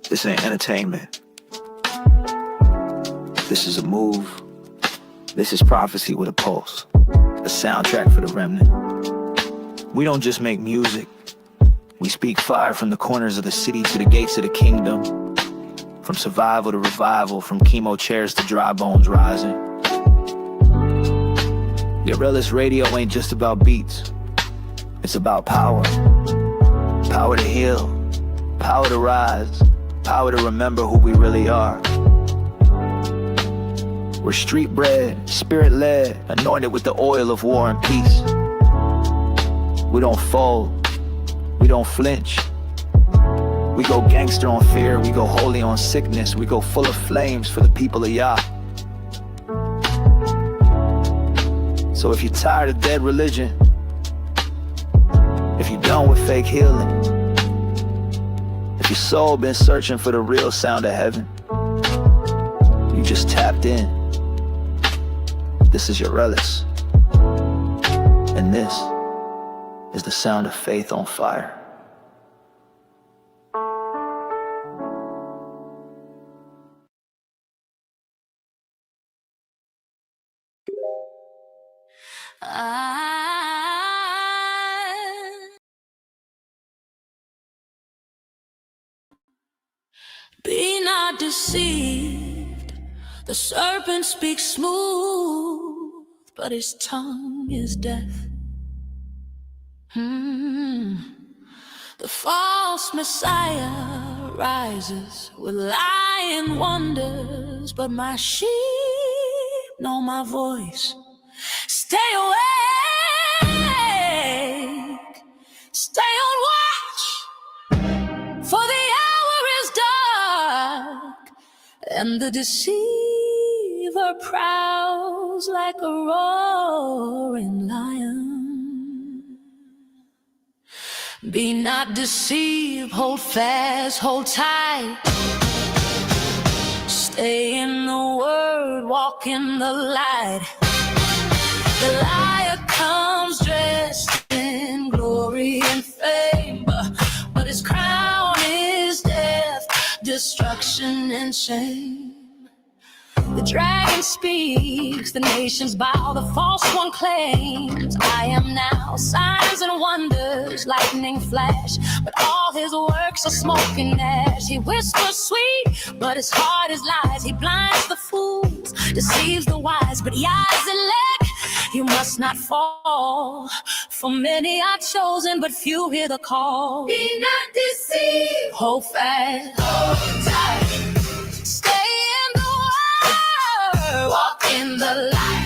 This ain't entertainment. This is a move. This is prophecy with a pulse. A soundtrack for the remnant. We don't just make music. We speak fire from the corners of the city to the gates of the kingdom. From survival to revival, from chemo chairs to dry bones rising. Gorillaz Radio ain't just about beats. It's about power. Power to heal. Power to rise. Power to remember who we really are. We're street bred, spirit led, anointed with the oil of war and peace. We don't fold. We don't flinch. We go gangster on fear. We go holy on sickness. We go full of flames for the people of Yah. So if you're tired of dead religion, if you're done with fake healing, if your soul been searching for the real sound of heaven, you just tapped in. This is Gorillaz, and this is the sound of faith on fire. Be not deceived, the serpent speaks smooth, but his tongue is deaf. The false Messiah rises with lying wonders, but my sheep know my voice. Stay awake, stay on watch, for the hour is dark, and the deceiver prowls like a roaring lion. Be not deceived, hold fast, hold tight. Stay in the word, walk in the light. The liar comes dressed in glory and fame, but his crown is death, destruction and shame. The dragon speaks, the nations bow, the false one claims, I am now. Signs and wonders, lightning flash, but all his works are smoke and ash. He whispers sweet, but his heart is lies. He blinds the fools, deceives the wise, but Yah's elect, you must not fall. For many are chosen, but few hear the call. Be not deceived, hold fast, hold tight. Stay in the word, walk in the light.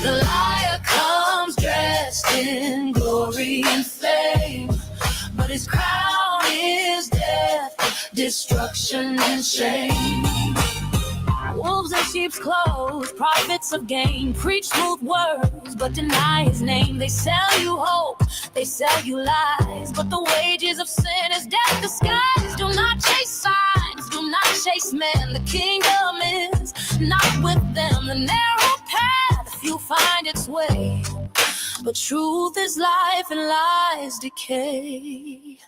The liar comes dressed in glory and fame, but his crown is death, destruction and shame. Wolves in sheep's clothes, prophets of gain, preach smooth words, but deny his name. They sell you hope, they sell you lies, but the wages of sin is death disguised. Do not chase signs, do not chase men. The kingdom is not with them. The narrow path, few find its way, but truth is life and lies decay.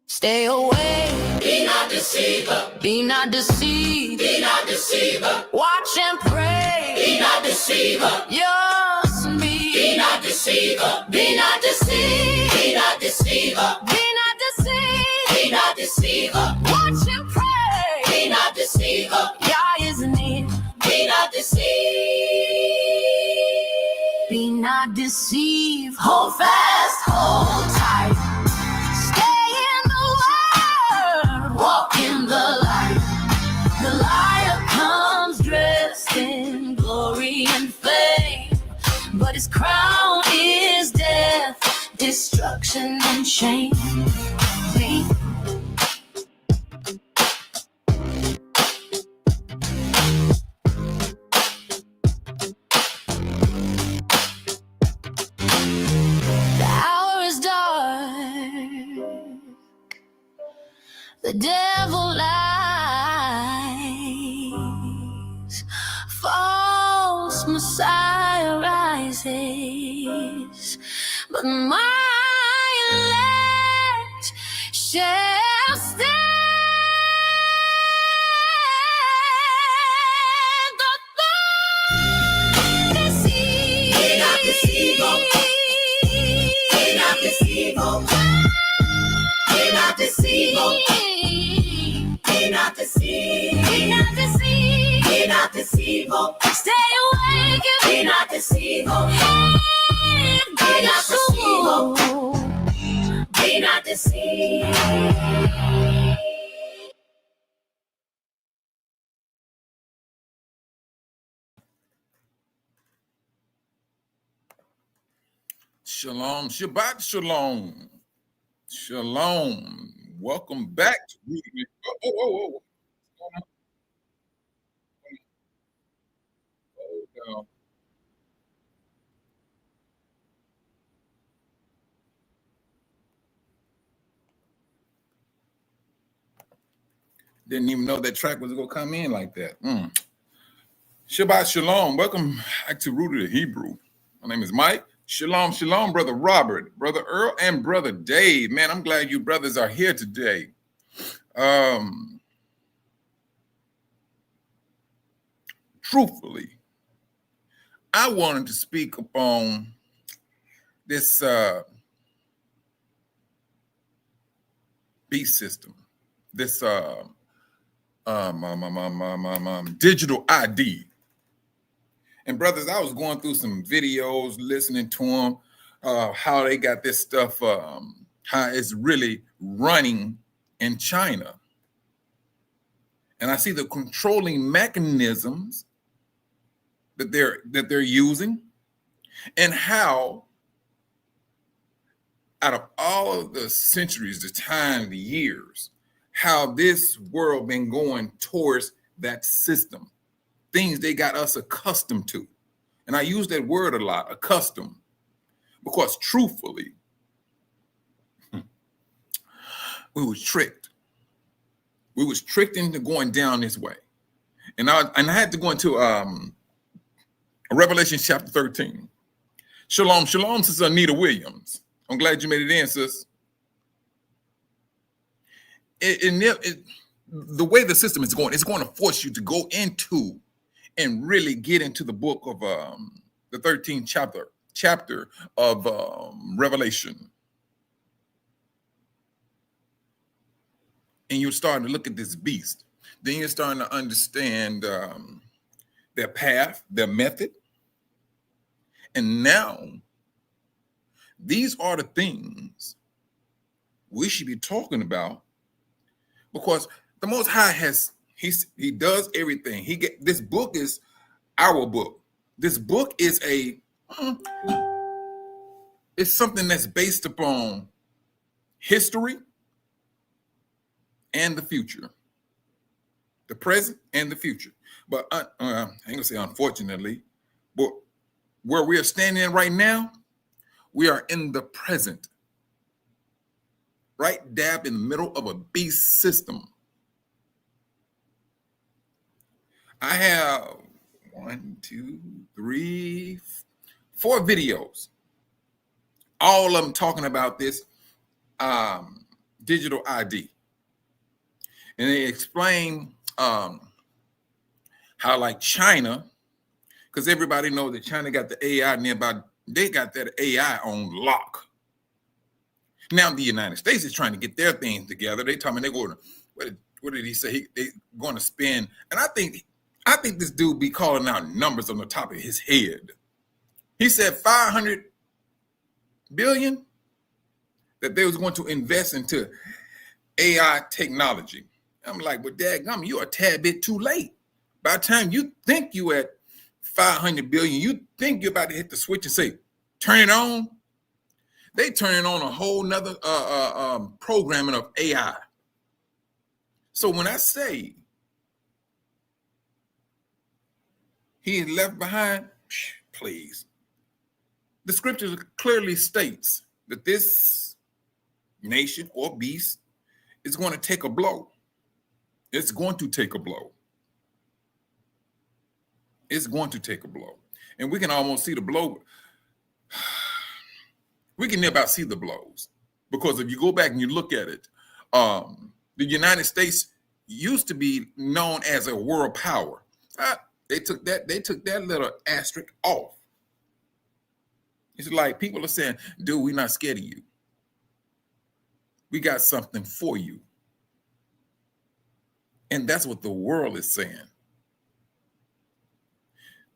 Stay away. Be not deceiver. Be not deceived. Be not deceiver. Watch and pray. Be not deceiver. Yes, me. Be not deceiver. Be not deceived. Be not deceiver. Be not deceived. Be not deceiver. Watch and pray. Be not deceiver. Yah is near. Be not deceived. Be not deceived. Hold fast. Hold tight. Walk in the light. The liar comes dressed in glory and fame, but his crown is death, destruction and shame. The hour is dark, the devil lies, false Messiah rises, but my elect shall stand. evil. Stay awake. Be not deceived. Hey, be not deceived. Be not deceived. Shalom, Shabbat Shalom. Shalom. Welcome back. Whoa. Hold on. Didn't even know that track was going to come in like that. Shabbat Shalom. Welcome back to Rooted in Hebrew. My name is Mike. Shalom, shalom, Brother Robert, Brother Earl, and Brother Dave. Man, I'm glad you brothers are here today. Truthfully, I wanted to speak upon this beast system, this digital ID. And brothers, I was going through some videos, listening to them, how they got this stuff, how it's really running in China. And I see the controlling mechanisms that they're using, and how out of all of the centuries, the time, the years, how this world been going towards that system. Things they got us accustomed to. And I use that word a lot, accustomed, because truthfully, we was tricked. We was tricked into going down this way. And I had to go into Revelation chapter 13. Shalom, shalom, Sister Anita Williams. I'm glad you made it in, sis. The way the system is going, it's going to force you to go into and really get into the book of the 13th chapter of Revelation. And you're starting to look at this beast. Then you're starting to understand their path, their method. And now, these are the things we should be talking about, because the Most High he does everything. This book is our book. This book is it's something that's based upon history and the future, the present and the future. But I ain't gonna say unfortunately, but where we are standing right now, we are in the present, right dab in the middle of a beast system. I have 1, 2, 3, 4 videos, all of them talking about this digital ID. And they explain how, like China, because everybody knows that China got the AI nearby, they got that AI on lock. Now the United States is trying to get their things together. They tell me they're going to, what did he say? They're going to spend, and I think this dude be calling out numbers on the top of his head. He said 500 billion that they was going to invest into AI technology. I'm like, but dadgum, you're a tad bit too late. By the time you think you at 500 billion, you think you're about to hit the switch and say, turn it on. They turning on a whole nother programming of AI. So when I say he is left behind, please. The scripture clearly states that this nation or beast is going to take a blow. It's going to take a blow. It's going to take a blow. And we can almost see the blow. We can never see the blows. Because if you go back and you look at it, the United States used to be known as a world power. They took that little asterisk off. It's like people are saying, dude, we're not scared of you. We got something for you. And that's what the world is saying.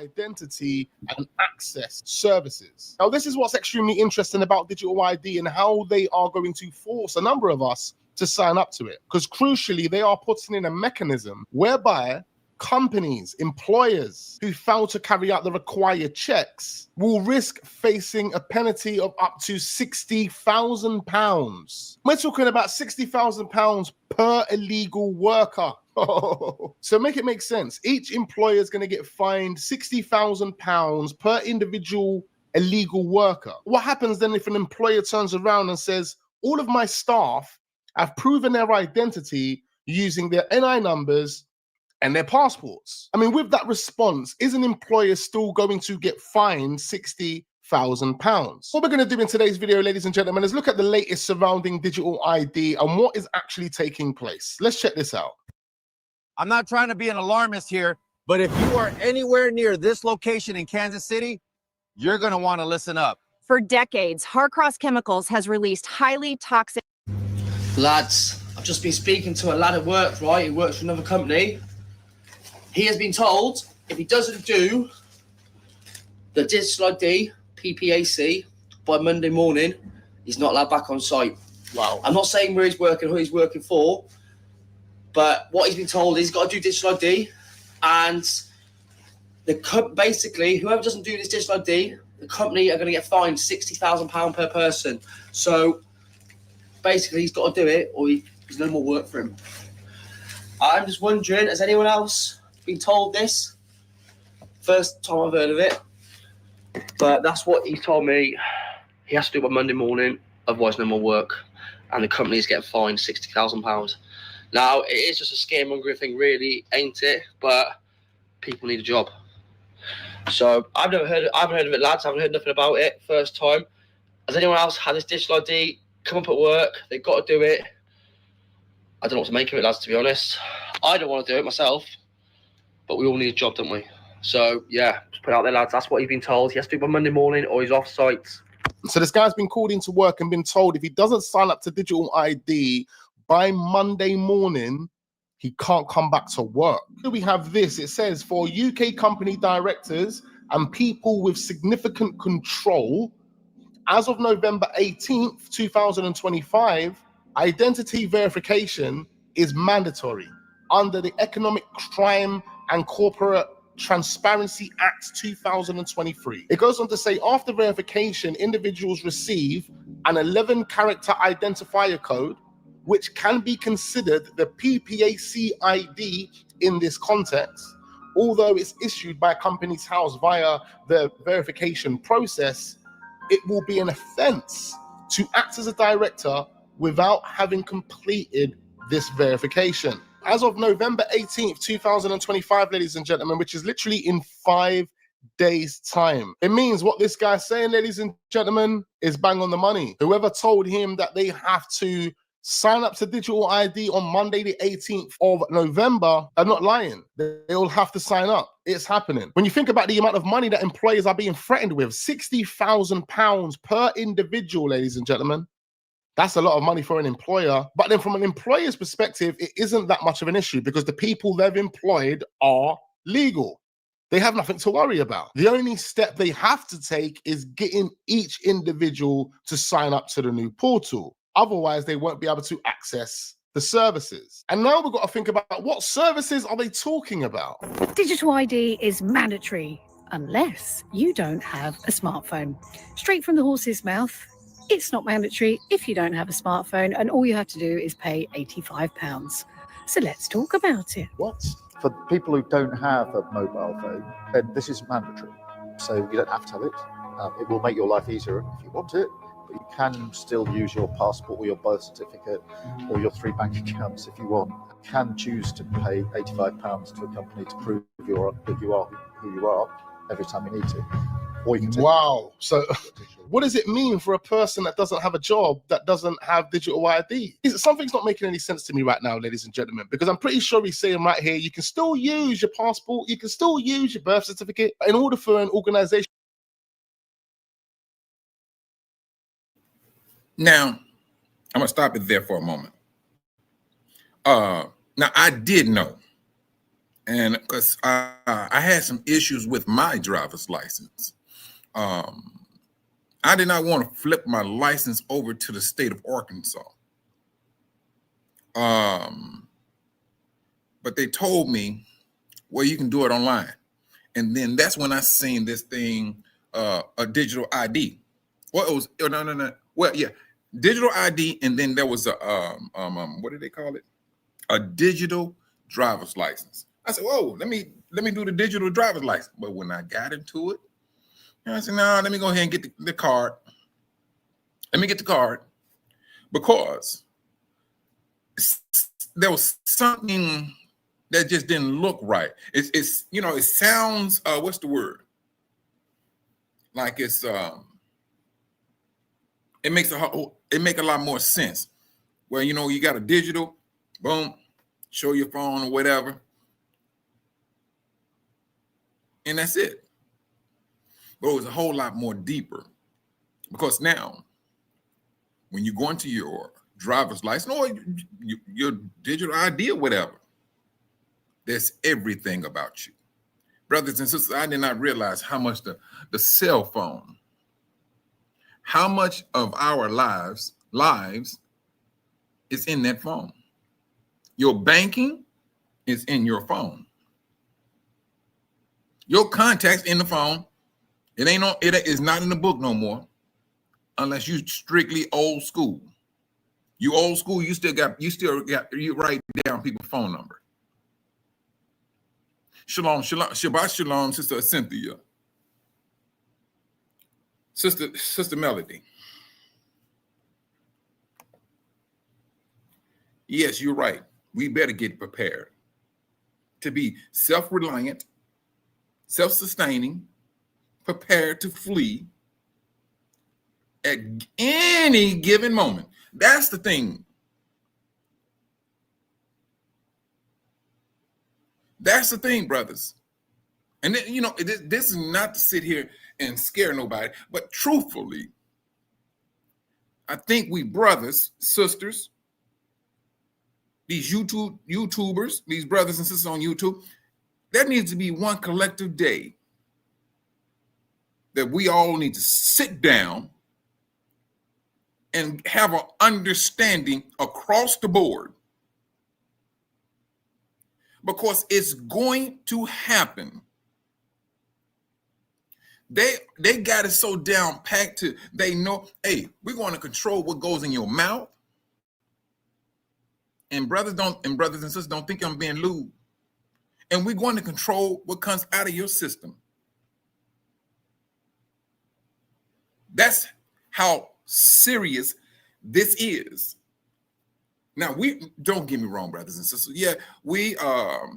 identity and access services. Now, this is what's extremely interesting about digital ID and how they are going to force a number of us to sign up to it. Because crucially, they are putting in a mechanism whereby companies, employers who fail to carry out the required checks will risk facing a penalty of up to £60,000. We're talking about £60,000 per illegal worker. So make it make sense. Each employer is going to get fined £60,000 per individual illegal worker. What happens then if an employer turns around and says, all of my staff have proven their identity using their NI numbers and their passports? I mean, with that response, is an employer still going to get fined £60,000? What we're going to do in today's video, ladies and gentlemen, is look at the latest surrounding digital ID and what is actually taking place. Let's check this out. I'm not trying to be an alarmist here, but if you are anywhere near this location in Kansas City, you're going to want to listen up. For decades, Harcross Chemicals has released highly toxic... Lads, I've just been speaking to a lad at work, right? He works for another company. He has been told if he doesn't do the digital ID, PPAC, by Monday morning, he's not allowed back on site. Wow. I'm not saying where he's working, who he's working for, but what he's been told is he's got to do digital ID, and basically, whoever doesn't do this digital ID, the company are going to get fined £60,000 per person. So basically, he's got to do it, or there's no more work for him. I'm just wondering, has anyone else been told this? First time I've heard of it, but that's what he told me. He has to do it by Monday morning, otherwise no more work, and the company is getting fined £60,000. Now, it is just a scaremongering thing, really, ain't it? But people need a job. So I haven't heard of it, lads. I haven't heard nothing about it. First time. Has anyone else had this digital ID come up at work? They've got to do it. I don't know what to make of it, lads, to be honest. I don't want to do it myself, but we all need a job, don't we? So, yeah, just put it out there, lads. That's what he's been told. He has to do it by Monday morning or he's off site. So this guy's been called into work and been told if he doesn't sign up to digital ID by Monday morning, he can't come back to work. Here we have this. It says, for UK company directors and people with significant control, as of November 18th, 2025, identity verification is mandatory under the Economic Crime and Corporate Transparency Act 2023. It goes on to say, after verification, individuals receive an 11-character identifier code, which can be considered the PPAC ID in this context, although it's issued by a company's house via the verification process. It will be an offense to act as a director without having completed this verification. As of November 18th, 2025, ladies and gentlemen, which is literally in 5 days' time. It means what this guy's saying, ladies and gentlemen, is bang on the money. Whoever told him that they have to sign up to digital ID on Monday, the 18th of November, are not lying. They all have to sign up. It's happening. When you think about the amount of money that employers are being threatened with, £60,000 per individual, ladies and gentlemen, that's a lot of money for an employer. But then from an employer's perspective, it isn't that much of an issue because the people they've employed are legal. They have nothing to worry about. The only step they have to take is getting each individual to sign up to the new portal. Otherwise, they won't be able to access the services. And now we've got to think about what services are they talking about? Digital ID is mandatory unless you don't have a smartphone. Straight from the horse's mouth, it's not mandatory if you don't have a smartphone, and all you have to do is pay £85. So let's talk about it. What? For people who don't have a mobile phone, then this is mandatory. So you don't have to have it. It will make your life easier if you want it. But you can still use your passport or your birth certificate or your 3 bank accounts if you want. You can choose to pay £85 to a company to prove that you are who you are every time you need to. Or you can take So what does it mean for a person that doesn't have a job, that doesn't have digital ID? Something's not making any sense to me right now, ladies and gentlemen, because I'm pretty sure he's saying right here, you can still use your passport, you can still use your birth certificate in order for an organization. Now, I'm going to stop it there for a moment. Now, I did know, And because I had some issues with my driver's license. I did not want to flip my license over to the state of Arkansas. But they told me, well, you can do it online. And then that's when I seen this thing, a digital ID. Well, it was, no. Well, yeah, digital ID. And then there was a, what did they call it? A digital driver's license. I said, whoa, let me do the digital driver's license. But when I got into it, I said, no, let me go ahead and get the card. Let me get the card because there was something that just didn't look right. It's you know, it sounds, what's the word? Like it's, it make a lot more sense. Where, you know, you got a digital, boom, show your phone or whatever. And that's it. But it was a whole lot more deeper because now when you go into your driver's license or your digital ID or whatever, there's everything about you. Brothers and sisters, I did not realize how much the cell phone, how much of our lives is in that phone. Your banking is in your phone. Your contacts in the phone. It is not in the book no more, unless you strictly old school. You old school, you write down people's phone number. Shalom, Shabbat shalom, Sister Cynthia. Sister Melody. Yes, you're right. We better get prepared to be self-reliant, self-sustaining, prepared to flee at any given moment. That's the thing. That's the thing, brothers. And then, you know, this is not to sit here and scare nobody, but truthfully, I think we brothers, sisters, these YouTubers, these brothers and sisters on YouTube, there needs to be one collective day that we all need to sit down and have an understanding across the board, because it's going to happen. They got it so down packed to, they know, hey, we're going to control what goes in your mouth. And brothers and sisters, don't think I'm being lewd. And we're going to control what comes out of your system. That's how serious this is. Now, we don't get me wrong, brothers and sisters. Yeah, we are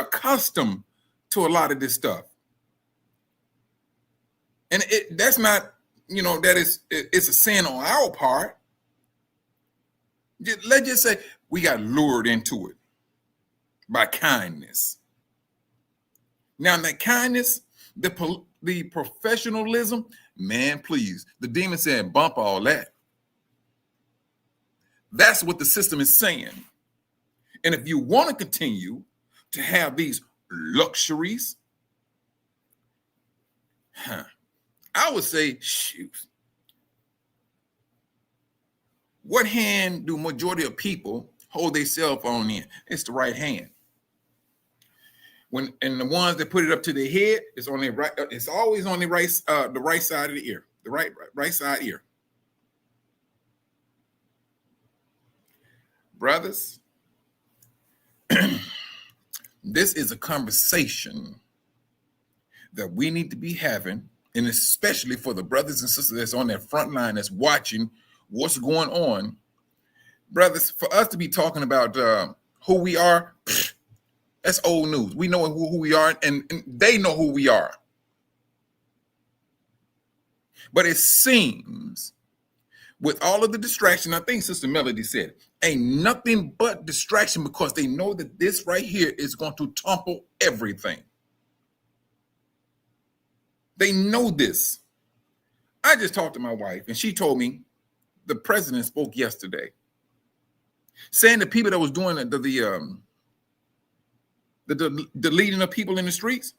accustomed to a lot of this stuff, and that's not, you know, it's a sin on our part. Let's just say we got lured into it by kindness. Now, that kindness, the professionalism, man, please, the demon said, bump all that. That's what the system is saying. And if you want to continue to have these luxuries, I would say, shoot, what hand do majority of people hold their cell phone in? It's the right hand. And the ones that put it up to their head, it's on their right. It's always on the right side of the ear, the right side ear. Brothers, this is a conversation that we need to be having, and especially for the brothers and sisters that's on that front line, that's watching what's going on. Brothers, for us to be talking about who we are, that's old news. We know who we are, and they know who we are. But it seems with all of the distraction, I think Sister Melody said, ain't nothing but distraction, because they know that this right here is going to topple everything. They know this. I just talked to my wife, and she told me the president spoke yesterday, saying the people that was doing the leading of people in the streets,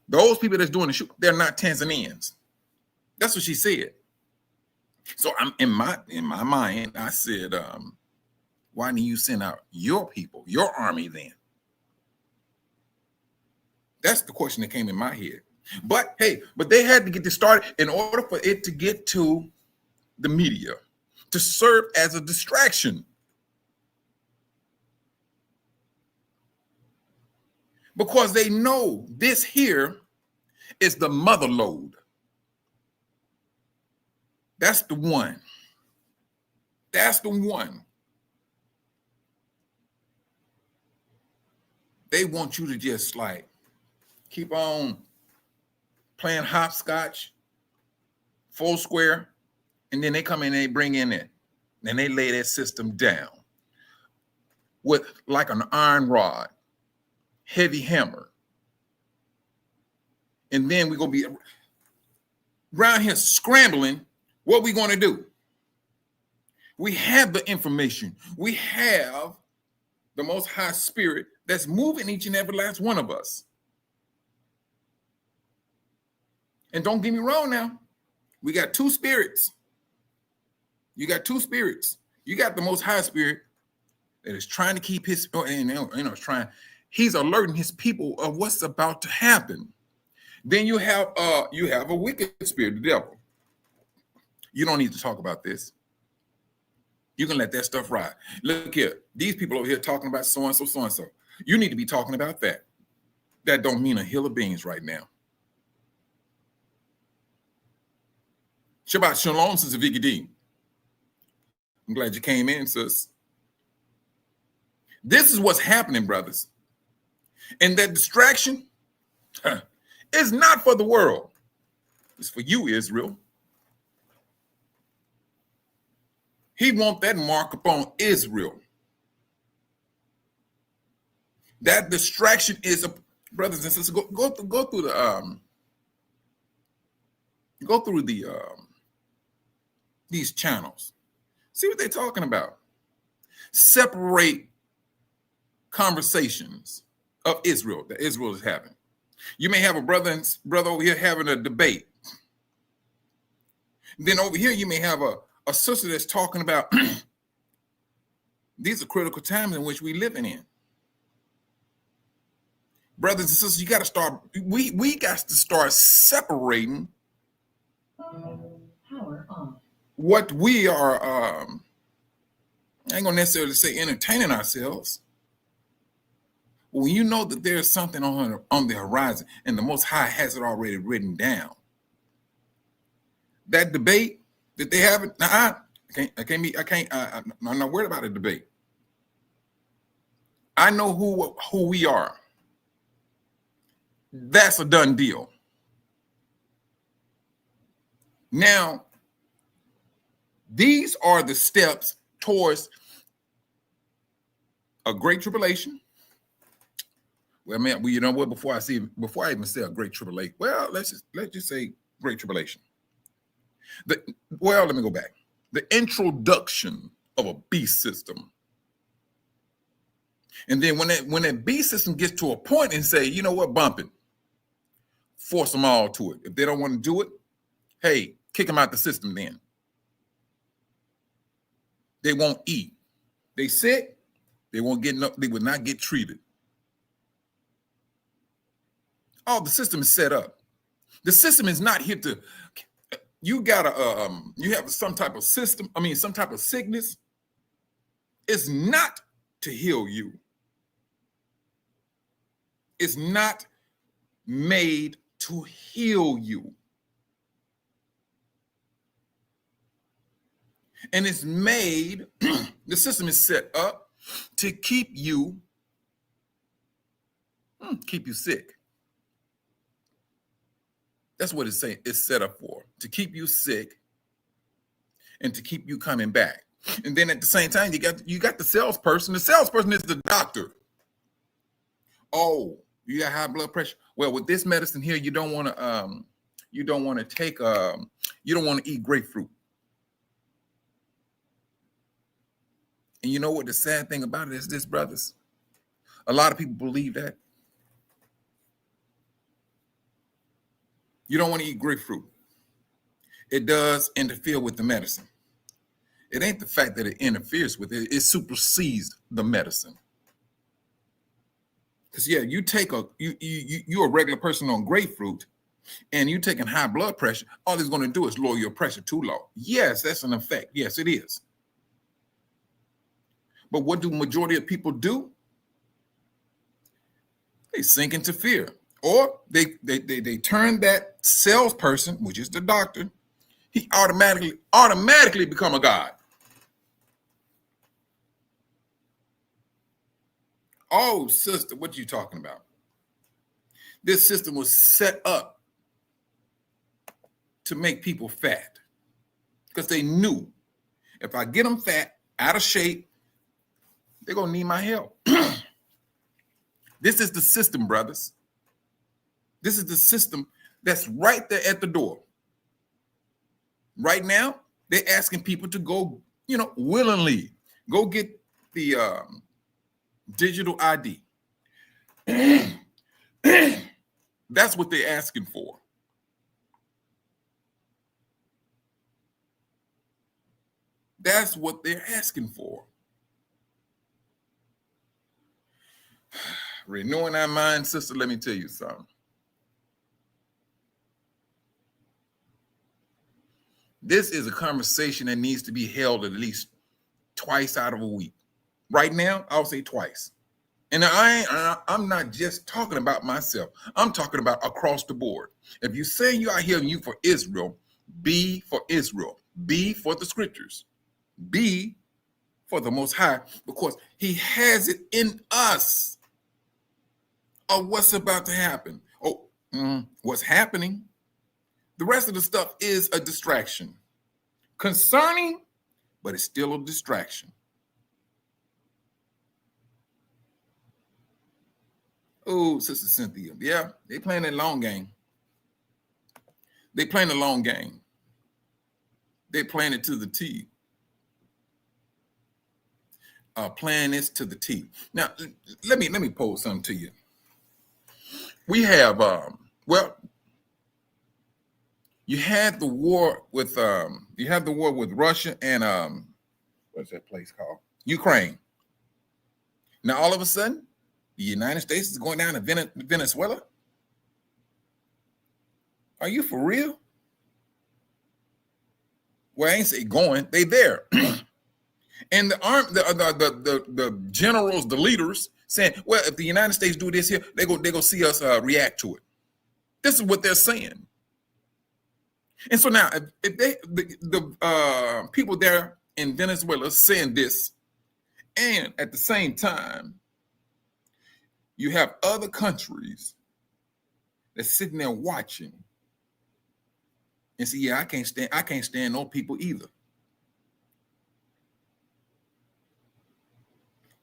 those people that's doing the shoot, they're not Tanzanians. That's what she said. So I'm in my mind, I said, why didn't you send out your people, your army then? That's the question that came in my head. But hey, but they had to get this started in order for it to get to the media, to serve as a distraction. Because they know this here is the mother lode. That's the one. That's the one. They want you to just like keep on playing hopscotch, full square, and then they come in and they bring in it, and they lay that system down with like an iron rod, heavy hammer. And then we're going to be around here scrambling. What we going to do? We have the information. We have the Most High Spirit that's moving each and every last one of us. And don't get me wrong now. We got two spirits. You got two spirits. You got the Most High Spirit that is trying to keep his, he's alerting his people of what's about to happen. Then you have a wicked spirit, the devil. You don't need to talk about this. You can let that stuff ride. Look here, these people over here talking about so-and-so, so-and-so. You need to be talking about that. That don't mean a hill of beans right now. Shabbat Shalom, Sister Vicky D. I'm glad you came in, sis. This is what's happening, brothers. And that distraction is not for the world. It's for you, Israel. He wants that mark upon Israel. That distraction is brothers and sisters. Go through these channels. See what they're talking about. Separate conversations of Israel that Israel is having. You may have a brother over here having a debate. Then over here you may have a sister that's talking about these are critical times in which we living in. Brothers and sisters, you got to start. We got to start separating what we are. I ain't gonna necessarily say entertaining ourselves. When you know that there's something on the horizon, and the Most High has it already written down. That debate that they have, I'm not worried about a debate. I know who we are. That's a done deal. Now, these are the steps towards a great tribulation. Well, man, you know what? Before I even say a great tribulation, well, let's just say great tribulation. Let me go back. The introduction of a beast system. And then when that beast system gets to a point and say, you know what, bump it. Force them all to it. If they don't want to do it, hey, kick them out the system then. They won't eat. They sick, they won't get they will not get treated. Oh, the system is set up. The system is not here to, you gotta you have some type of system, some type of sickness. It's not to heal you. It's not made to heal you. And it's made, the system is set up to keep you sick. That's what it's saying. It's set up for, to keep you sick and to keep you coming back. And then at the same time, you got the salesperson. The salesperson is the doctor. Oh, you got high blood pressure. Well, with this medicine here, you don't want to eat grapefruit. And you know what the sad thing about it is this, brothers? A lot of people believe that. You don't want to eat grapefruit. It does interfere with the medicine. It ain't the fact that it interferes with it, it supersedes the medicine. Because yeah, you take you're a regular person on grapefruit and you taking high blood pressure, all it's going to do is lower your pressure too low. Yes, that's an effect. Yes, it is. But what do majority of people do? They sink into fear. Or they turn that salesperson, which is the doctor, he automatically become a god. Oh, sister, what you talking about? This system was set up to make people fat because they knew if I get them fat, out of shape, they're going to need my help. This is the system, brothers. This is the system that's right there at the door. Right now, they're asking people to go, willingly go get the digital ID. That's what they're asking for. That's what they're asking for. Renewing our mind, sister, let me tell you something. This is a conversation that needs to be held at least twice out of a week. Right now, I'll say twice. And I'm not just talking about myself. I'm talking about across the board. If you're saying you are here and you for Israel, be for Israel. Be for the scriptures. Be for the Most High, because he has it in us of what's about to happen. What's happening? The rest of the stuff is a distraction. Concerning, but it's still a distraction. Oh, Sister Cynthia. Yeah, they playing that long game. They playing the long game. They playing it to the T. Playing this to the T. Now, let me pose something to you. We have, you had the war with Russia and what's that place called? Ukraine. Now all of a sudden, the United States is going down to Venezuela. Are you for real? Well, I ain't say going, they there. And the generals, the leaders saying, well, if the United States do this here, they go see us react to it. This is what they're saying. And so now, if the people there in Venezuela saying this, and at the same time, you have other countries that's sitting there watching and say, yeah, I can't stand no people either.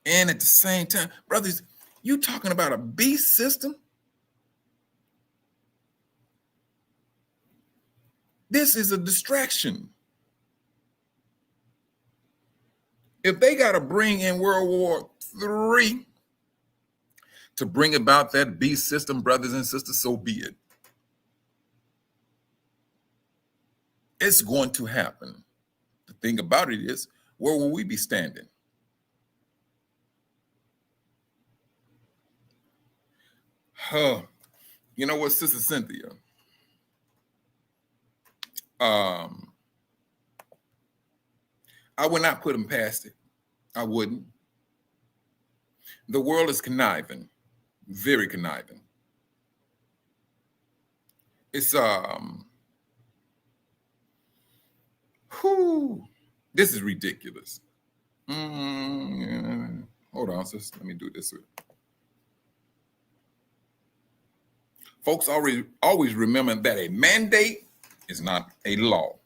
And at the same time, brothers, you talking about a beast system? This is a distraction. If they got to bring in World War III to bring about that beast system, brothers and sisters, so be it. It's going to happen. The thing about it is, where will we be standing? You know what, Sister Cynthia? I would not put them past it. I wouldn't. The world is conniving, very conniving. It's this is ridiculous. Hold on, sis. Let me do this. Folks always remember that a mandate is not a law.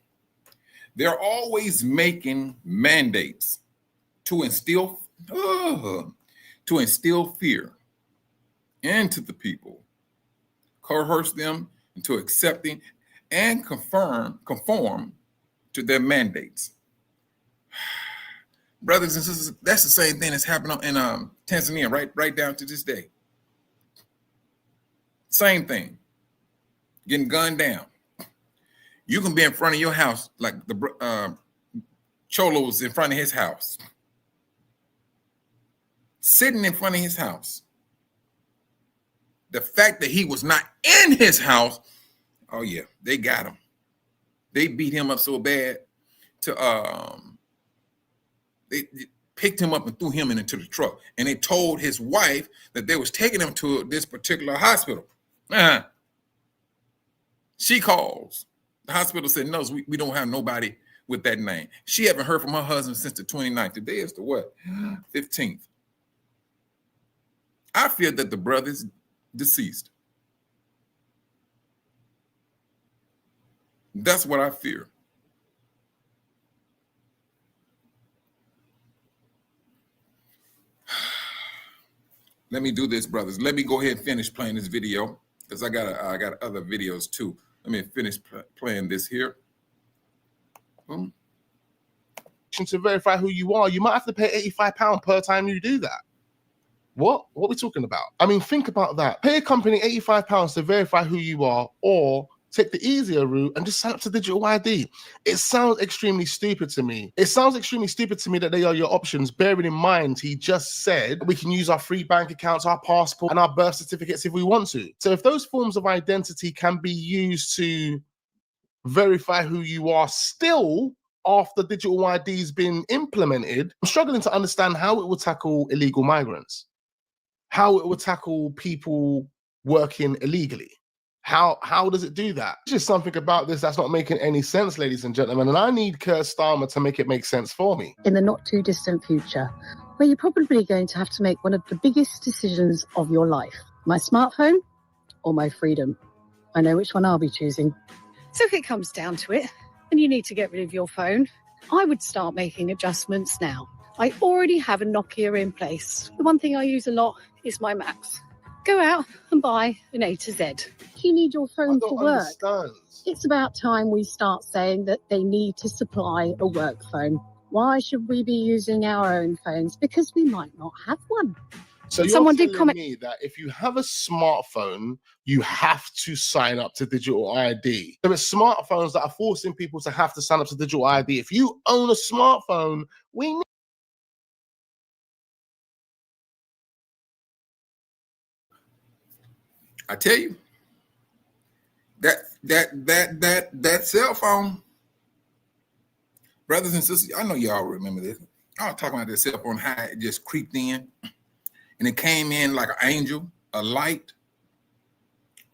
They're always making mandates to instill fear into the people, coerce them into accepting and conform to their mandates. Brothers and sisters, that's the same thing that's happening in Tanzania right down to this day. Same thing. getting gunned down. You can be in front of your house like the Cholo's in front of his house, sitting in front of his house. The fact that he was not in his house, oh yeah, they got him. They beat him up so bad to they picked him up and threw him into the truck. And they told his wife that they was taking him to this particular hospital. She calls. The hospital said, no, we don't have nobody with that name. She haven't heard from her husband since the 29th. Today is the what? 15th. I fear that the brother's deceased. That's what I fear. Let me do this, brothers. Let me go ahead and finish playing this video because I got other videos too. Let me finish playing this here. To verify who you are, you might have to pay £85 per time you do that. What are we talking about? I mean, think about that. Pay a company £85 to verify who you are, or take the easier route and just sign up to digital ID. It sounds extremely stupid to me. It sounds extremely stupid to me that they are your options, bearing in mind he just said we can use our free bank accounts, our passport, and our birth certificates if we want to. So if those forms of identity can be used to verify who you are still after digital ID has been implemented, I'm struggling to understand how it will tackle illegal migrants, how it will tackle people working illegally. How does it do that? There's just something about this that's not making any sense, ladies and gentlemen, and I need Keir Starmer to make it make sense for me. In the not too distant future, where you're probably going to have to make one of the biggest decisions of your life. My smartphone or my freedom? I know which one I'll be choosing. So if it comes down to it, and you need to get rid of your phone, I would start making adjustments now. I already have a Nokia in place. The one thing I use a lot is my maps. Go out and buy an A to Z. You need your phone for work. It's about time we start saying that they need to supply a work phone. Why should we be using our own phones? Because we might not have one. So you're telling me that if you have a smartphone, you have to sign up to digital ID. There are smartphones that are forcing people to have to sign up to digital ID. If you own a smartphone, we need. I tell you, that cell phone, brothers and sisters, I know y'all remember this. I was talking about that cell phone, how it just creeped in, and it came in like an angel, a light.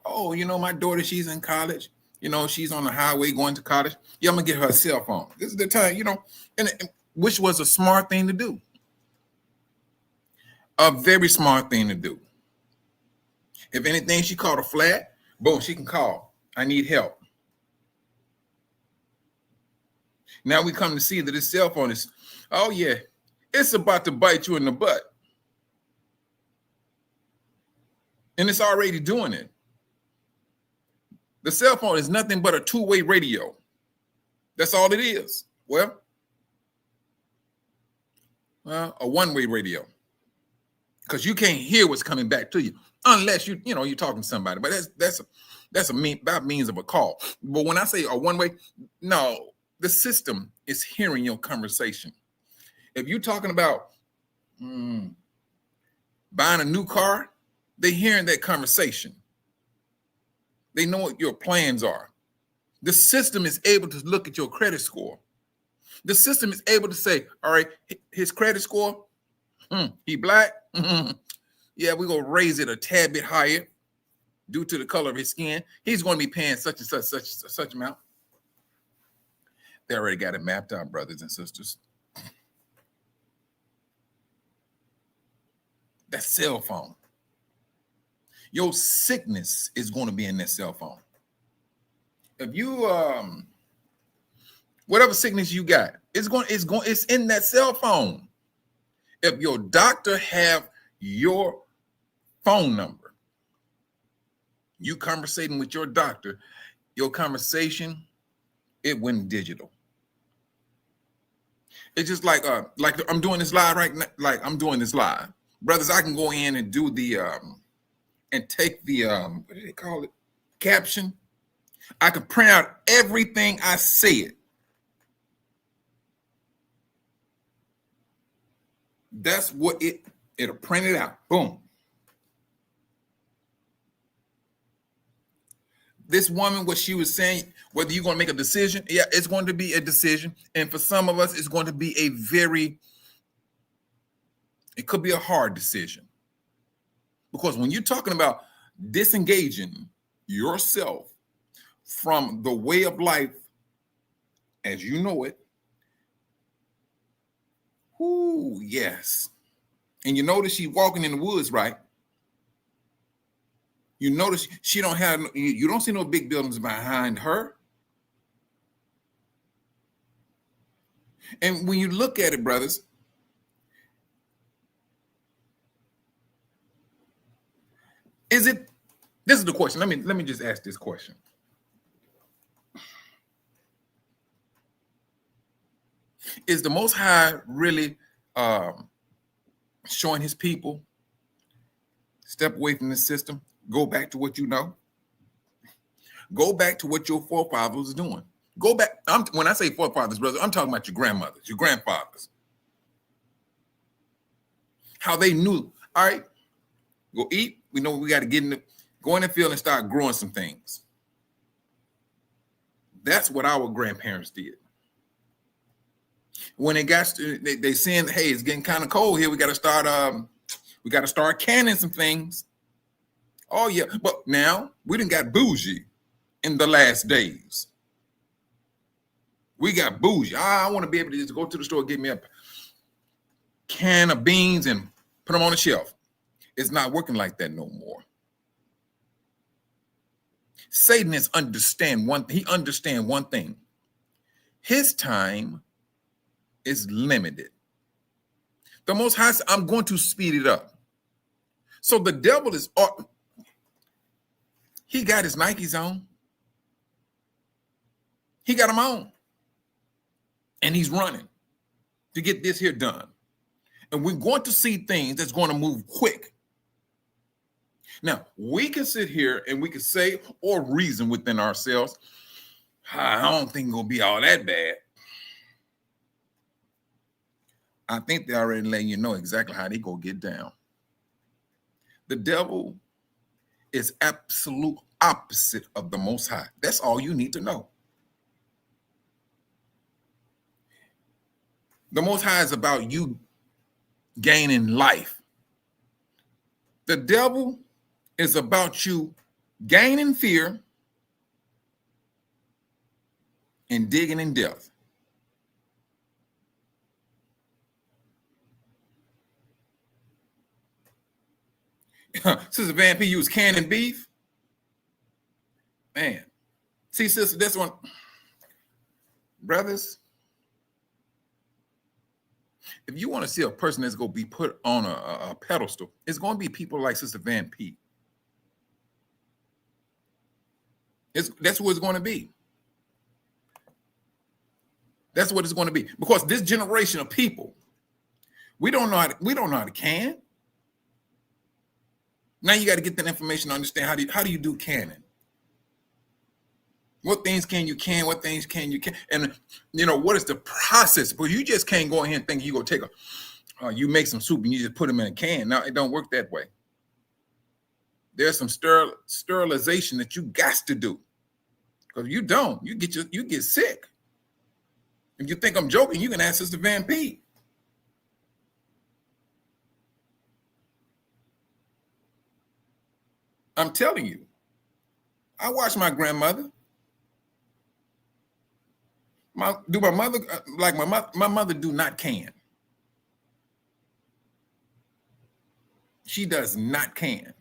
Oh, you know, my daughter, she's in college. You know, she's on the highway going to college. Yeah, I'm gonna get her a cell phone. This is the time, you know, and which was a smart thing to do. A very smart thing to do. If anything, she caught a flat, boom, she can call. I need help. Now we come to see that this cell phone is, oh yeah, it's about to bite you in the butt. And it's already doing it. The cell phone is nothing but a two-way radio. That's all it is. Well, a one-way radio. Because you can't hear what's coming back to you. Unless you're talking to somebody, but that's a means of a call. But when I say a one-way, no, the system is hearing your conversation. If you're talking about buying a new car, they're hearing that conversation. They know what your plans are. The system is able to look at your credit score. The system is able to say, all right, his credit score, he black. Yeah, we're going to raise it a tad bit higher due to the color of his skin. He's going to be paying such and such amount. They already got it mapped out, brothers and sisters. That cell phone. Your sickness is going to be in that cell phone. If you, whatever sickness you got, it's in that cell phone. If your doctor have your phone number, you conversating with your doctor, your conversation, it went digital. It's just like I'm doing this live right now. Like I'm doing this live, brothers. I can go in and do the and take the what do they call it? Caption I can print out everything I said. That's what it'll print it out. Boom. This woman, what she was saying, whether you're going to make a decision, yeah, it's going to be a decision. And for some of us, it's going to be it could be a hard decision. Because when you're talking about disengaging yourself from the way of life as you know it, ooh, yes. And you notice she's walking in the woods, right? You notice she don't have, you don't see no big buildings behind her. And when you look at it, brothers, this is the question. Let me just ask this question. Is the Most High really showing his people step away from the system? Go back to what you know. Go back to what your forefathers was doing. Go back. When I say forefathers, brother, I'm talking about your grandmothers, your grandfathers. How they knew, all right, go eat. We know we got to go in the field and start growing some things. That's what our grandparents did. When it got to, they saying, hey, it's getting kind of cold here. We got to start canning some things. Oh, yeah. But now we done got bougie in the last days. We got bougie. I want to be able to just go to the store, get me a can of beans and put them on the shelf. It's not working like that no more. Satan understands one thing. His time is limited. The Most High said, I'm going to speed it up. So the devil is... He got his Nikes on. He got them on. And he's running to get this here done. And we're going to see things that's going to move quick. Now, we can sit here and we can say or reason within ourselves, I don't think it's going to be all that bad. I think they're already letting you know exactly how they going to get down. The devil is absolute opposite of the Most High. That's all you need to know. The Most High is about you gaining life. The devil is about you gaining fear and digging in death. Sister Van P, you was canning beef. Man. See, sister, this one. Brothers, if you want to see a person that's going to be put on a pedestal, it's going to be people like Sister Van P. That's who it's going to be. That's what it's going to be. Because this generation of people, we don't know how to can. Now you got to get that information to understand how do you do canning? What things can you can? What things can you can? And what is the process? But you just can't go ahead and think you're gonna take you make some soup and you just put them in a can. Now it don't work that way. There's some sterilization that you got to do. Because if you don't, you get sick. If you think I'm joking, you can ask Sister Van P. I'm telling you, I watched my grandmother. My mother do not can. She does not can.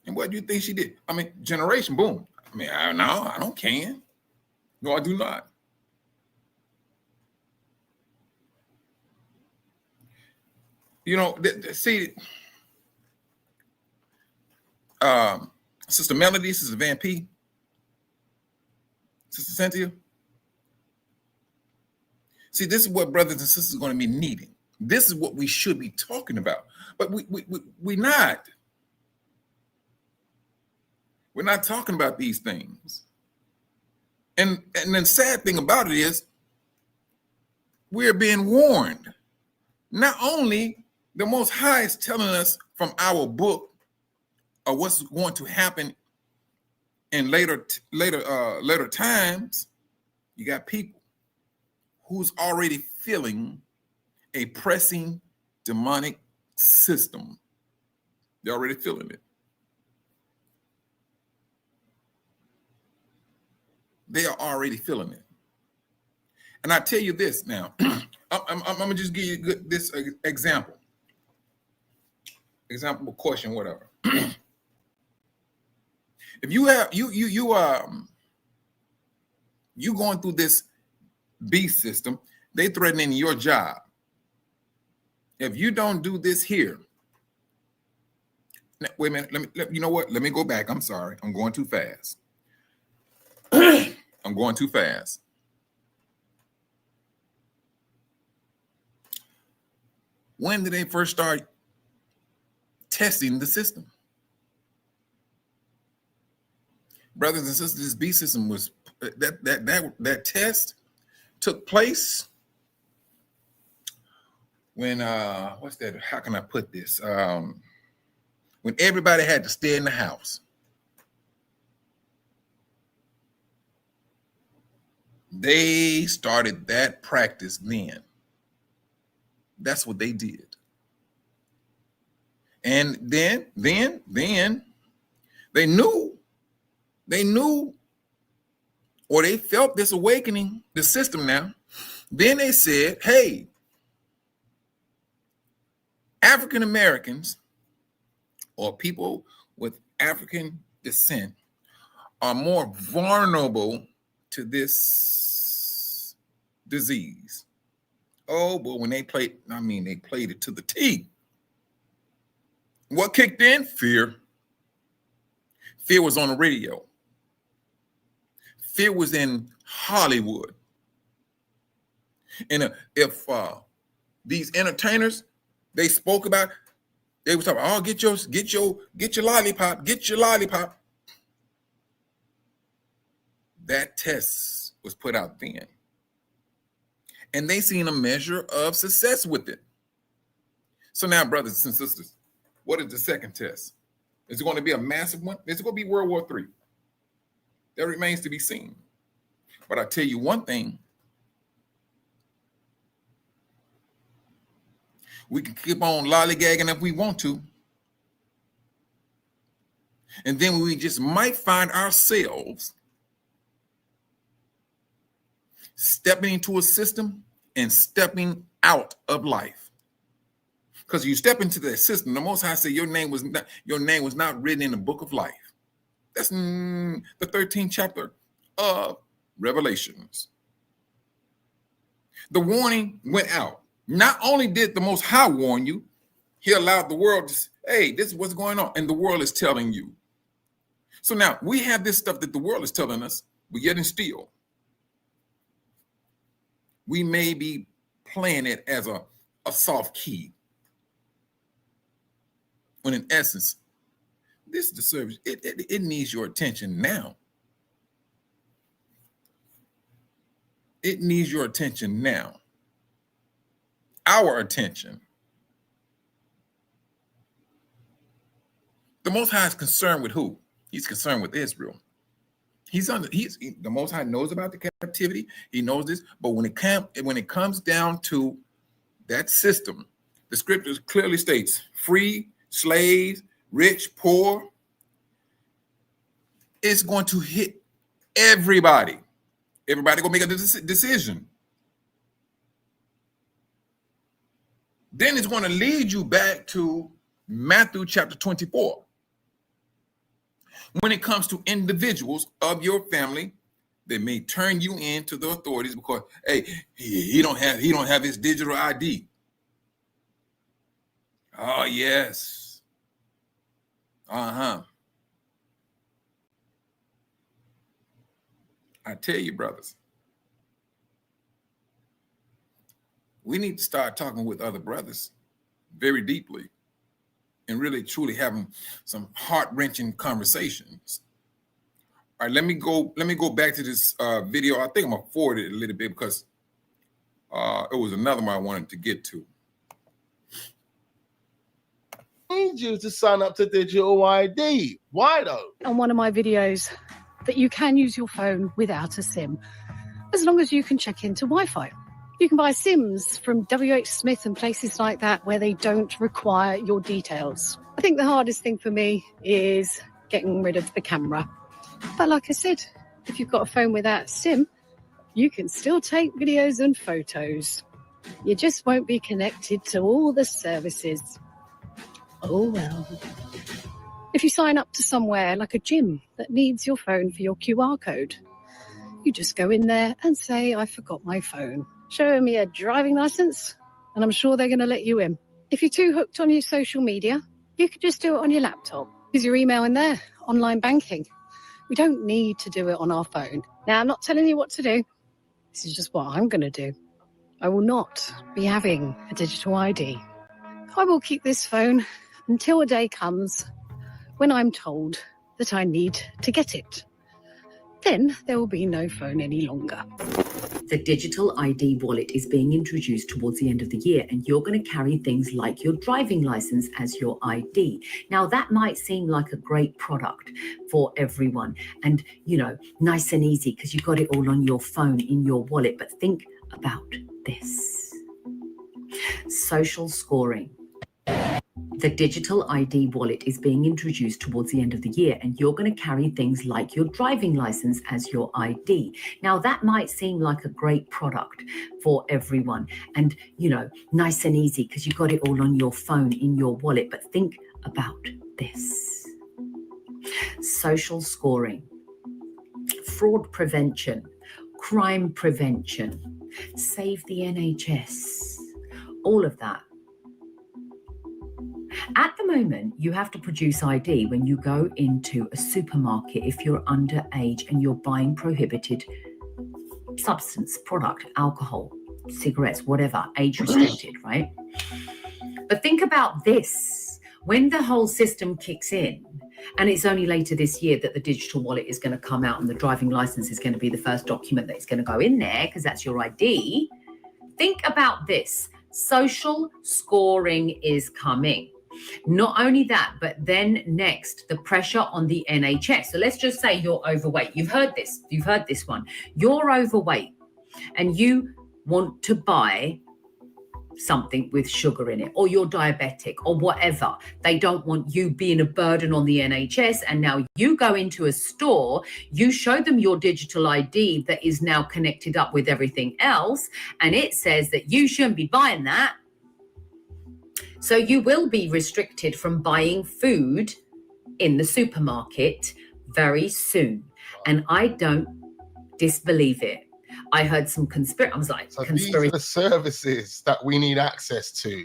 And what do you think she did? I mean, generation, boom. I mean, I don't can. No, I do not. See, Sister Melody, Sister Van P, Sister Cynthia. See, this is what brothers and sisters are going to be needing. This is what we should be talking about. But we're not. We're not talking about these things. And the sad thing about it is we're being warned. Not only the Most High is telling us from our book of what's going to happen in later times, you got people who's already feeling a pressing demonic system. They're already feeling it. They are already feeling it. And I tell you this now, I'm gonna just give you this example. Example, question, whatever. If you have you going through this beast system, they threatening your job. If you don't do this here, now, wait a minute. You know what? Let me go back. I'm sorry. I'm going too fast. I'm going too fast. When did they first start testing the system? Brothers and sisters, this beast system was that test took place when what's that? How can I put this? When everybody had to stay in the house. They started that practice then. That's what they did. And then they knew, or they felt this awakening, the system now. Then they said, hey, African Americans or people with African descent are more vulnerable to this disease. Oh, but when they played, they played it to the T. What kicked in? Fear. Fear was on the radio. Fear was in Hollywood. And if these entertainers, they spoke about, they were talking, oh, get your lollipop, get your lollipop. That test was put out then. And they seen a measure of success with it. So now, brothers and sisters, what is the second test? Is it going to be a massive one? Is it going to be World War III? That remains to be seen. But I tell you one thing. We can keep on lollygagging if we want to. And then we just might find ourselves stepping into a system and stepping out of life. Because you step into that system, the Most High said your name was not written in the book of life. That's the 13th chapter of Revelations. The warning went out. Not only did the Most High warn you, he allowed the world to say, hey, this is what's going on. And the world is telling you. So now we have this stuff that the world is telling us, but yet and still, we may be playing it as a soft key. When in essence, this deserves, it needs your attention now. It needs your attention now. Our attention. The Most High is concerned with who? He's concerned with Israel. The Most High knows about the captivity. He knows this, but when it comes down to that system, the scriptures clearly states free, slaves, rich, poor. It's going to hit everybody. Everybody gonna make a decision. Then it's going to lead you back to Matthew chapter 24. When it comes to individuals of your family, they may turn you in to the authorities because, hey, he don't have his digital ID. Oh, yes. I tell you, brothers, we need to start talking with other brothers very deeply and really truly having some heart-wrenching conversations right, let me go back to this video. I think I'm gonna forward it a little bit because it was another one I wanted to get to. Need you to sign up to digital ID. Why though? On one of my videos that you can use your phone without a SIM, as long as you can check into Wi-Fi. You can buy SIMs from WH Smith and places like that where they don't require your details. I think the hardest thing for me is getting rid of the camera. But like I said, if you've got a phone without SIM, you can still take videos and photos. You just won't be connected to all the services. Oh well. If you sign up to somewhere like a gym that needs your phone for your QR code, you just go in there and say, I forgot my phone. Show me a driving license, and I'm sure they're going to let you in. If you're too hooked on your social media, you could just do it on your laptop. Use your email in there, online banking. We don't need to do it on our phone. Now, I'm not telling you what to do. This is just what I'm going to do. I will not be having a digital ID. I will keep this phone until a day comes when I'm told that I need to get it. Then there will be no phone any longer. The digital ID wallet is being introduced towards the end of the year, and you're going to carry things like your driving license as your ID. Now, that might seem like a great product for everyone and, you know, nice and easy because you've got it all on your phone in your wallet. But think about this. Social scoring. The digital ID wallet is being introduced towards the end of the year, and you're going to carry things like your driving license as your ID. Now, that might seem like a great product for everyone and, you know, nice and easy because you've got it all on your phone in your wallet. But think about this. Social scoring, fraud prevention, crime prevention, save the NHS, all of that. At the moment, you have to produce ID when you go into a supermarket if you're underage and you're buying prohibited substance, product, alcohol, cigarettes, whatever, age restricted, right? But think about this. When the whole system kicks in, and it's only later this year that the digital wallet is going to come out and the driving license is going to be the first document that's going to go in there because that's your ID. Think about this. Social scoring is coming. Not only that, but then next, the pressure on the NHS. So let's just say you're overweight. You've heard this one. You're overweight and you want to buy something with sugar in it, or you're diabetic or whatever. They don't want you being a burden on the NHS. And now you go into a store, you show them your digital ID that is now connected up with everything else. And it says that you shouldn't be buying that. So you will be restricted from buying food in the supermarket very soon. And I don't disbelieve it. I heard some conspiracy. I was like, so conspiracy. These are the services that we need access to.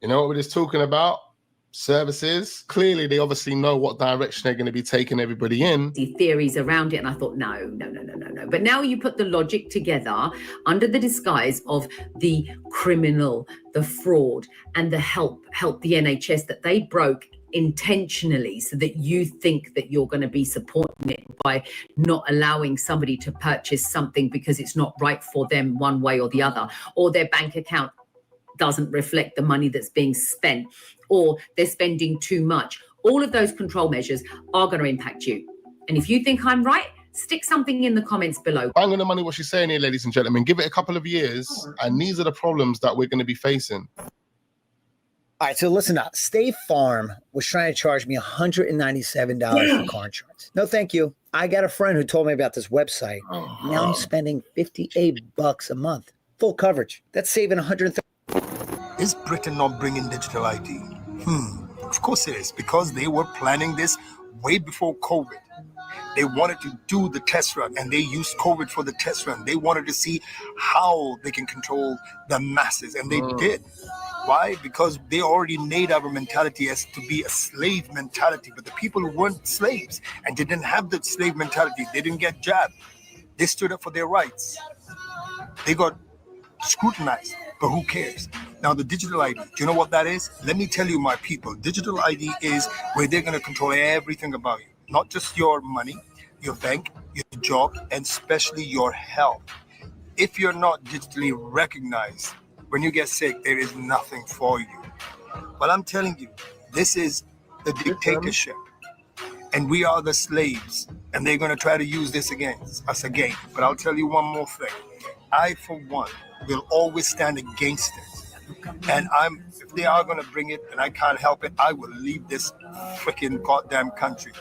You know what we're just talking about? Services. Clearly, they obviously know what direction they're going to be taking everybody in. The theories around it, and I thought, no. But now you put the logic together under the disguise of the criminal, the fraud, and the help the NHS that they broke intentionally so that you think that you're going to be supporting it by not allowing somebody to purchase something because it's not right for them one way or the other, or their bank account doesn't reflect the money that's being spent, or they're spending too much. All of those control measures are going to impact you. And if you think I'm right, stick something in the comments below. Bang on the money, what she's saying here, ladies and gentlemen. Give it a couple of years, and these are the problems that we're going to be facing. All right, so listen up. State Farm was trying to charge me $197 for car insurance. No, thank you. I got a friend who told me about this website. Now I'm spending $58 a month. Full coverage. That's saving $130. Is Britain not bringing digital ID? Of course it is, because they were planning this way before COVID. They wanted to do the test run, and they used COVID for the test run. They wanted to see how they can control the masses, and they did. Why? Because they already made our mentality as to be a slave mentality. But the people who weren't slaves and didn't have the slave mentality, they didn't get jabbed. They stood up for their rights. They got scrutinized, but who cares? Now, the digital ID, do you know what that is? Let me tell you, my people, digital ID is where they're going to control everything about you. Not just your money, your bank, your job, and especially your health. If you're not digitally recognized, when you get sick, there is nothing for you. But I'm telling you, this is the dictatorship, and we are the slaves, and they're going to try to use this against us again. But I'll tell you one more thing. I, for one, will always stand against it. And if they are going to bring it and I can't help it, I will leave this freaking goddamn country.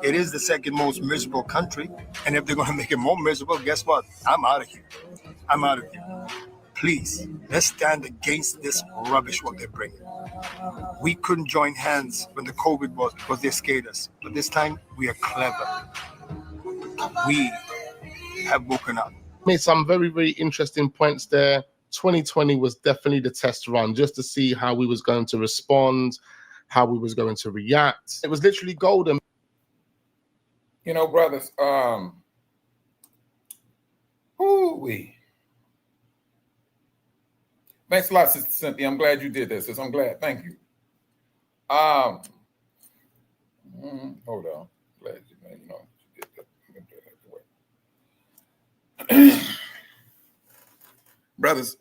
It is the second most miserable country. And if they're going to make it more miserable, guess what? I'm out of here. I'm out of here. Please, let's stand against this rubbish what they're bringing. We couldn't join hands when the COVID was because they scared us. But this time, we are clever. We have woken up. Made some very, very interesting points there. 2020 was definitely the test run just to see how we was going to respond, how we was going to react. It was literally golden. You know, brothers, thanks a lot, Sister Cynthia. I'm glad you did this. Sis. I'm glad. Thank you. Hold on. Glad you know. Brothers,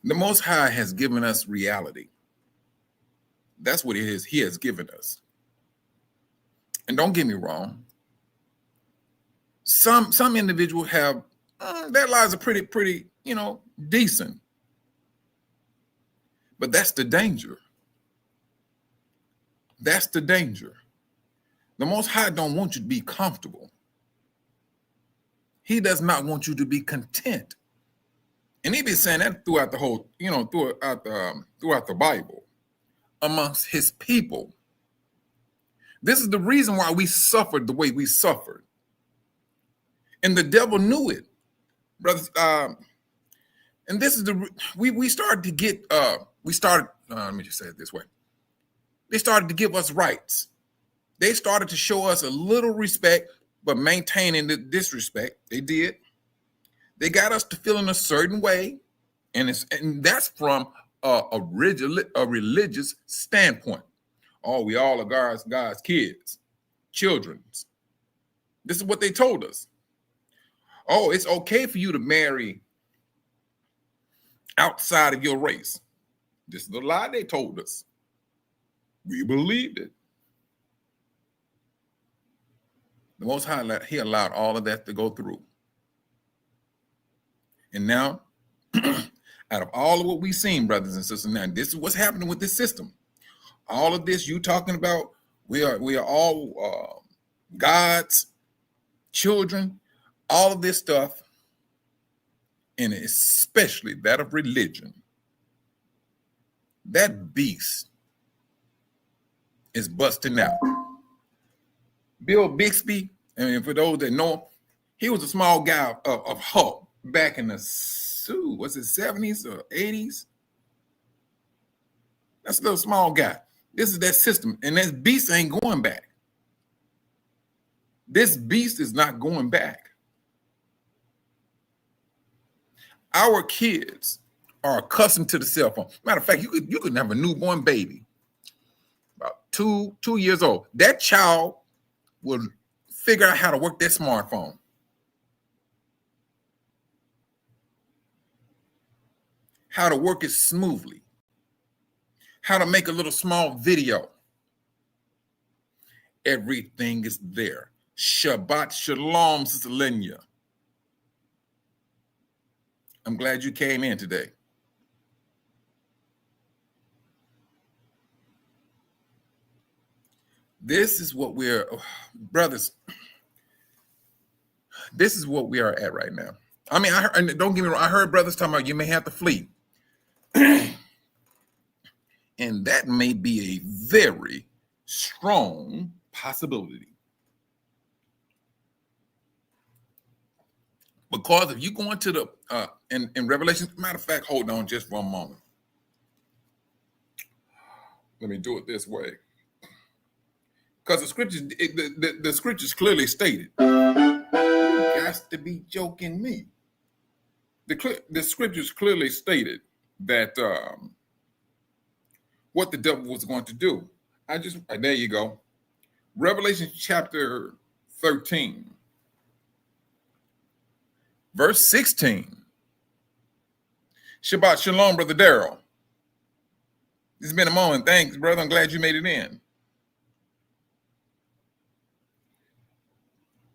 the Most High has given us reality. That's what it is. He has given us. And don't get me wrong. Some individuals have their lives are pretty, decent. But that's the danger. That's the danger. The Most High don't want you to be comfortable. He does not want you to be content. And he been saying that throughout the whole, throughout the Bible, amongst his people. This is the reason why we suffered the way we suffered. And the devil knew it, brothers. And this is we started to get, let me just say it this way. They started to give us rights. They started to show us a little respect, but maintaining the disrespect. They did. They got us to feel in a certain way. And that's from a religious standpoint. Oh, we all are God's kids, children. This is what they told us. Oh, it's okay for you to marry outside of your race. This is the lie they told us. We believed it. The Most High, he allowed all of that to go through. And now, out of all of what we've seen, brothers and sisters, now this is what's happening with this system. All of this you talking about, we are all God's children, all of this stuff, and especially that of religion. That beast is busting out. Bill Bixby, and for those that know him, he was a small guy of Hulk back in the 70s or 80s? That's a little small guy. This is that system, and that beast ain't going back. This beast is not going back. Our kids are accustomed to the cell phone. Matter of fact, you could have a newborn baby, about two years old. That child will figure out how to work that smartphone. How to work it smoothly. How to make a little small video. Everything is there. Shabbat Shalom, Sister Lenya. I'm glad you came in today. This is what brothers, this is what we are at right now. I mean, and don't get me wrong, I heard brothers talking about you may have to flee. And that may be a very strong possibility. Because if you go into the, in Revelation, matter of fact, hold on just one moment. Let me do it this way. Because the scriptures clearly stated. You got to be joking me. The scriptures clearly stated that what the devil was going to do. There you go. Revelation chapter 13, verse 16. Shabbat shalom, Brother Daryl. It's been a moment. Thanks, brother. I'm glad you made it in.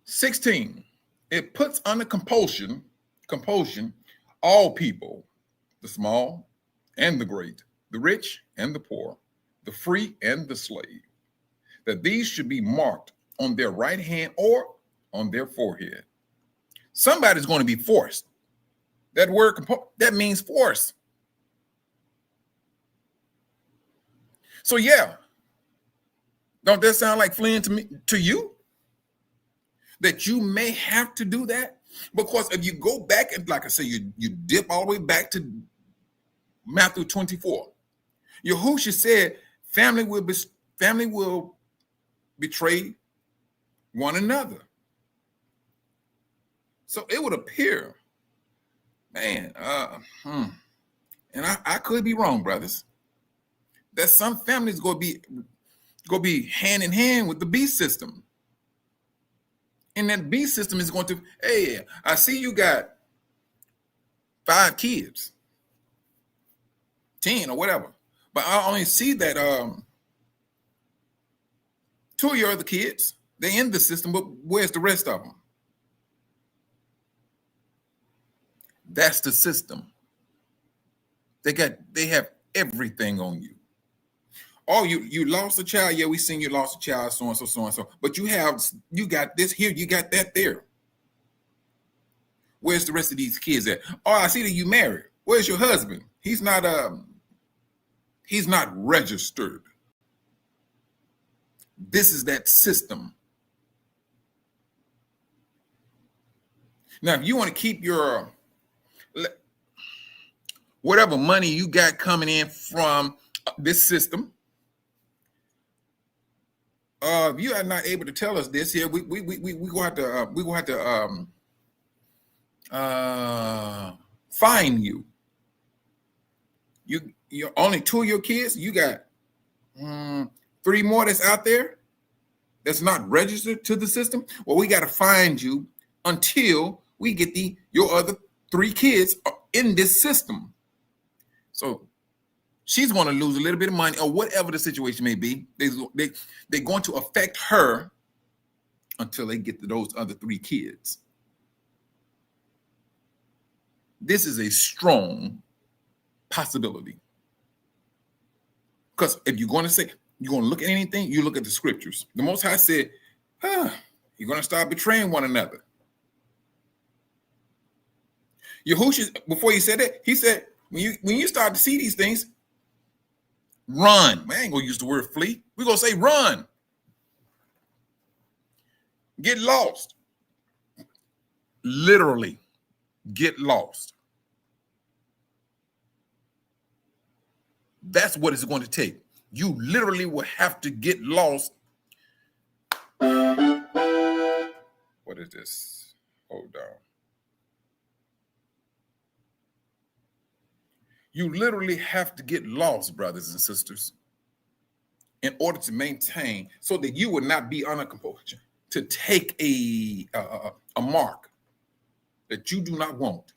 16. It puts under compulsion all people, the small and the great, the rich and the poor, the free and the slave, that these should be marked on their right hand or on their forehead. Somebody's going to be forced. That word, that means force. So yeah, don't that sound like fleeing to you? That you may have to do that? Because if you go back and, like I say, you dip all the way back to Matthew 24. Yahushua said, family will betray one another. So it would appear, man, and I could be wrong, brothers, that some families going to be hand in hand with the beast system. And that beast system is going to, hey, I see you got 5 kids, 10 or whatever, but I only see that 2 of your other kids, they're in the system, but where's the rest of them? That's the system. They have everything on you. Oh, you lost a child. Yeah, we seen you lost a child, so and so, so and so. But you got this here, you got that there. Where's the rest of these kids at? Oh, I see that you married. Where's your husband? He's not registered. This is that system. Now, if you want to keep your whatever money you got coming in from this system, if you are not able to tell us this here, we go have to fine you. You're only 2 of your kids. You got 3 more that's out there that's not registered to the system. Well, we got to find you until we get your other 3 kids in this system. So she's going to lose a little bit of money or whatever the situation may be. They're going to affect her until they get to those other 3 kids. This is a strong possibility. Because if you're going to look at anything, you look at the scriptures. The Most High said, you're going to start betraying one another. Yahushua, before he said that, he said, when you start to see these things, run. Man, I ain't gonna use the word flee. We're gonna say run. Get lost. Literally, get lost. That's what it's going to take. You literally will have to get lost. What is this? Hold on. You literally have to get lost, brothers and sisters, in order to maintain, so that you will not be under compulsion to take a mark that you do not want.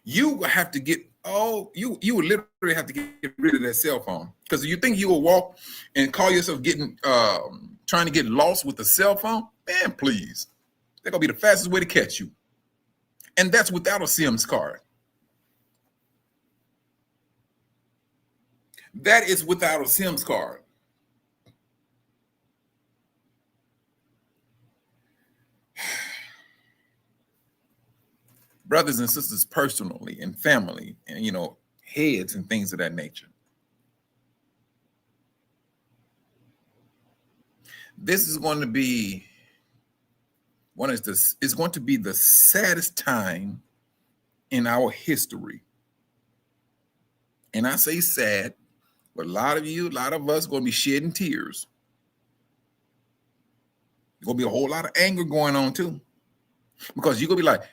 You will have to you would literally have to get rid of that cell phone. Because if you think you will walk and call yourself trying to get lost with a cell phone, man, please. They're gonna be the fastest way to catch you. And that's without a SIMS card. That is without a SIMS card. Brothers and sisters, personally and family, and heads and things of that nature. This is going to be it's going to be the saddest time in our history. And I say sad, but a lot of us going to be shedding tears. There's going to be a whole lot of anger going on too. Because you're going to be like,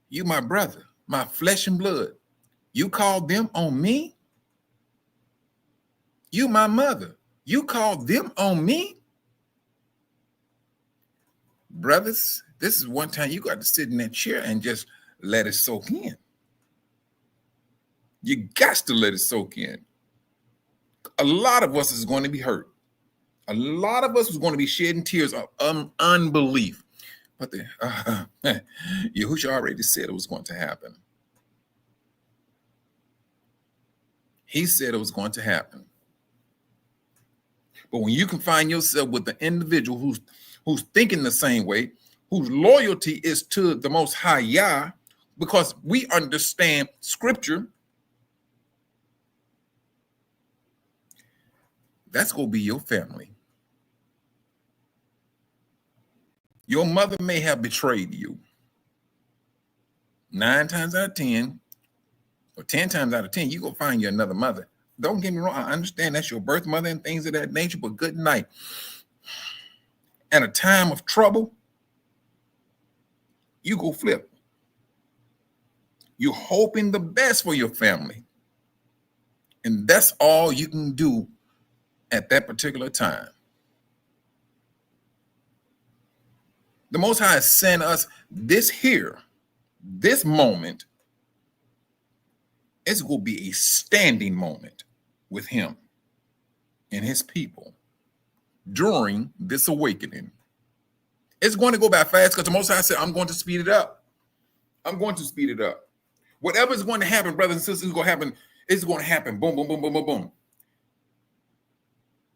you my brother, my flesh and blood. You called them on me? You my mother. You call them on me? Brothers, this is one time you got to sit in that chair and just let it soak in. You got to let it soak in. A lot of us is going to be hurt. A lot of us is going to be shedding tears of unbelief. But Yahushua already said it was going to happen. He said it was going to happen. But when you can find yourself with the individual who's thinking the same way, whose loyalty is to the Most High Yah, because we understand Scripture, that's going to be your family. Your mother may have betrayed you. 9 times out of 10, or 10 times out of 10, you're going to find you another mother. Don't get me wrong. I understand that's your birth mother and things of that nature, but good night. At a time of trouble, you go flip. You're hoping the best for your family. And that's all you can do at that particular time. The Most High has sent us this moment. It's going to be a standing moment with him and his people during this awakening. It's going to go by fast because the Most High said, I'm going to speed it up. I'm going to speed it up. Whatever is going to happen, brothers and sisters, is going to happen. It's going to happen. Boom, boom, boom, boom, boom, boom.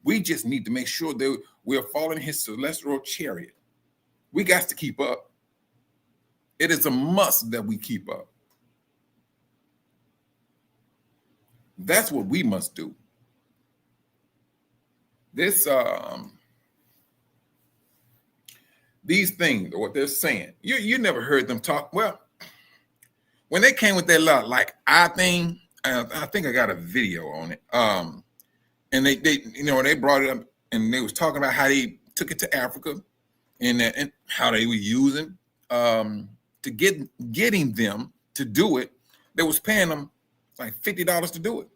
We just need to make sure that we're following his celestial chariot. We got to keep up. It is a must that we keep up. That's what we must do. These things, what they're saying, you never heard them talk. Well, when they came with that lot, like I think I got a video on it. And they they brought it up and they was talking about how they took it to Africa and how they were using to getting them to do it. They was paying them like $50 to do it.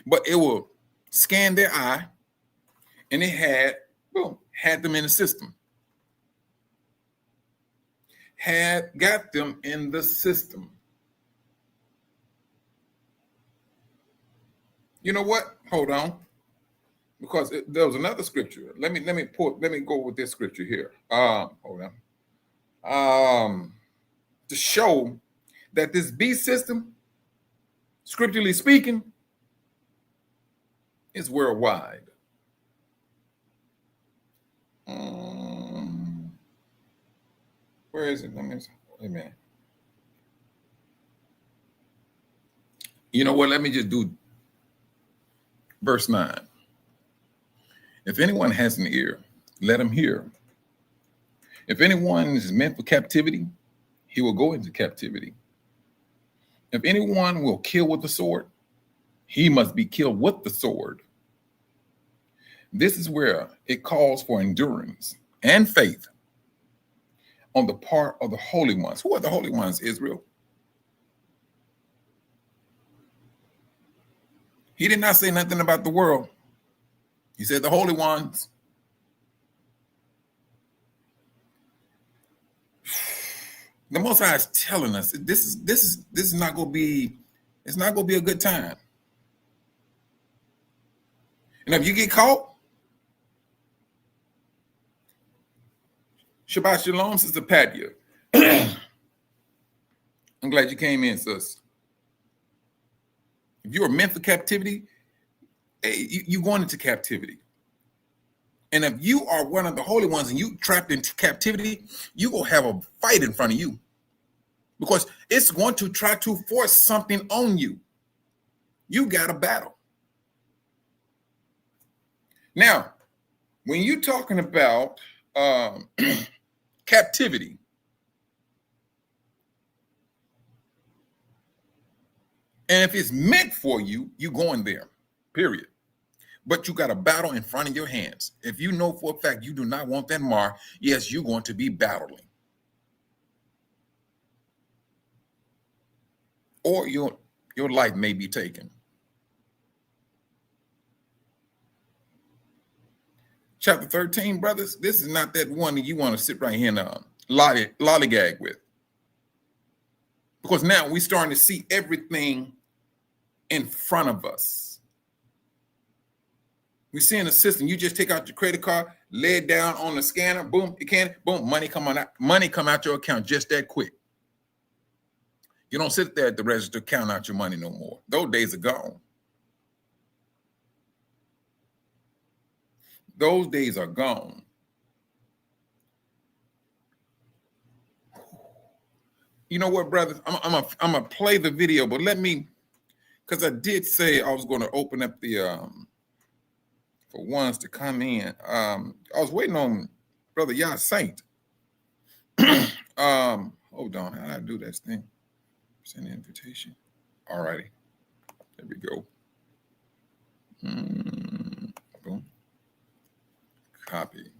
But it will scan their eye and it had them in the system. Got them in the system. You know what? Hold on. Because there was another scripture. Let me go with this scripture here. Hold on. To show that this beast system, scripturally speaking, is worldwide. Where is it? Wait a minute. You know what? Let me just do verse 9. If anyone has an ear, let him hear. If anyone is meant for captivity, he will go into captivity. If anyone will kill with the sword, he must be killed with the sword. This is where it calls for endurance and faith on the part of the holy ones. Who are the holy ones, Israel? He did not say nothing about the world. He said the holy ones. The Most High is telling us this is not going to be, it's not going to be a good time. And if you get caught, Shabbat Shalom, Sister Patia. I'm glad you came in, sis. If you are meant for captivity, hey, you're going into captivity. And if you are one of the holy ones and you trapped into captivity, you will have a fight in front of you because it's going to try to force something on you. You got a battle. Now, when you're talking about captivity, and if it's meant for you, you're going there, period. But you got a battle in front of your hands. If you know for a fact you do not want that mar, yes, you're going to be battling. Or your life may be taken. chapter 13, brothers, this is not that one that you want to sit right here and lollygag with. Because now we're starting to see everything in front of us. We're seeing a system. You just take out your credit card, lay it down on the scanner, boom, you can, boom, money come out your account just that quick. You don't sit there at the register count out your money no more. Those days are gone. Those days are gone. You know what, brothers? I'm gonna play the video, but let me, because I did say I was going to open up the for ones to come in. I was waiting on Brother Yah Saint. Hold on, how do I do this thing? Send an invitation. All righty, there we go. Boom. Copy.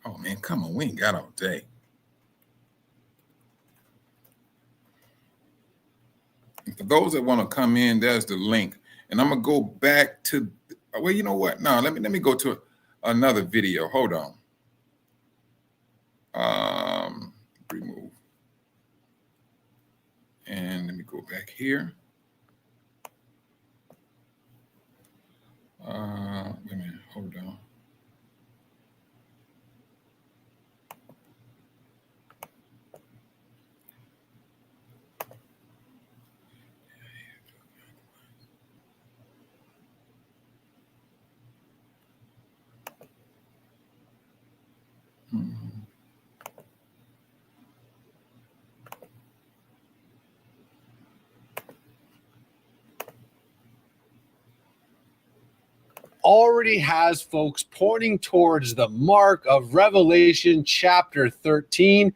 Oh man, come on, we ain't got all day. And for those that want to come in, there's the link. And I'm gonna go back to, well, you know what? No, let me go to another video. Hold on. Remove. And let me go back here. Wait a minute, hold on. Already has folks pointing towards the mark of Revelation chapter 13.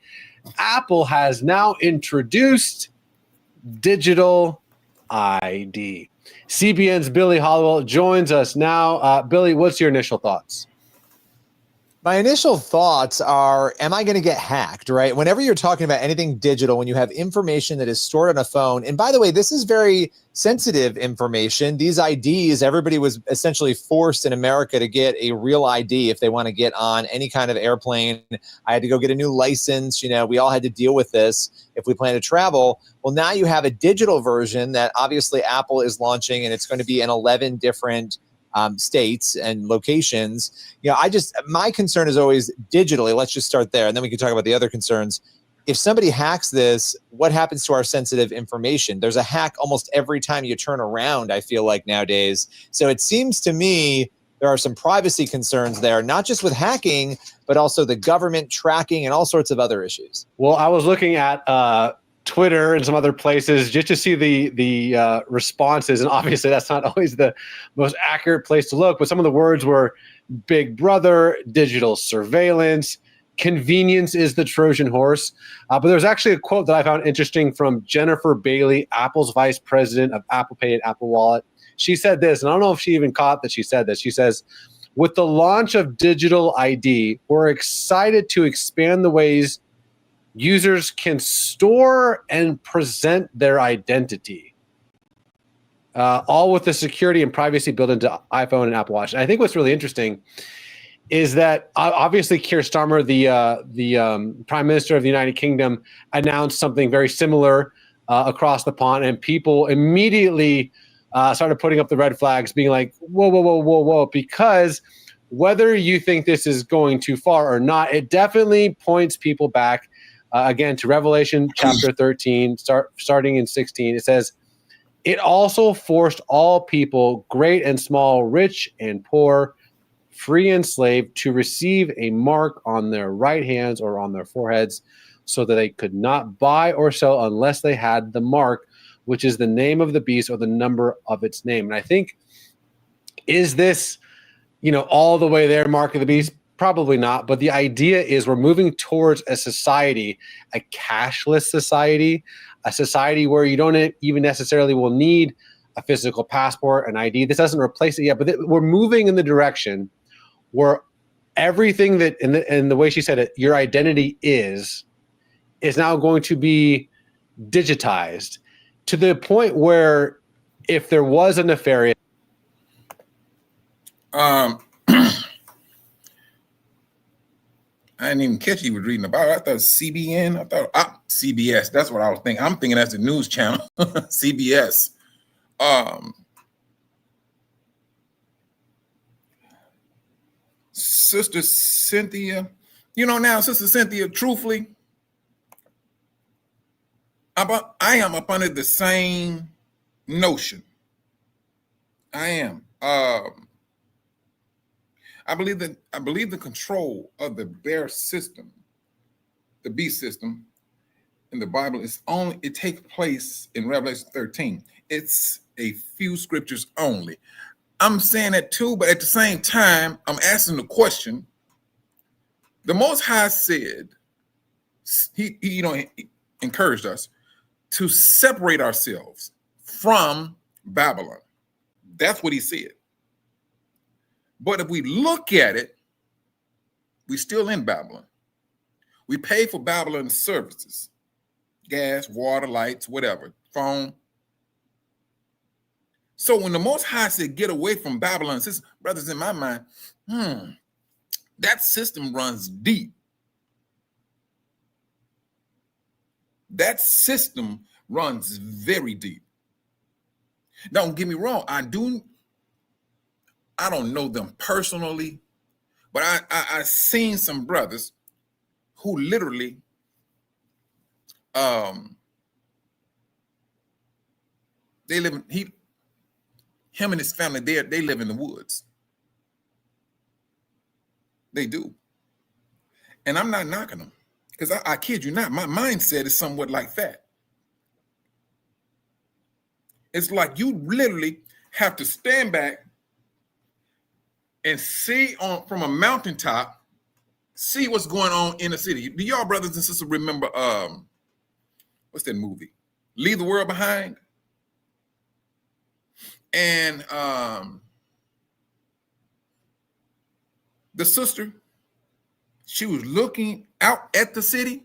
Apple has now introduced digital ID. CBN's Billy Hollowell joins us now. Billy, what's your initial thoughts? My initial thoughts are, am I going to get hacked, right? Whenever you're talking about anything digital, when you have information that is stored on a phone, and by the way, this is very sensitive information. These IDs, everybody was essentially forced in America to get a real ID if they want to get on any kind of airplane. I had to go get a new license. You know, we all had to deal with this if we plan to travel. Well, now you have a digital version that obviously Apple is launching, and it's going to be in 11 different states and locations. You know, my concern is always digitally. Let's just start there, and then we can talk about the other concerns. If somebody hacks this, what happens to our sensitive information? There's a hack almost every time you turn around, I feel like nowadays. So it seems to me there are some privacy concerns there, not just with hacking, but also the government tracking and all sorts of other issues. Well, I was looking at Twitter and some other places just to see the responses, and obviously that's not always the most accurate place to look, but some of the words were Big Brother, digital surveillance, convenience is the Trojan horse. But there's actually a quote that I found interesting from Jennifer Bailey, Apple's vice president of Apple Pay and Apple Wallet. She said this, and I don't know if she even caught that she said this. She says, with the launch of digital ID, we're excited to expand the ways users can store and present their identity, all with the security and privacy built into iPhone and Apple Watch. And I think what's really interesting is that obviously Keir Starmer, the Prime Minister of the United Kingdom, announced something very similar across the pond, and people immediately started putting up the red flags, being like, whoa, whoa, whoa, whoa, whoa, because whether you think this is going too far or not, it definitely points people back again to Revelation chapter 13, starting in 16. It says, it also forced all people, great and small, rich and poor, free and slave, to receive a mark on their right hands or on their foreheads, so that they could not buy or sell unless they had the mark, which is the name of the beast or the number of its name. And I think, is this, all the way there, mark of the beast? Probably not, but the idea is we're moving towards a society, a cashless society, a society where you don't even necessarily will need a physical passport, an ID. This doesn't replace it yet, but we're moving in the direction where everything that, in the way she said it, your identity is is now going to be digitized to the point where if there was a nefarious I didn't even catch he was reading about it. I thought CBN. I thought CBS. That's what I was thinking. I'm thinking that's the news channel, CBS. Sister Cynthia, now, Sister Cynthia, truthfully, I am up under the same notion. I am. I believe the control of the bear system, the beast system in the Bible it takes place in Revelation 13. It's a few scriptures only. I'm saying that too, but at the same time, I'm asking the question. The Most High said, he encouraged us to separate ourselves from Babylon. That's what he said. But if we look at it, we're still in Babylon. We pay for Babylon's services, gas, water, lights, whatever, phone. So when the Most High said, get away from Babylon, brothers, in my mind, that system runs deep. That system runs very deep. Don't get me wrong. I don't know them personally, but I've seen some brothers who literally they live in, him and his family, they live in the woods. They do. And I'm not knocking them, because I kid you not, my mindset is somewhat like that. It's like you literally have to stand back and see from a mountaintop, see what's going on in the city. Do y'all brothers and sisters remember what's that movie? Leave the World Behind? And the sister, she was looking out at the city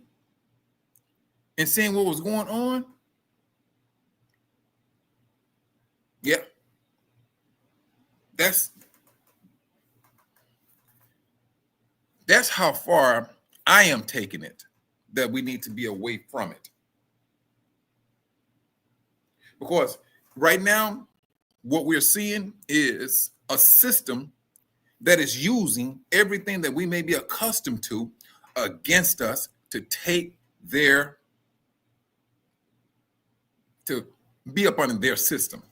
and seeing what was going on. Yeah. That's how far I am taking it, that we need to be away from it. Because right now, what we're seeing is a system that is using everything that we may be accustomed to against us to be up under their system.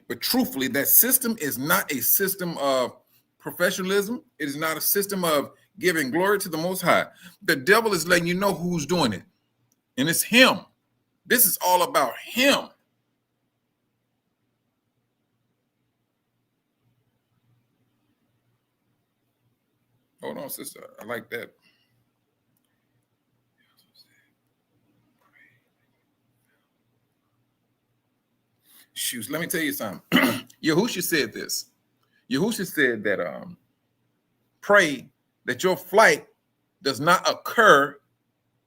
But truthfully, that system is not a system of professionalism. It is not a system of giving glory to the Most High. The devil is letting you know who's doing it, and it's him. This is all about him. Hold on, sister. I like that. Shoot, let me tell you something. Yahushua said this. Yahushua said that pray that your flight does not occur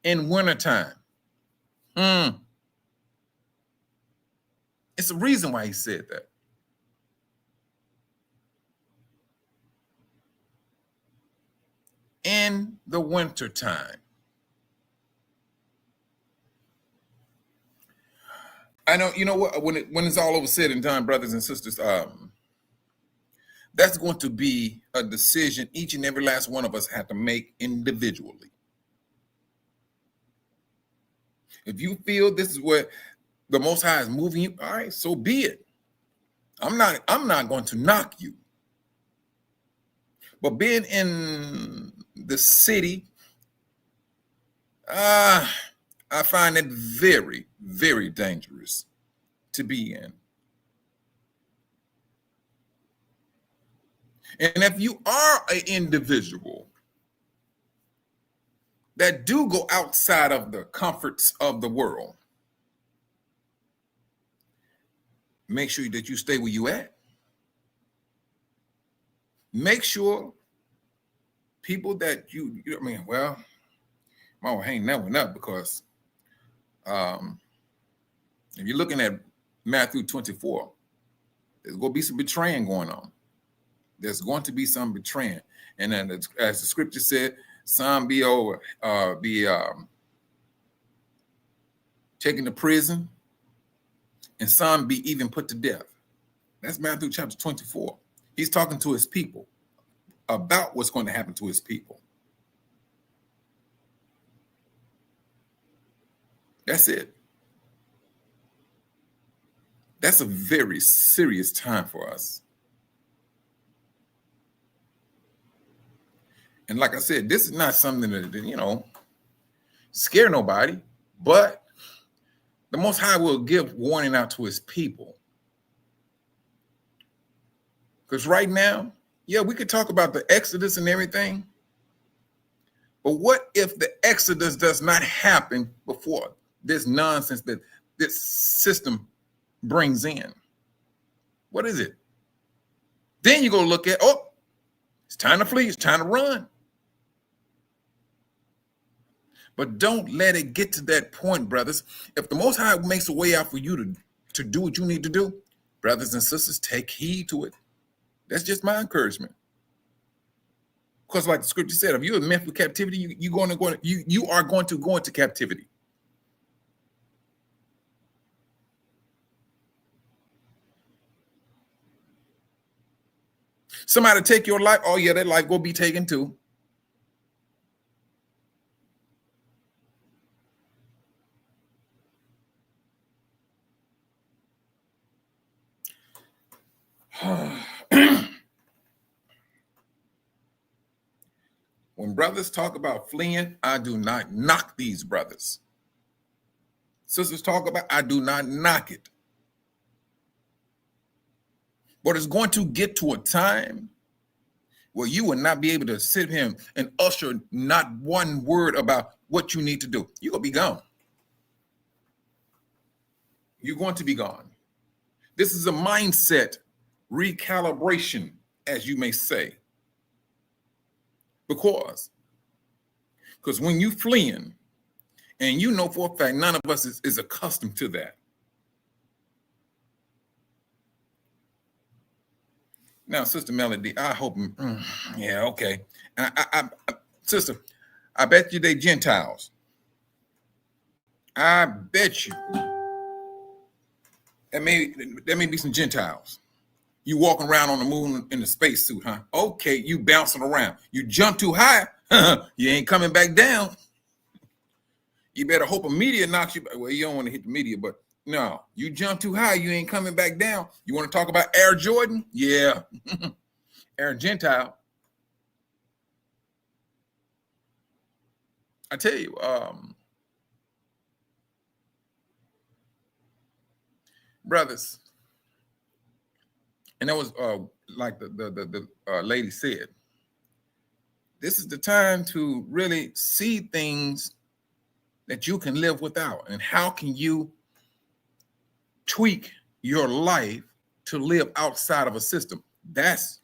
in wintertime. It's a reason why he said that. In the wintertime. I know, you know what, when it's all over said and done, brothers and sisters, that's going to be a decision each and every last one of us have to make individually. If you feel this is where the Most High is moving you, all right, so be it. I'm not going to knock you. But being in the city, I find it very, very dangerous to be in. And if you are an individual that do go outside of the comforts of the world, make sure that you stay where you at. Make sure people that I'm gonna hang that one up because if you're looking at Matthew 24, there's going to be some betraying going on. There's going to be some betraying. And then as the scripture said, some be taken to prison, and some be even put to death. That's Matthew chapter 24. He's talking to his people about what's going to happen to his people. That's it. That's a very serious time for us. And like I said, this is not something that, scare nobody, but the Most High will give warning out to his people. Because right now, yeah, we could talk about the Exodus and everything, but what if the Exodus does not happen before this nonsense that this system brings in? What is it? Then you go look at, it's time to flee, it's time to run. But don't let it get to that point, brothers. If the Most High makes a way out for you to do what you need to do, brothers and sisters, take heed to it. That's just my encouragement. Because like the scripture said, if you're meant for captivity, you are going to go into captivity. Somebody take your life, oh yeah, that life will be taken too. When brothers talk about fleeing, I do not knock these brothers. Sisters talk about, I do not knock it. But it's going to get to a time where you will not be able to sit here and usher not one word about what you need to do. You're going to be gone. You're going to be gone. This is a mindset recalibration, as you may say. Because when you fleeing, and you know for a fact none of us is accustomed to that. Now, Sister Melody, I hope, yeah, okay. Sister, I bet you they Gentiles. I bet you. There may be some Gentiles. You walking around on the moon in a spacesuit, huh? Okay, you bouncing around. You jump too high, you ain't coming back down. You better hope a meteor knocks you back. Well, you don't want to hit the meteor, but no, you jump too high, you ain't coming back down. You want to talk about Air Jordan? Yeah. Air Gentile. I tell you, brothers, and that was like the lady said, this is the time to really see things that you can live without. And how can you tweak your life to live outside of a system? That's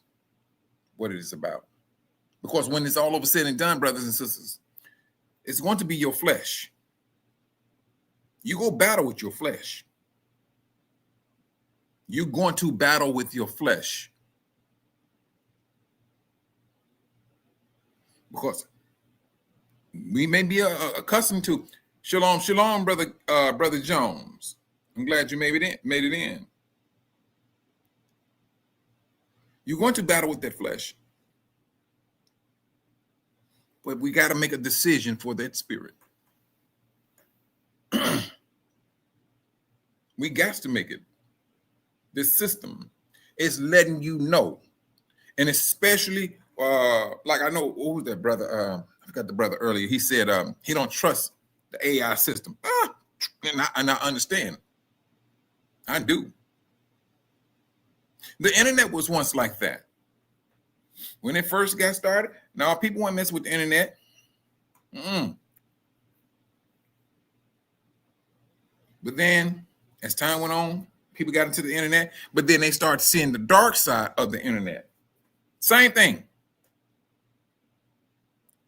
what it is about. Because when it's all over said and done, brothers and sisters, it's going to be your flesh. You go battle with your flesh. You're going to battle with your flesh. Because we may be accustomed to shalom, shalom, brother Jones. I'm glad you made it in. You're going to battle with that flesh. But we got to make a decision for that spirit. We got to make it. This system is letting you know. And especially, like I know, who was that brother? I forgot the brother earlier. He said he don't trust the AI system. And I understand. I do. The internet was once like that. When it first got started, now people want to mess with the internet. But then, as time went on, people got into the internet, but then they started seeing the dark side of the internet. Same thing.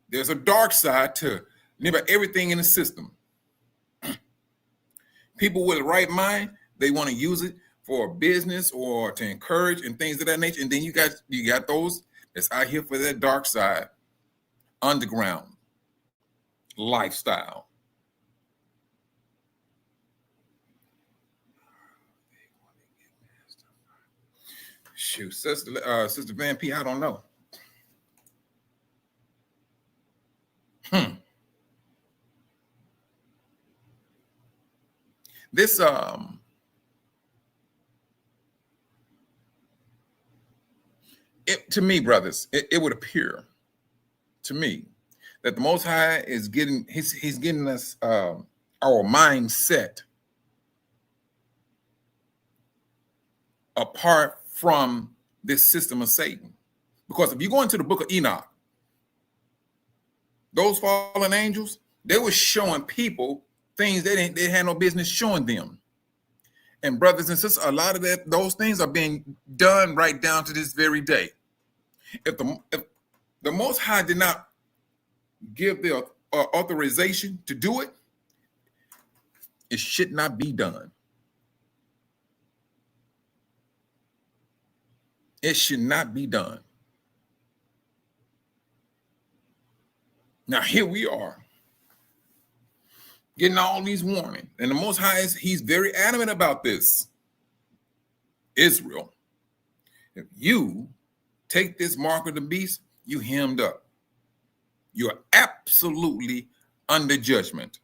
There's a dark side to Near everything in the system. People with the right mind, they want to use it for business or to encourage and things of that nature. And then you got those that's out here for that dark side, underground lifestyle. Shoot, Sister Van P, I don't know. This to me, brothers, it would appear to me that the Most High is getting he's getting us our mindset apart from this system of Satan. Because if you go into the book of Enoch, those fallen angels, they were showing people things they had no business showing them. And brothers and sisters, a lot of those things are being done right down to this very day. If the Most High did not give the authorization to do it, it should not be done. It should not be done. Now here we are, getting all these warnings, and the Most High he's very adamant about this. Israel, if you take this mark of the beast, you hemmed up. You're absolutely under judgment.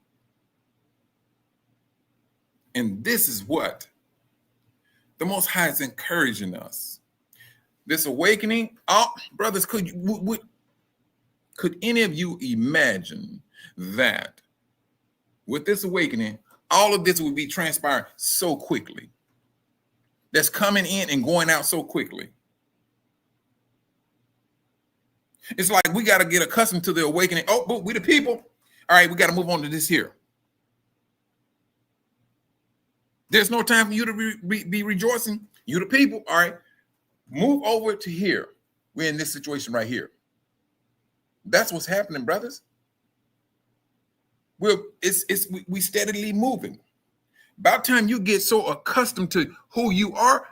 And this is what the Most High is encouraging us. This awakening, brothers, could any of you imagine that with this awakening, all of this would be transpiring so quickly? That's coming in and going out so quickly. It's like we got to get accustomed to the awakening. Oh, but we the people. All right, we got to move on to this here. There's no time for you to be rejoicing. You the people. All right, move over to here. We're in this situation right here. That's what's happening, brothers. We steadily moving. About time you get so accustomed to who you are,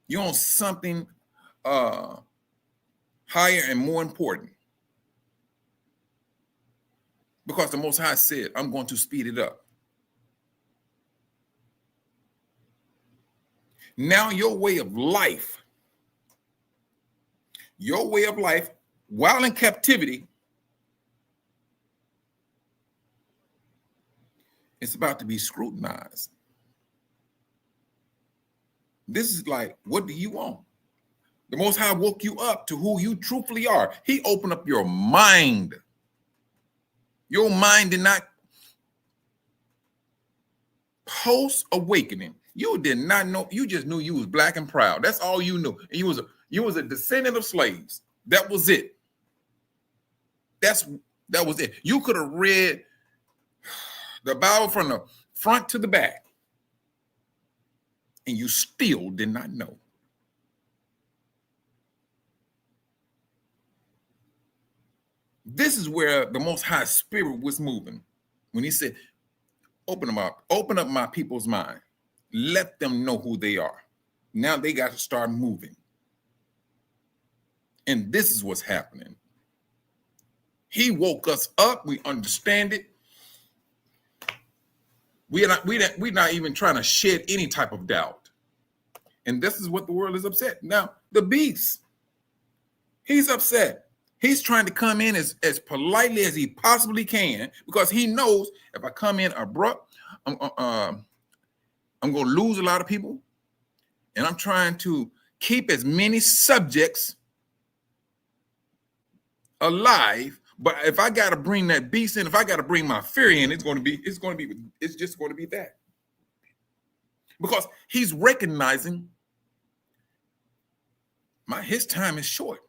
you're on something higher and more important. Because the Most High said, I'm going to speed it up. Now your way of life while in captivity, it's about to be scrutinized. This is like, what do you want? The Most High woke you up to who you truthfully are. He opened up your mind. Your mind did not post-awakening. You did not know. You just knew you was black and proud. That's all you knew. And you was a descendant of slaves. That was it. That was it. You could have read the Bible from the front to the back, and you still did not know. This is where the Most High Spirit was moving when he said, open them up, open up my people's mind. Let them know who they are. Now they got to start moving. And this is what's happening. He woke us up. We understand it. We're not even trying to shed any type of doubt. And this is what the world is upset. Now, the beast, he's upset. He's trying to come in as politely as he possibly can, because he knows if I come in abrupt, I'm going to lose a lot of people. And I'm trying to keep as many subjects alive. But if I got to bring that beast in, if I got to bring my fear in, it's just going to be that. Because he's recognizing his time is short.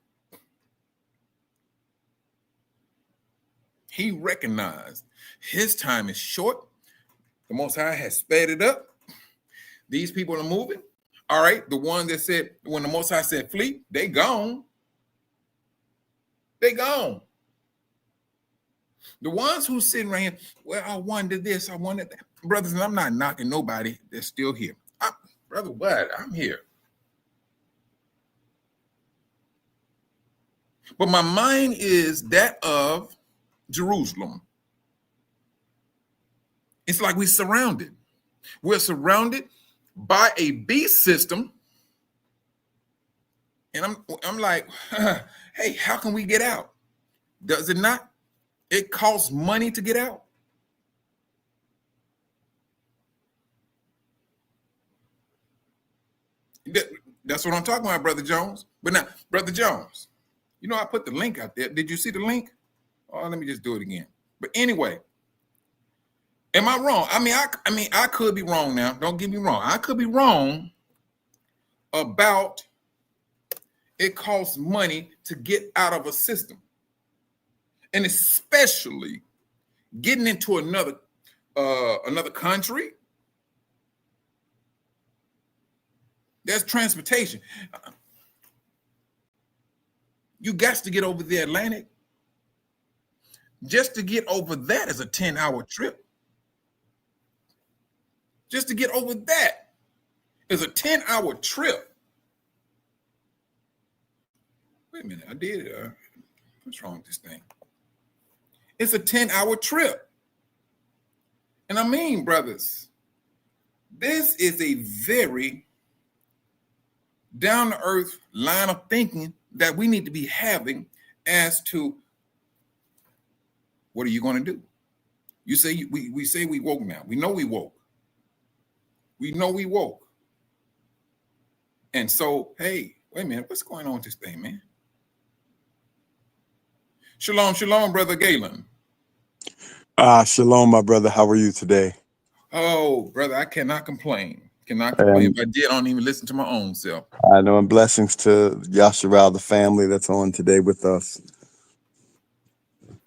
He recognized his time is short. The Most High has sped it up. These people are moving. All right. The one that said, when the Most High said flee, they gone. They gone. The ones who sitting right here, well, I wanted this, I wanted that. Brothers, and I'm not knocking nobody that's still here. Brother, what? I'm here. But my mind is that of Jerusalem. It's like we're surrounded. We're surrounded by a beast system. And I'm like, hey, how can we get out? Does it not? It costs money to get out. That's what I'm talking about, Brother Jones. But now, Brother Jones, you know, I put the link out there. Did you see the link? Oh, let me just do it again. But anyway, am I wrong? I mean, I could be wrong now. Don't get me wrong. I could be wrong about it costs money to get out of a system. And especially getting into another country. There's transportation. You got to get over the Atlantic. Just to get over that is a 10-hour trip. Just to get over that is a 10-hour trip. Wait a minute, I did it. What's wrong with this thing? It's a 10-hour trip. And I mean, brothers, this is a very down-to-earth line of thinking that we need to be having as to what are you going to do? You say we say we woke now. We know we woke. We know we woke. And so, hey, wait a minute, what's going on with this thing, man? Shalom, shalom, Brother Galen. Shalom, my brother. How are you today? Oh, brother, I cannot complain. Cannot complain. If I did, I don't even listen to my own self. I know, and blessings to Yasharal, the family that's on today with us.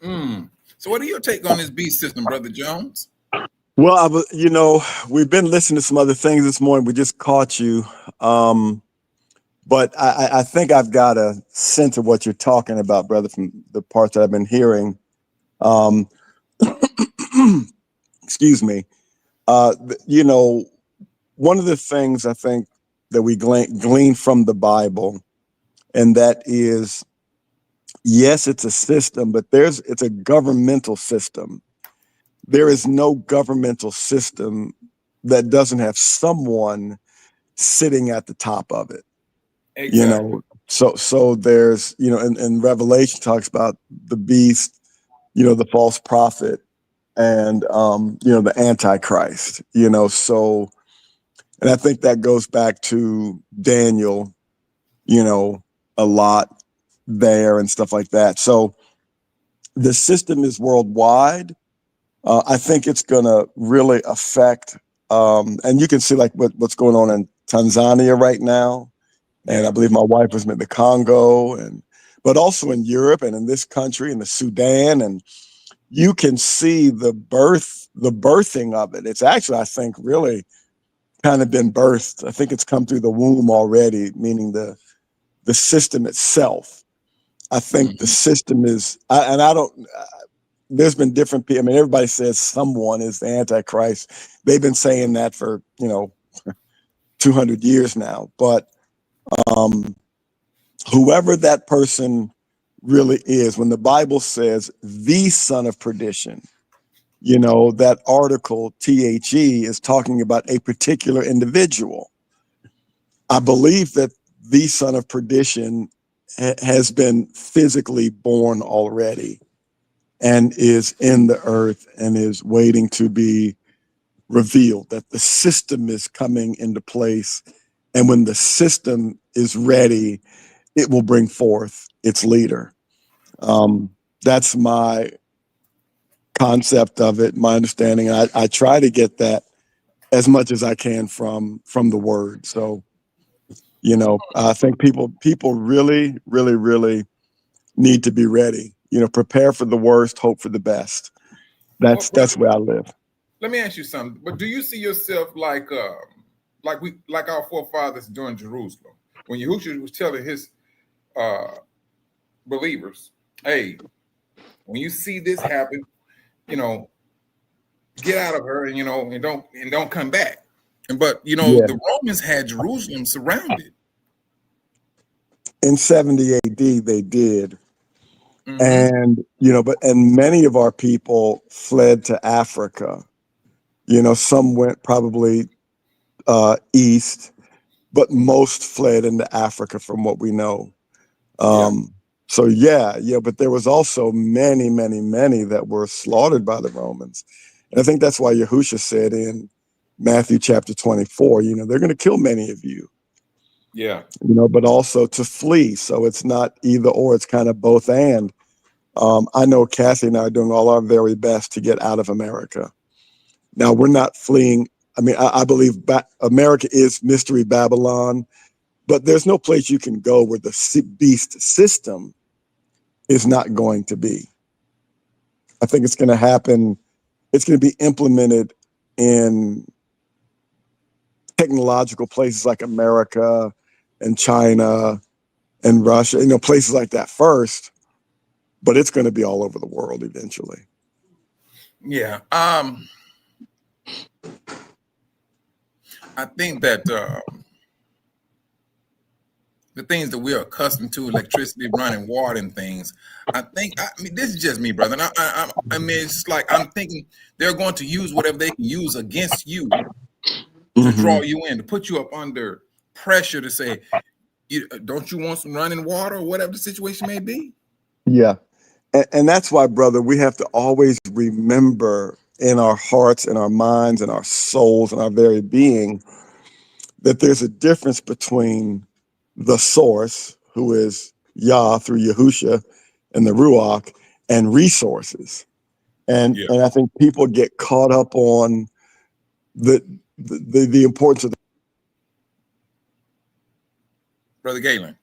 So what are your take on this beast system, Brother Jones? Well, we've been listening to some other things this morning. We just caught you. But I think I've got a sense of what you're talking about, brother, from the parts that I've been hearing. Excuse me. One of the things I think that we glean from the Bible, and that is, yes, it's a system, but it's a governmental system. There is no governmental system that doesn't have someone sitting at the top of it. Exactly. So there's, and Revelation talks about the beast, the false prophet, and the Antichrist, and I think that goes back to Daniel, a lot there and stuff like that. So the system is worldwide. I think it's going to really affect, and you can see like what's going on in Tanzania right now. And I believe my wife was in the Congo, but also in Europe and in this country, in the Sudan. And you can see the birthing of it. It's actually, I think, really kind of been birthed. I think it's come through the womb already, meaning the system itself. I think the system is, there's been different people. I mean, everybody says someone is the Antichrist. They've been saying that for, 200 years now. But whoever that person really is, when the Bible says the son of perdition, that article, THE, is talking about a particular individual. I believe that the son of perdition has been physically born already and is in the earth and is waiting to be revealed, that the system is coming into place. And when the system is ready, it will bring forth its leader. That's my concept of it, my understanding. I try to get that as much as I can from the word. So, I think people really, really, really need to be ready. Prepare for the worst, hope for the best. That's where I live. Let me ask you something. But do you see yourself like our forefathers during Jerusalem, when Yahushua was telling his believers hey, when you see this happen, you know, get out of her, and and don't come back. But Yeah. the Romans had Jerusalem surrounded. In 70 AD, they did. Mhm. And, and many of our people fled to Africa. Some went probably east, but most fled into Africa from what we know. So yeah, but there was also many, many, many that were slaughtered by the Romans. And I think that's why Yahushua said in Matthew chapter 24, they're going to kill many of you. Yeah. But also to flee. So it's not either or, it's kind of both and. I know Kathy and I are doing all our very best to get out of America. Now, we're not fleeing. I mean, I believe America is Mystery Babylon, but there's no place you can go where the beast system is not going to be. I think it's going to happen. It's going to be implemented in technological places like America and China and Russia, places like that first, but it's going to be all over the world eventually. Yeah. I think that the things that we're accustomed to, electricity, running water and things, I mean, this is just me, brother. And I mean, it's like I'm thinking they're going to use whatever they can use against you to draw you in, to put you up under pressure to say, don't you want some running water or whatever the situation may be? Yeah. And that's why, brother, we have to always remember in our hearts and our minds and our souls and our very being that there's a difference between the source, who is Yah through Yahusha and the Ruach, and resources. And I think people get caught up on the importance of Brother Galen,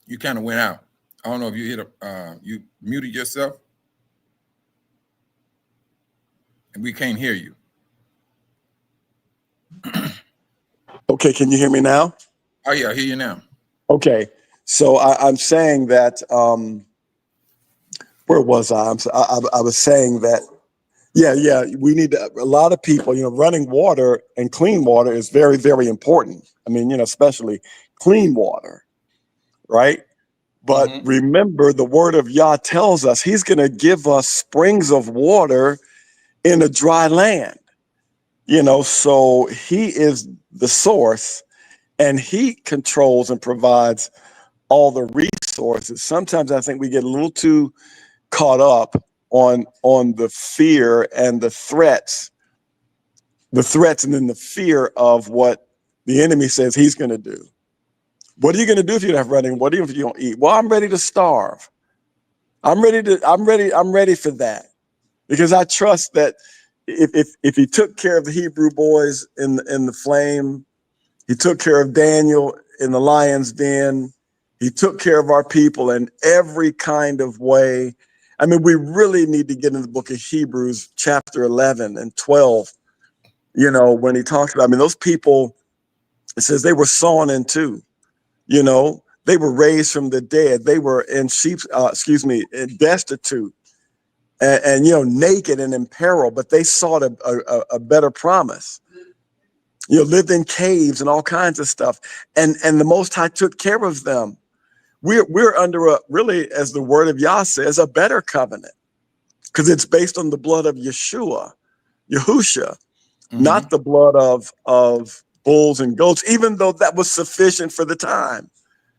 you kind of went out. I don't know if you you muted yourself, and we can't hear you. Okay, can you hear me now? Oh yeah, I hear you now. Okay, so I'm saying that, where was I? I was saying that, we need to, a lot of people, running water and clean water is very, very important. I mean, especially clean water, right? But remember, the word of Yah tells us he's going to give us springs of water in a dry land. So he is the source, and he controls and provides all the resources. Sometimes I think we get a little too caught up on the fear and the threats and then the fear of what the enemy says he's going to do. What are you going to do if you don't have running? What do you if you don't eat? Well, I'm ready to starve. I'm ready for that, because I trust that if he took care of the Hebrew boys in the flame, he took care of Daniel in the lion's den, he took care of our people in every kind of way. I mean, we really need to get in the book of Hebrews, chapter 11 and 12, when he talks about, I mean, those people, it says they were sawn in two. They were raised from the dead. They were destitute and naked and in peril, but they sought a better promise. Lived in caves and all kinds of stuff. And the Most High took care of them. We're under really, as the word of Yah says, a better covenant, because it's based on the blood of Yahusha, not the blood of bulls and goats, even though that was sufficient for the time.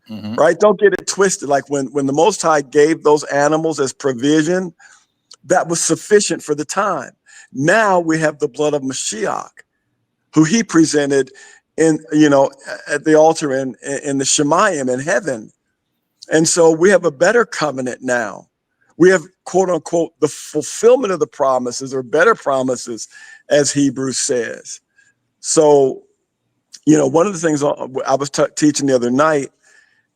Right? Don't get it twisted. Like when the Most High gave those animals as provision, that was sufficient for the time. Now we have the blood of Mashiach, who he presented at the altar in the Shemayim in heaven. And so we have a better covenant now. We have, quote unquote, the fulfillment of the promises, or better promises, as Hebrews says. So, one of the things I was teaching the other night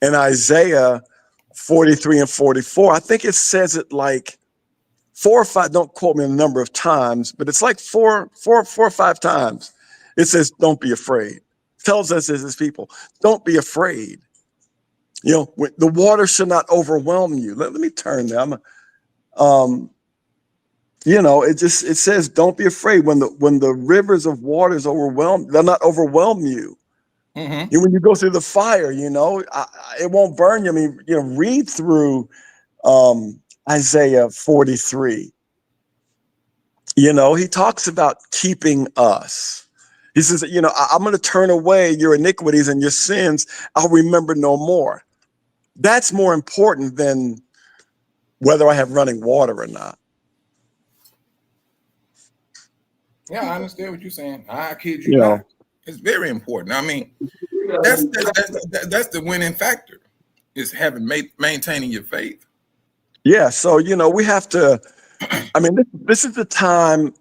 in Isaiah 43 and 44, I think it says it like 4 or 5, don't quote me on the number of times, but it's like four or 5 times. It says, don't be afraid. It tells us as his people, don't be afraid. You know, the water should not overwhelm you. Let me turn there. You know, it says, don't be afraid when the rivers of waters overwhelm, they'll not overwhelm you. Mm-hmm. And when you go through the fire, you know, it won't burn you. I mean, you know, read through Isaiah 43. You know, he talks about keeping us. He says, you know, I'm going to turn away your iniquities and your sins. I'll remember no more. That's more important than whether I have running water or not. Yeah, I understand what you're saying. I kid you not. It's very important. I mean, that's the winning factor, is maintaining your faith. Yeah. So, you know, we have to, I mean, this is the time,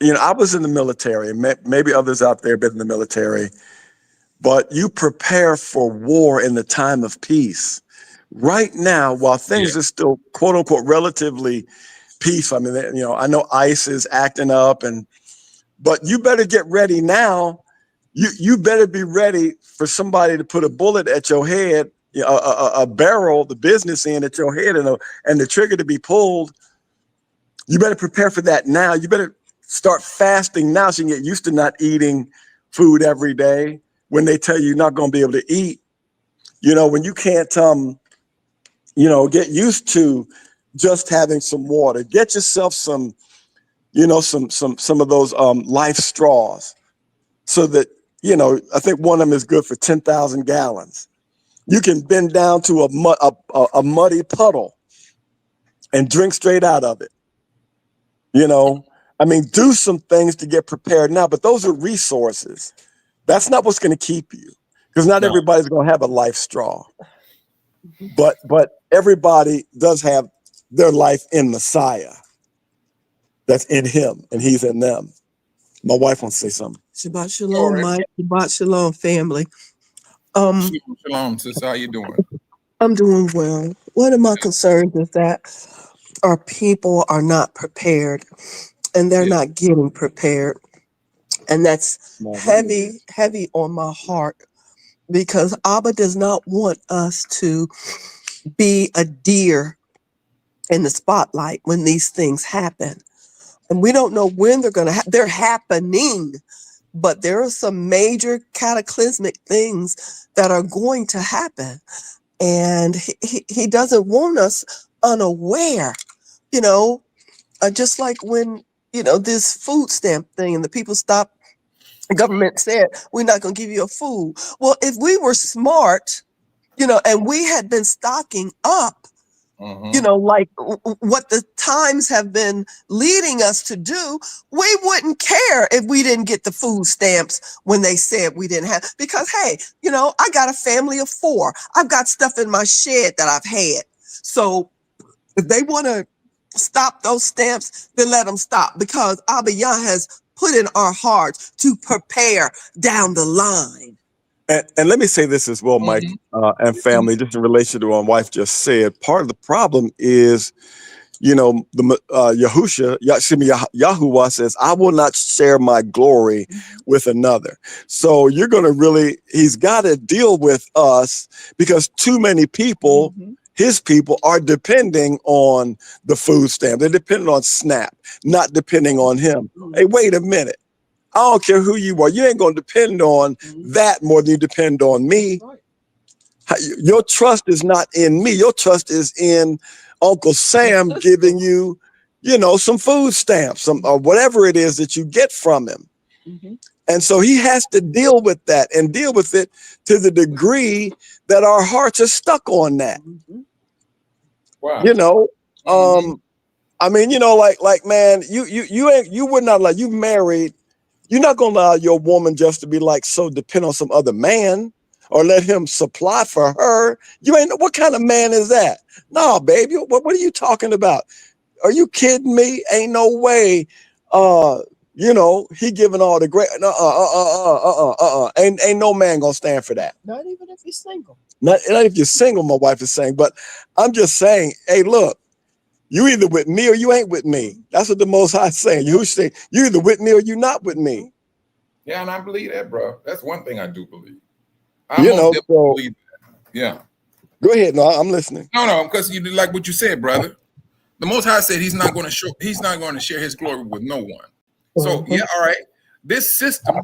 you know, I was in the military, maybe others out there have been in the military, but you prepare for war in the time of peace. Right now, while things are still, quote unquote, relatively peaceful, I mean, you know, I know ICE is acting up, but you better get ready now. You better be ready for somebody to put a bullet at your head, a barrel, the business end at your head, and the trigger to be pulled. You better prepare for that now. You better start fasting now so you can get used to not eating food every day when they tell you you're not going to be able to eat. You know, when you can't, you know, get used to just having some water. Get yourself some, you know, some of those life straws, so that, you know, I think one of them is good for 10,000 gallons. You can bend down to a muddy puddle and drink straight out of it. You know, I mean, do some things to get prepared now, but those are resources. That's not what's going to keep you, because not everybody's going to have a life straw. But everybody does have their life in Messiah. That's in him, and he's in them. My wife wants to say something. Shabbat shalom, Mike. Shabbat shalom, family. Shalom, sister. How you doing? I'm doing well. One of my concerns is that our people are not prepared, and they're not getting prepared. And that's heavy on my heart, because Abba does not want us to be a deer in the spotlight when these things happen. And we don't know when they're going to they're happening, but there are some major cataclysmic things that are going to happen. And he doesn't want us unaware, you know, just like when, you know, this food stamp thing and the people stopped, the government said, we're not going to give you a food. Well, if we were smart, you know, and we had been stocking up, you know, like what the times have been leading us to do, we wouldn't care if we didn't get the food stamps when they said we didn't have, because, hey, you know, I got a family of 4. I've got stuff in my shed that I've had. So if they want to stop those stamps, then let them stop, because Abba Yah has put in our hearts to prepare down the line. And let me say this as well, Mike, and family, just in relation to what my wife just said. Part of the problem is, you know, the Yahuwah says, I will not share my glory with another. So you're going to really, he's got to deal with us, because too many people, his people, are depending on the food stamp. They're depending on SNAP, not depending on him. Hey, wait a minute. I don't care who you are. You ain't going to depend on that more than you depend on me. Your trust is not in me. Your trust is in Uncle Sam giving you, you know, some food stamps, or whatever it is that you get from him. And so he has to deal with that, and deal with it to the degree that our hearts are stuck on that. Wow. You know, I mean, you know, like, man, you would not like, you married. You're not going to allow your woman just to be like so depend on some other man, or let him supply for her. You ain't, what kind of man is that? No, baby, what are you talking about? Are you kidding me? Ain't no way. You know, he giving all the great, ain't no man gonna stand for that. Not even if you're single. Not if you're single, my wife is saying, but I'm just saying, hey, look, you either with me or you ain't with me. That's what the Most High is saying. You either with me or you not with me. Yeah, and I believe that, bro. That's one thing I do believe. You know, so, believe that. Yeah. Go ahead. No, I'm listening. No, because you like what you said, brother. The Most High said He's not going to share His glory with no one. So yeah, all right. This system,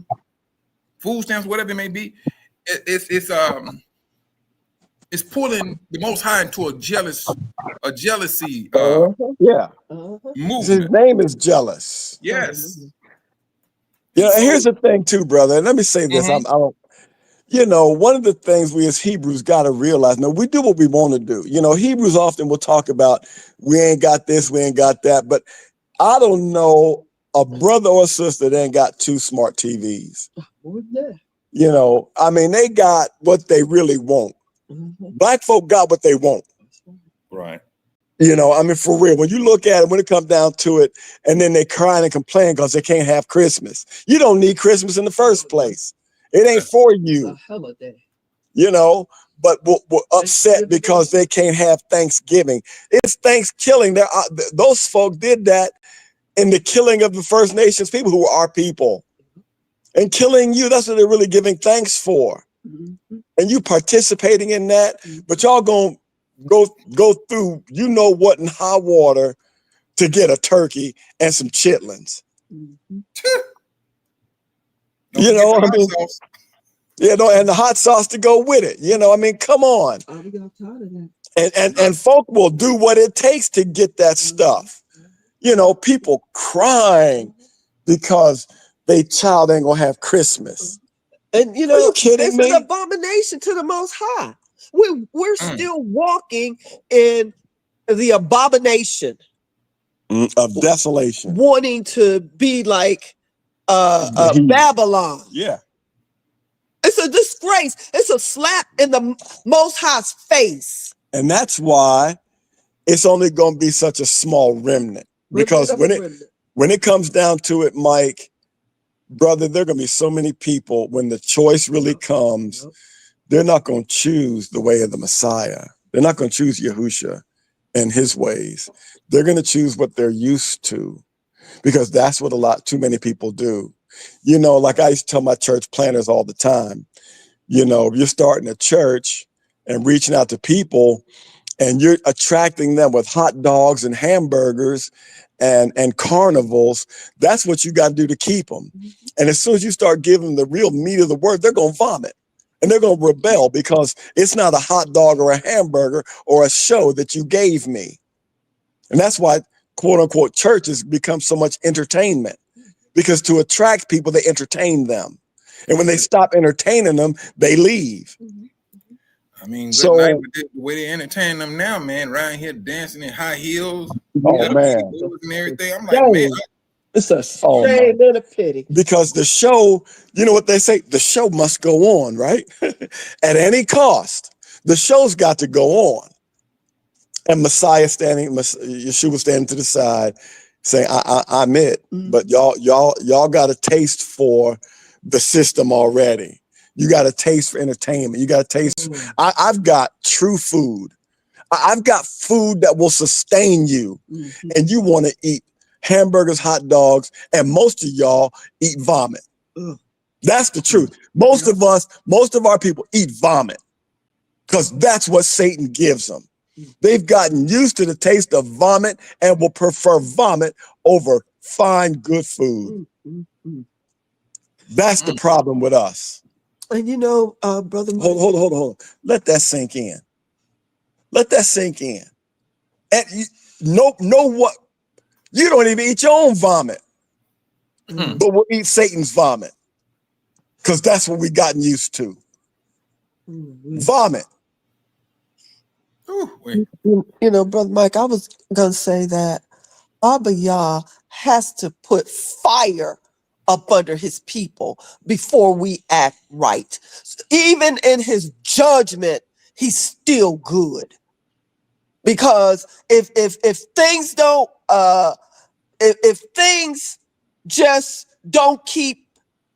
food stamps, whatever it may be, it's pulling the Most High into a jealousy Yeah. movement. His name is jealous. Yes. Yeah, and here's the thing too, brother. And let me say this. I don't, one of the things we as Hebrews got to realize, now we do what we want to do. Hebrews often will talk about we ain't got this, we ain't got that. But I don't know a brother or sister that ain't got 2 smart TVs. They got what they really want. Black folk got what they want. Right. For real, when you look at it, when it comes down to it, and then they crying and complain because they can't have Christmas. You don't need Christmas in the first place. It ain't for you. But we're upset because they can't have Thanksgiving. It's Thanksgiving. Those folk did that in the killing of the First Nations people who are our people. And killing you, that's what they're really giving thanks for. And you participating in that, but y'all gonna go through what in hot water to get a turkey and some chitlins. And the hot sauce to go with it. Come on. And folk will do what it takes to get that stuff. People crying because they child ain't gonna have Christmas. And are you kidding me? It's an abomination to the Most High. We're still walking in the abomination of desolation, wanting to be like Babylon. Yeah. It's a disgrace. It's a slap in the Most High's face. And that's why it's only going to be such a small remnant. Because when it comes down to it, Mike, brother, there are going to be so many people when the choice really comes, they're not going to choose the way of the Messiah. They're not going to choose Yahusha and his ways. They're going to choose what they're used to, because that's what too many people do. Like I used to tell my church planners all the time, you're starting a church and reaching out to people and you're attracting them with hot dogs and hamburgers and carnivals. That's what you got to do to keep them. And as soon as you start giving them the real meat of the word, they're going to vomit and they're going to rebel, because it's not a hot dog or a hamburger or a show that you gave me. And that's why, quote unquote, churches become so much entertainment, because to attract people, they entertain them. And when they stop entertaining them, they leave. Good night with the way they entertain them now, man. Around here dancing in high heels. Oh, man. And everything. I'm like, man. It's a shame and a pity. Because the show, what they say? The show must go on, right? At any cost. The show's got to go on. And Yeshua standing to the side saying, I'm it. But y'all got a taste for the system already. You got a taste for entertainment. You got a taste. I've got true food. I've got food that will sustain you. And you want to eat hamburgers, hot dogs, and most of y'all eat vomit. That's the truth. Most of our people eat vomit, because that's what Satan gives them. They've gotten used to the taste of vomit and will prefer vomit over fine, good food. That's the problem with us. And brother, hold on. Let that sink in. Let that sink in. And know what? You don't even eat your own vomit, but we'll eat Satan's vomit, because that's what we gotten used to. Vomit. Brother Mike, I was gonna say that Abba Yah has to put fire up under his people before we act right. Even in his judgment, he's still good. Because if things don't if things just don't keep,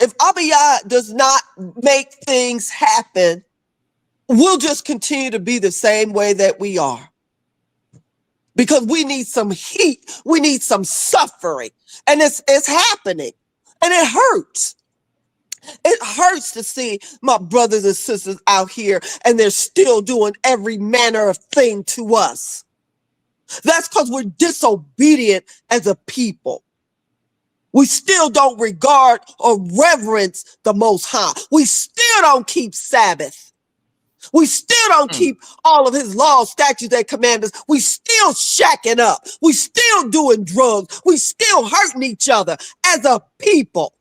if Abba Yah does not make things happen, we'll just continue to be the same way that we are. Because we need some heat, we need some suffering, and it's happening, and it hurts. It hurts to see my brothers and sisters out here and they're still doing every manner of thing to us. That's because we're disobedient as a people. We still don't regard or reverence the Most High. We still don't keep Sabbath. We still don't keep all of his laws, statutes, and commandments. We still shacking up. We still doing drugs. We still hurting each other as a people.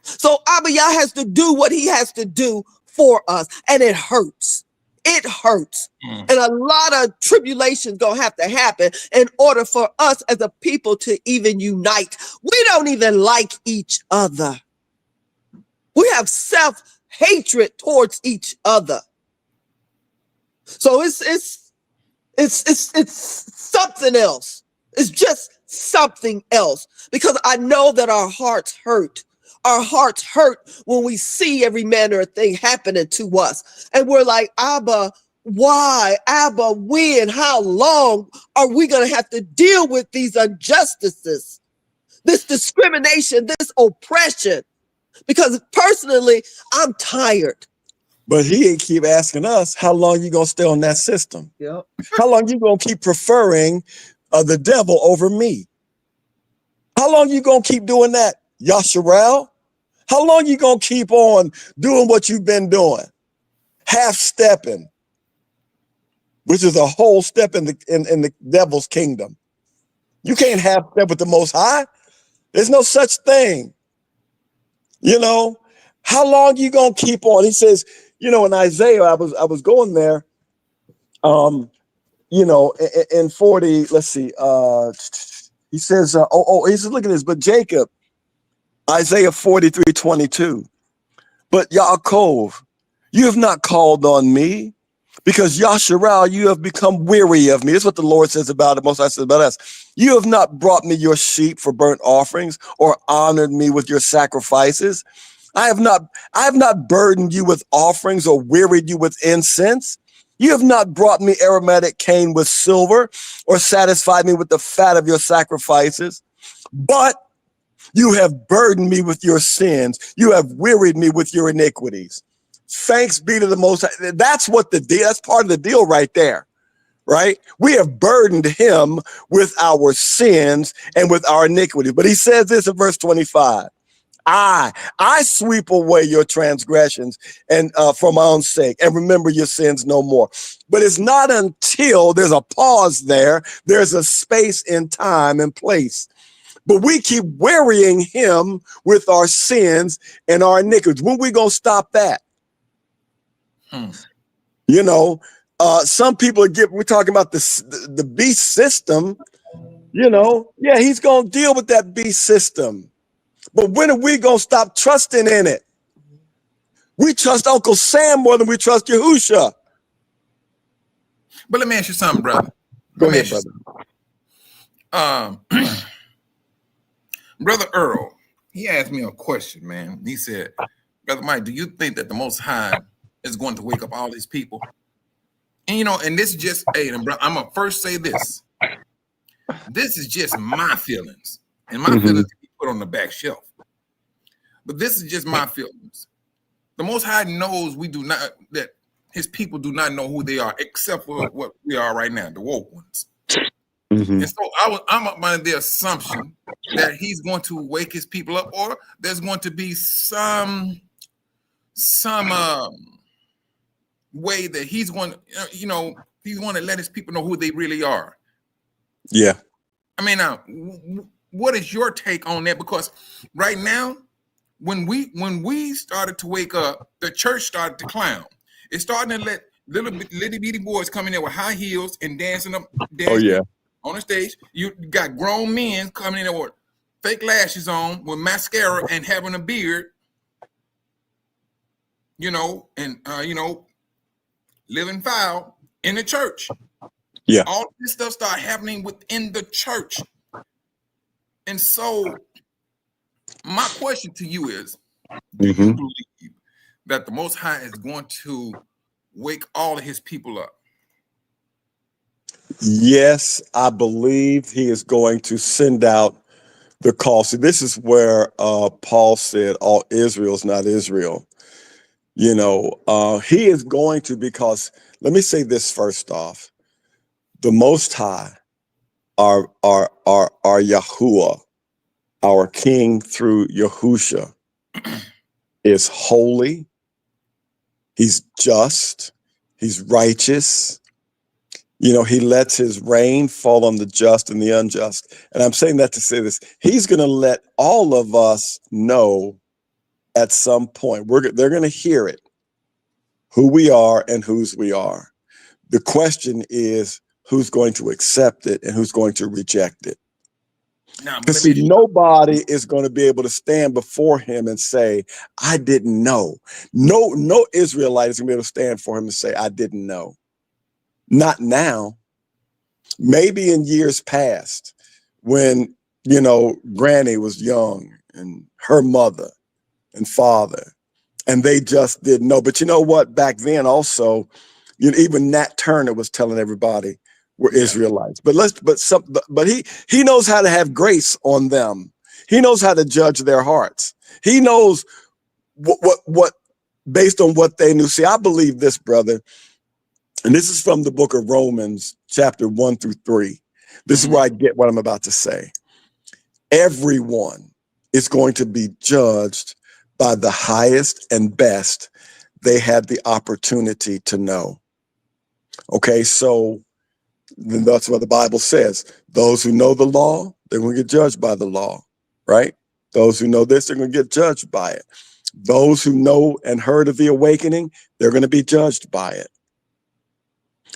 So Abba Yah has to do what he has to do for us, and it hurts. It hurts. And a lot of tribulations gonna have to happen in order for us as a people to even unite. We don't even like each other. We have self-hatred towards each other. So it's something else. It's just something else, because I know that our hearts hurt. Our hearts hurt when we see every manner of thing happening to us. And we're like, Abba, why? Abba, when? How long are we going to have to deal with these injustices, this discrimination, this oppression? Because personally, I'm tired. But he keep asking us, how long you gonna stay on that system? Yep. How long you gonna keep preferring the devil over me? How long you gonna keep doing that, Yasharel? How long you gonna keep on doing what you've been doing? Half-stepping, which is a whole step in the devil's kingdom. You can't half-step with the Most High. There's no such thing. You know, how long you gonna keep on? He says, you know, in Isaiah, I was going there, you know, in 40, let's see, he says, he's looking at this, but Jacob, Isaiah 43:22, but Yaakov, you have not called on me, because Yasharal, you have become weary of me. That's what the Lord says about it. Most High says about us. You have not brought me your sheep for burnt offerings or honored me with your sacrifices. I have not burdened you with offerings or wearied you with incense. You have not brought me aromatic cane with silver or satisfied me with the fat of your sacrifices, but you have burdened me with your sins. You have wearied me with your iniquities. Thanks be to the Most High. That's what the deal, that's part of the deal right there, right? We have burdened him with our sins and with our iniquities. But he says this in verse 25. I sweep away your transgressions and for my own sake, and remember your sins no more. But it's not until there's a pause there, there's a space in time and place. But we keep wearying him with our sins and our iniquities. When we gonna stop that? You know, some people we're talking about the beast system. You know, yeah, he's gonna deal with that beast system. But when are we going to stop trusting in it? We trust Uncle Sam more than we trust Yahusha. But let me ask you something, brother. Go ahead, brother. Brother Earl, he asked me a question, man. He said, Brother Mike, do you think that the Most High is going to wake up all these people? And, you know, and this is just, hey, I'm going to first say this. This is just my feelings. And my feelings can be put on the back shelf. But this is just my feelings. The Most High knows that his people do not know who they are, except for what we are right now, the woke ones. And so I'm up under the assumption that he's going to wake his people up, or there's going to be some way that he's going to, he's going to let his people know who they really are. Yeah. I mean, now, what is your take on that? Because right now, when we started to wake up, the church started to clown. It's starting to let little bitty boys come in there with high heels and dancing on the stage. You got grown men coming in there with fake lashes on, with mascara and having a beard, and living foul in the church. Yeah. All this stuff started happening within the church. And so my question to you is, do you believe that the Most High is going to wake all of his people up? Yes, I believe he is going to send out the call. See, this is where Paul said, all Israel is not Israel. You know, he is going to, because let me say this first off. The Most High, our Yahuwah, our King through Yahusha, is holy. He's just. He's righteous. You know, he lets his rain fall on the just and the unjust. And I'm saying that to say this. He's going to let all of us know at some point. They're going to hear it, who we are and whose we are. The question is, who's going to accept it and who's going to reject it? Because see, nobody is going to be able to stand before him and say, I didn't know. No Israelite is going to be able to stand for him and say, I didn't know. Not now. Maybe in years past, when, you know, Granny was young and her mother and father, and they just didn't know. But you know what? Back then also, you know, even Nat Turner was telling everybody we're Israelites. But he knows how to have grace on them. He knows how to judge their hearts. He knows what based on what they knew. See, I believe this, brother. And this is from the book of Romans, chapter 1 through 3. This is where I get what I'm about to say. Everyone is going to be judged by the highest and best they had the opportunity to know. Okay, so then that's what the Bible says. Those who know the law, they're going to get judged by the law, right? Those who know this, they're going to get judged by it. Those who know and heard of the awakening, they're going to be judged by it.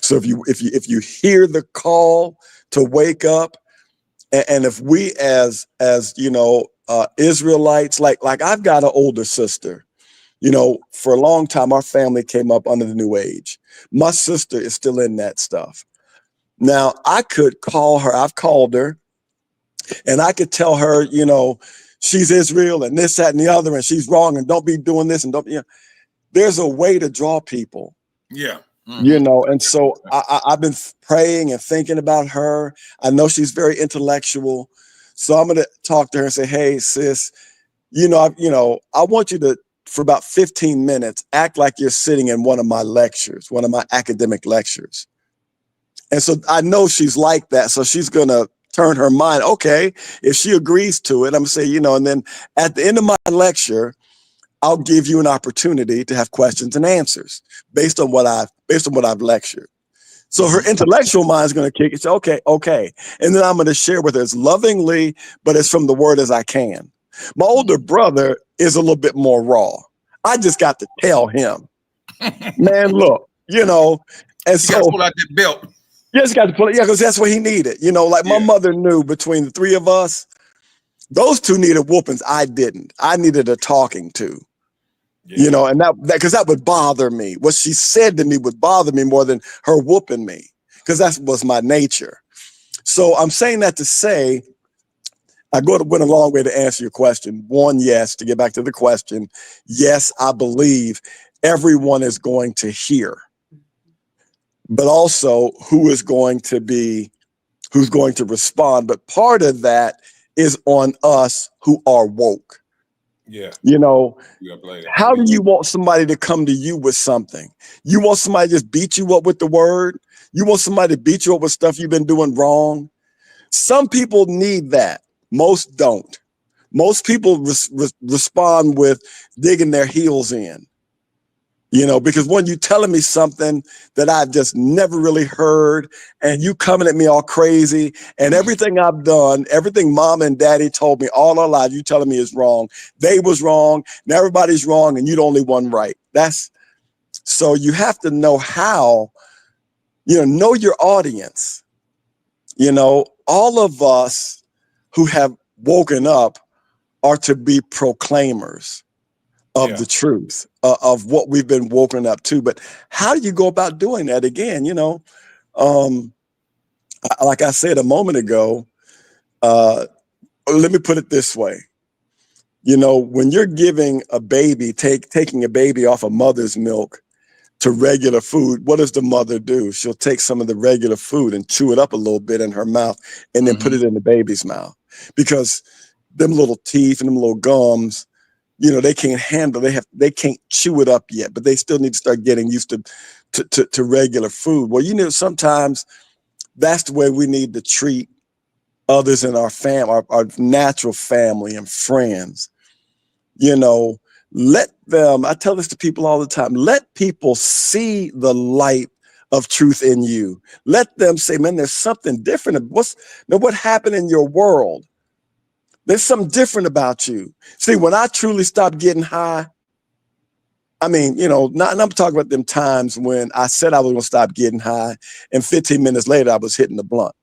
So if you hear the call to wake up, and if we as you know, Israelites, like I've got an older sister, you know, for a long time our family came up under the New Age. My sister is still in that stuff. Now I could call her, I've called her, and I could tell her, you know, she's Israel and this, that, and the other, and she's wrong, and don't be doing this, and don't, you know, there's a way to draw people. Yeah. You know, and so I've been praying and thinking about her. I know she's very intellectual. So I'm going to talk to her and say, hey, sis, I want you to, for about 15 minutes, act like you're sitting in one of my lectures, one of my academic lectures. And so I know she's like that. So she's going to turn her mind. Okay, if she agrees to it, I'm going to say, and then at the end of my lecture, I'll give you an opportunity to have questions and answers based on what I've lectured. So her intellectual mind is going to kick it. So, okay. And then I'm going to share with her as lovingly, but as from the word as I can. My older brother is a little bit more raw. I just got to tell him, man, look, and so pull out that belt. You just got to pull it, because that's what he needed. My mother knew between the three of us, those two needed whoopings. I didn't. I needed a talking to. And that because that would bother me. What she said to me would bother me more than her whooping me, because that was my nature. So I'm saying that to say, went a long way to answer your question. One, yes, to get back to the question. Yes, I believe everyone is going to hear, but also who's going to respond. But part of that is on us who are woke. Yeah. How do you want somebody to come to you with something? You want somebody to just beat you up with the word? You want somebody to beat you up with stuff you've been doing wrong? Some people need that. Most don't. Most people respond with digging their heels in. Because when you telling me something that I've just never really heard, and you coming at me all crazy, and everything I've done, everything mom and daddy told me all our lives, you telling me is wrong. They was wrong, and everybody's wrong, and you're the only one right. So you have to know how, know your audience. All of us who have woken up are to be proclaimers of the truth, of what we've been woken up to. But how do you go about doing that? Again, like I said a moment ago, let me put it this way. When you're giving a baby, taking a baby off of mother's milk to regular food, what does the mother do? She'll take some of the regular food and chew it up a little bit in her mouth and then put it in the baby's mouth. Because them little teeth and them little gums, they can't handle. They can't chew it up yet, but they still need to start getting used to regular food. Well, sometimes that's the way we need to treat others in our our natural family and friends. Let them. I tell this to people all the time. Let people see the light of truth in you. Let them say, man, there's something different. What happened in your world? There's something different about you. See, when I truly stopped getting high, I'm talking about them times when I said I was going to stop getting high, and 15 minutes later, I was hitting the blunt.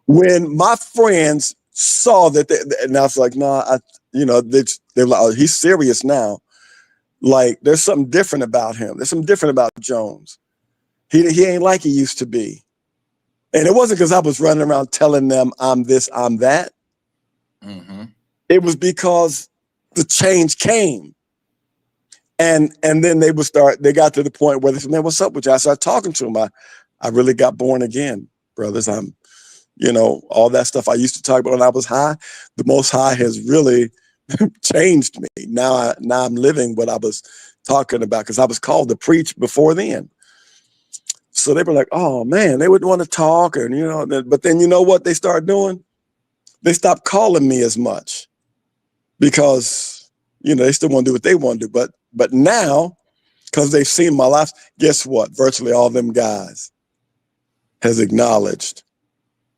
When my friends saw that, and I was like, nah, they're like, oh, he's serious now. Like, there's something different about him. There's something different about Jones. He ain't like he used to be. And it wasn't because I was running around telling them I'm this, I'm that. Mm-hmm. It was because the change came. And then they got to the point where they said, man, what's up with you? I started talking to them. I really got born again, brothers. All that stuff I used to talk about when I was high, the Most High has really changed me. Now I'm living what I was talking about, because I was called to preach before then. So they were like, oh man, they would want to talk, and but then you know what they started doing? They stopped calling me as much, because they still want to do what they want to do. But now, because they've seen my life, guess what? Virtually all them guys has acknowledged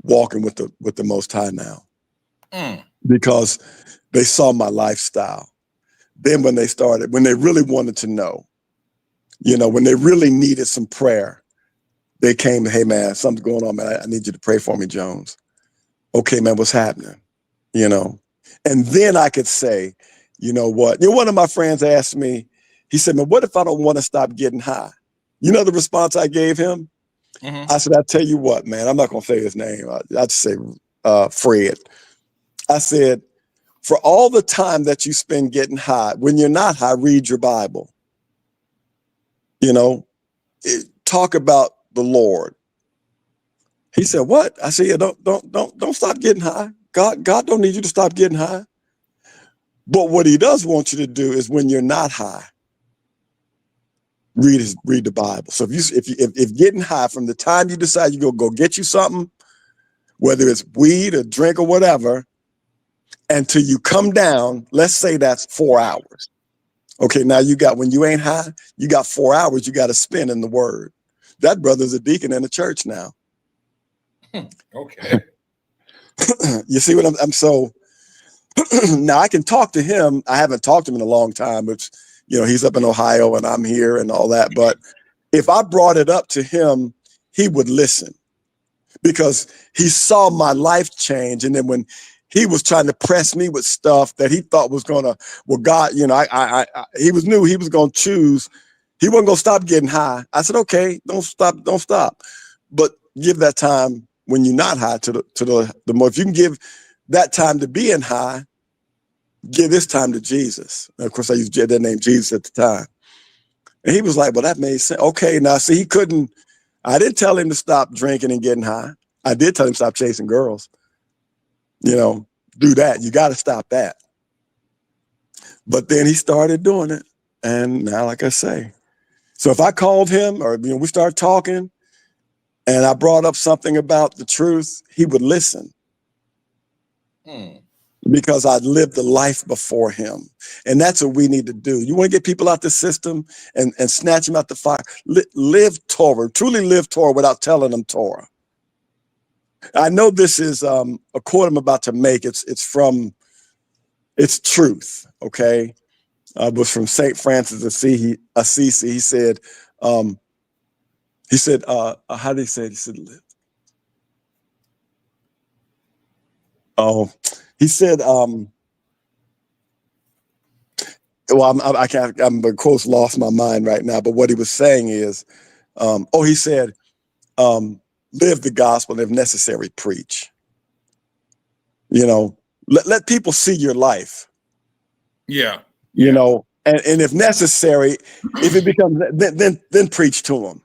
walking with the Most High now. Because they saw my lifestyle. Then when they really wanted to know, when they really needed some prayer, they came, hey man, something's going on, man. I need you to pray for me, Jones. Okay, man, what's happening? And then I could say, what? One of my friends asked me, he said, man, what if I don't want to stop getting high? The response I gave him? Mm-hmm. I said, I'll tell you what, man, I'm not going to say his name. I'll just say Fred. I said, for all the time that you spend getting high, when you're not high, read your Bible. Talk about the Lord. He said, what? I said, yeah, don't stop getting high. God don't need you to stop getting high. But what he does want you to do is, when you're not high, read the Bible. So if getting high, from the time you decide you're gonna go get you something, whether it's weed or drink or whatever, until you come down, let's say that's 4 hours. Okay, now when you ain't high, you got 4 hours you got to spend in the Word. That brother's a deacon in the church now. Okay. You see what I'm so now I can talk to him. I haven't talked to him in a long time, but he's up in Ohio and I'm here and all that. But if I brought it up to him, he would listen, because he saw my life change. And then when he was trying to press me with stuff that he thought was gonna, God, he knew he was gonna choose. He wasn't gonna stop getting high. I said, okay, don't stop. But give that time when you're not high to the more. If you can give that time to being high, give this time to Jesus. And of course, I used that name Jesus at the time. And he was like, well, that made sense. Okay, now see, I didn't tell him to stop drinking and getting high. I did tell him to stop chasing girls. Do that. You got to stop that. But then he started doing it. And now, like I say, so if I called him or we started talking and I brought up something about the truth, he would listen. Because I lived the life before him. And that's what we need to do. You want to get people out the system and snatch them out the fire. Live Torah, truly live Torah without telling them Torah. I know this is a quote I'm about to make. It's truth, okay? It was from St. Francis Assisi. He said, how did he say it? He said, he said, I can't, I'm of course lost my mind right now, but what he was saying is, he said, live the gospel, and if necessary, preach. Let people see your life. Yeah. And if necessary, if it becomes, then preach to them.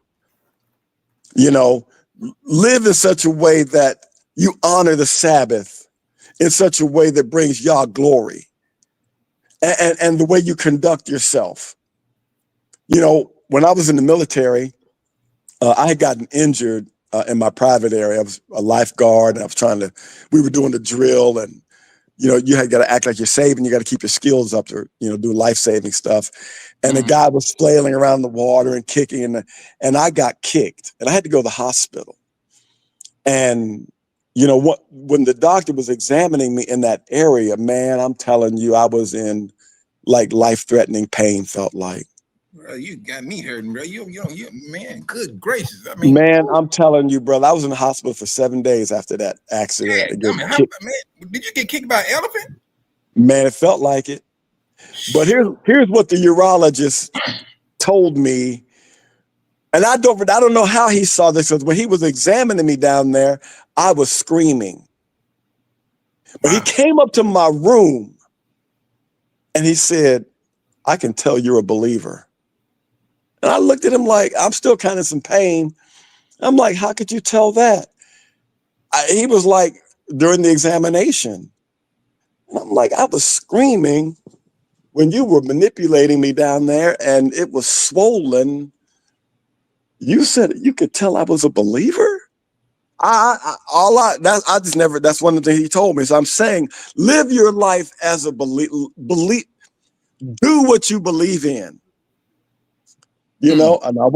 Live in such a way that you honor the Sabbath in such a way that brings Yah glory, and the way you conduct yourself. You know, when I was in the military, I had gotten injured in my private area. I was a lifeguard, and we were doing the drill, and you know, you had got to act like you're saving. You got to keep your skills up to, you know, do life-saving stuff. And the guy was flailing around the water and kicking, and I got kicked, and I had to go to the hospital. And you know when the doctor was examining me in that area, man, I'm telling you, I was in like life-threatening pain. Felt like. Bro, you got me hurting, bro. You man, good gracious. I mean, man, I'm telling you, brother, I was in the hospital for 7 days after that accident. man, did you get kicked by an elephant? Man, it felt like it. But here's what the urologist told me. And I don't know how he saw this, because when he was examining me down there, I was screaming. But he came up to my room and he said, "I can tell you're a believer." And I looked at him like, I'm still kind of in pain. I'm like, how could you tell that? He was like, during the examination. And I'm like, I was screaming when you were manipulating me down there and it was swollen. You said you could tell I was a believer? That's one of the things he told me. So I'm saying, live your life as a do what you believe in. You know, and I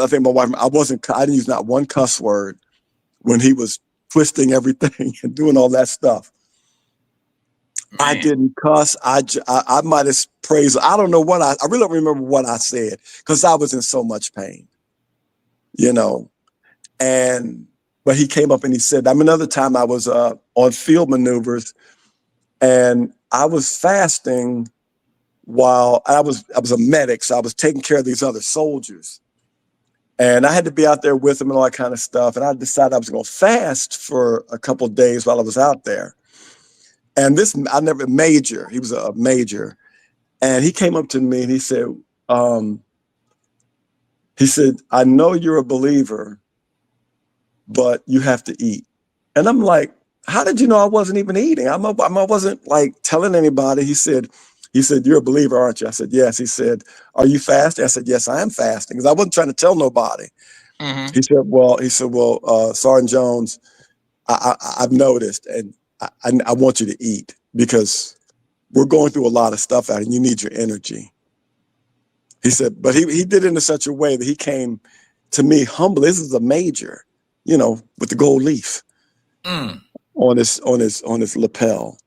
think my wife, I didn't use not one cuss word when he was twisting everything and doing all that stuff. Man. I didn't cuss. I might have praised. I don't know what I really don't remember what I said, because I was in so much pain, you know. But he came up and he said, another time I was on field maneuvers and I was fasting while I was a medic, so I was taking care of these other soldiers. And I had to be out there with them and all that kind of stuff. And I decided I was going to fast for a couple of days while I was out there. And he was a major. And he came up to me and he said, "I know you're a believer, but you have to eat." And I'm like, "How did you know I wasn't even eating? I wasn't like telling anybody." He said, "You're a believer, aren't you?" I said, "Yes." He said, "Are you fasting?" I said, "Yes, I am fasting," because I wasn't trying to tell nobody. Mm-hmm. He said, "Well, Sergeant Jones, I've noticed, and I want you to eat, because we're going through a lot of stuff out and you need your energy." He said, but he did it in such a way that he came to me humble. This is a major, you know, with the gold leaf on his lapel.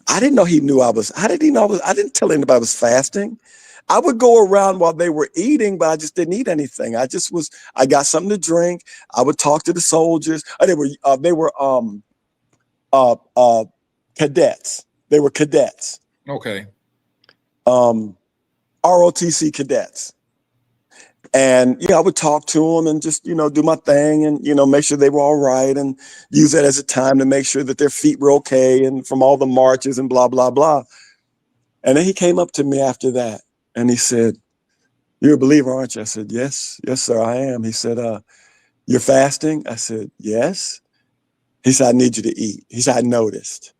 I didn't know he knew I was. How did he know I didn't tell anybody I was fasting. I would go around while they were eating, but I just didn't eat anything. I got something to drink. I would talk to the soldiers. They were cadets. They were cadets. Okay. ROTC cadets. And, I would talk to them and just, do my thing and, make sure they were all right, and use that as a time to make sure that their feet were okay, and from all the marches and blah, blah, blah. And then he came up to me after that and he said, "You're a believer, aren't you?" I said, Yes, sir, I am." He said, "You're fasting?" I said, "Yes." He said, "I need you to eat." He said, "I noticed."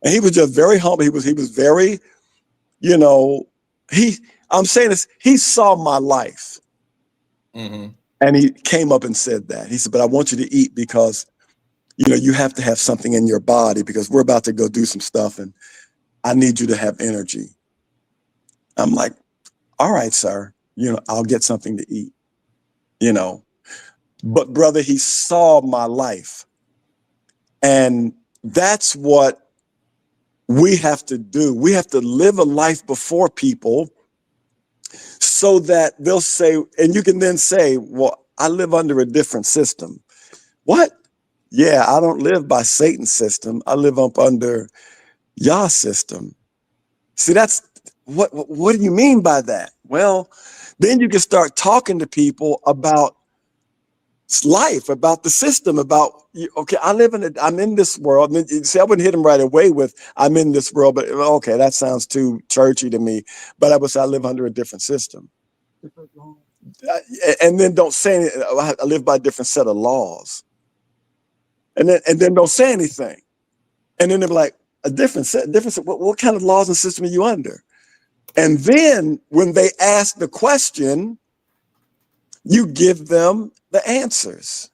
And he was just very humble. He was very, I'm saying this, he saw my life. Mm-hmm. And he came up and said that. He said, "But I want you to eat, because, you have to have something in your body, because we're about to go do some stuff and I need you to have energy." I'm like, "All right, sir, I'll get something to eat, But brother, he saw my life. And that's what we have to do. We have to live a life before people, so that they'll say, and you can then say, "Well, I live under a different system." What? Yeah, I don't live by Satan's system. I live up under Yah's system. See, that's what do you mean by that? Well, then you can start talking to people about life, about the system, about, okay, I'm in this world. And see, I wouldn't hit him right away with, "I'm in this world," but okay, that sounds too churchy to me. But I would say I live under a different system. And then don't say anything. I live by a different set of laws. And then don't say anything. And then they're like, a different set. What kind of laws and system are you under? And then when they ask the question, you give them the answers.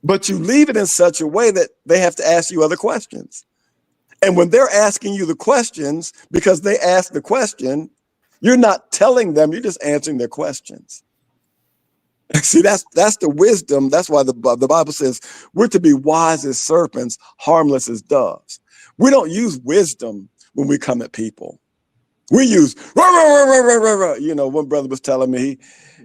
But you leave it in such a way that they have to ask you other questions. And when they're asking you the questions, because they asked the question, you're not telling them, you're just answering their questions. See, that's the wisdom. That's why the Bible says we're to be wise as serpents, harmless as doves. We don't use wisdom when we come at people. We use, rah, rah, rah, rah, rah, rah. You know, one brother was telling me,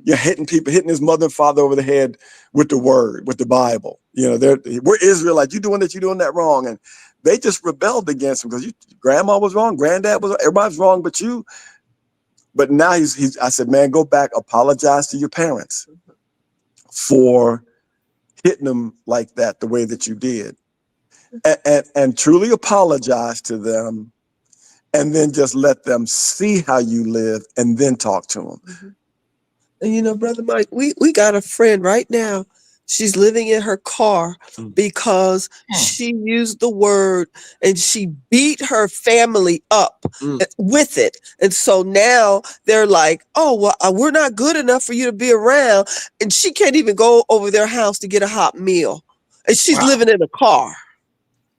you're hitting his mother and father over the head with the word, with the Bible. You know, we're Israelites. You're doing that wrong. And they just rebelled against him because grandma was wrong, granddad was wrong, everybody's wrong but you. But now I said, man, go back, apologize to your parents for hitting them like that, the way that you did. And truly apologize to them, and then just let them see how you live and then talk to them. Mm-hmm. And you know, Brother Mike, we got a friend right now. She's living in her car because she used the word and she beat her family up with it. And so now they're like, oh, well, we're not good enough for you to be around. And she can't even go over their house to get a hot meal. And she's living in a car.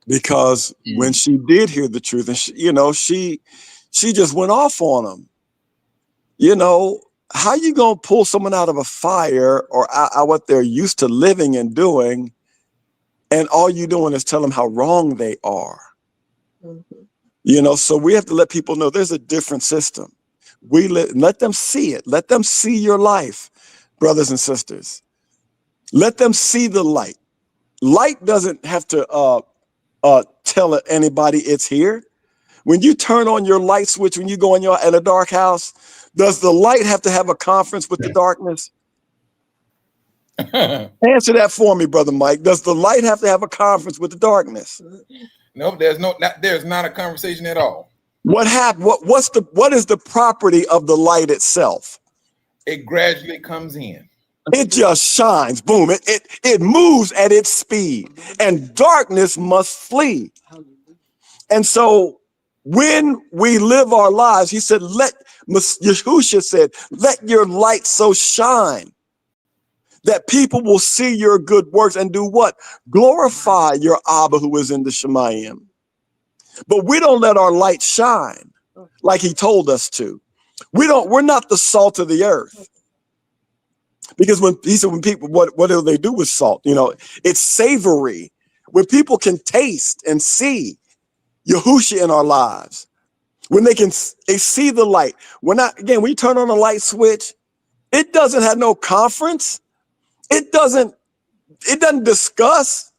Because when she did hear the truth, and she just went off on them. You know, how you gonna pull someone out of a fire or out what they're used to living and doing, and all you doing is tell them how wrong they are? Mm-hmm. You know, so we have to let people know there's a different system. Let them see it. Let them see your life, brothers and sisters. Let them see the light. Light doesn't have to tell anybody it's here. When you turn on your light switch, when you go in a dark house, does the light have to have a conference with the darkness? Answer that for me, Brother Mike. Does the light have to have a conference with the darkness? No, there's not a conversation at all. What happened? What is the property of the light itself? It gradually comes in. It just shines. Boom. It moves at its speed, and darkness must flee. And so when we live our lives, he said, Yahushua said, let your light so shine that people will see your good works and do what? Glorify your Abba who is in the Shemayim. But we don't let our light shine like he told us to. We're not the salt of the earth. Because when people, what do they do with salt? You know, it's savory. When people can taste and see Yahushua in our lives, when they see the light. When you turn on a light switch, it doesn't have no conference. It doesn't discuss.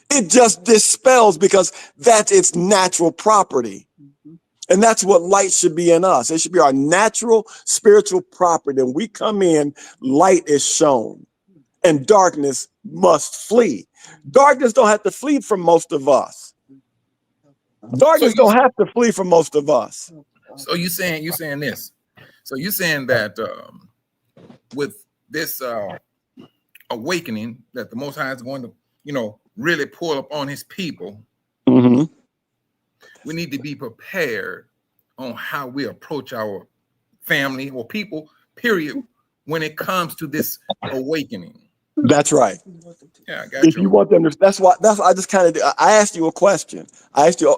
It just dispels, because that's its natural property. And that's what light should be in us. It should be our natural spiritual property. And we come in, light is shown, and darkness must flee. Darkness don't have to flee from most of us. Darkness don't have to flee from most of us. So you're saying this. So you're saying that with this awakening that the Most High is going to, really pull upon his people. Mm-hmm. We need to be prepared on how we approach our family or people, period, when it comes to this awakening. That's right. Yeah, I got if you want them to, that's why I just kind of, I asked you a question. I asked you,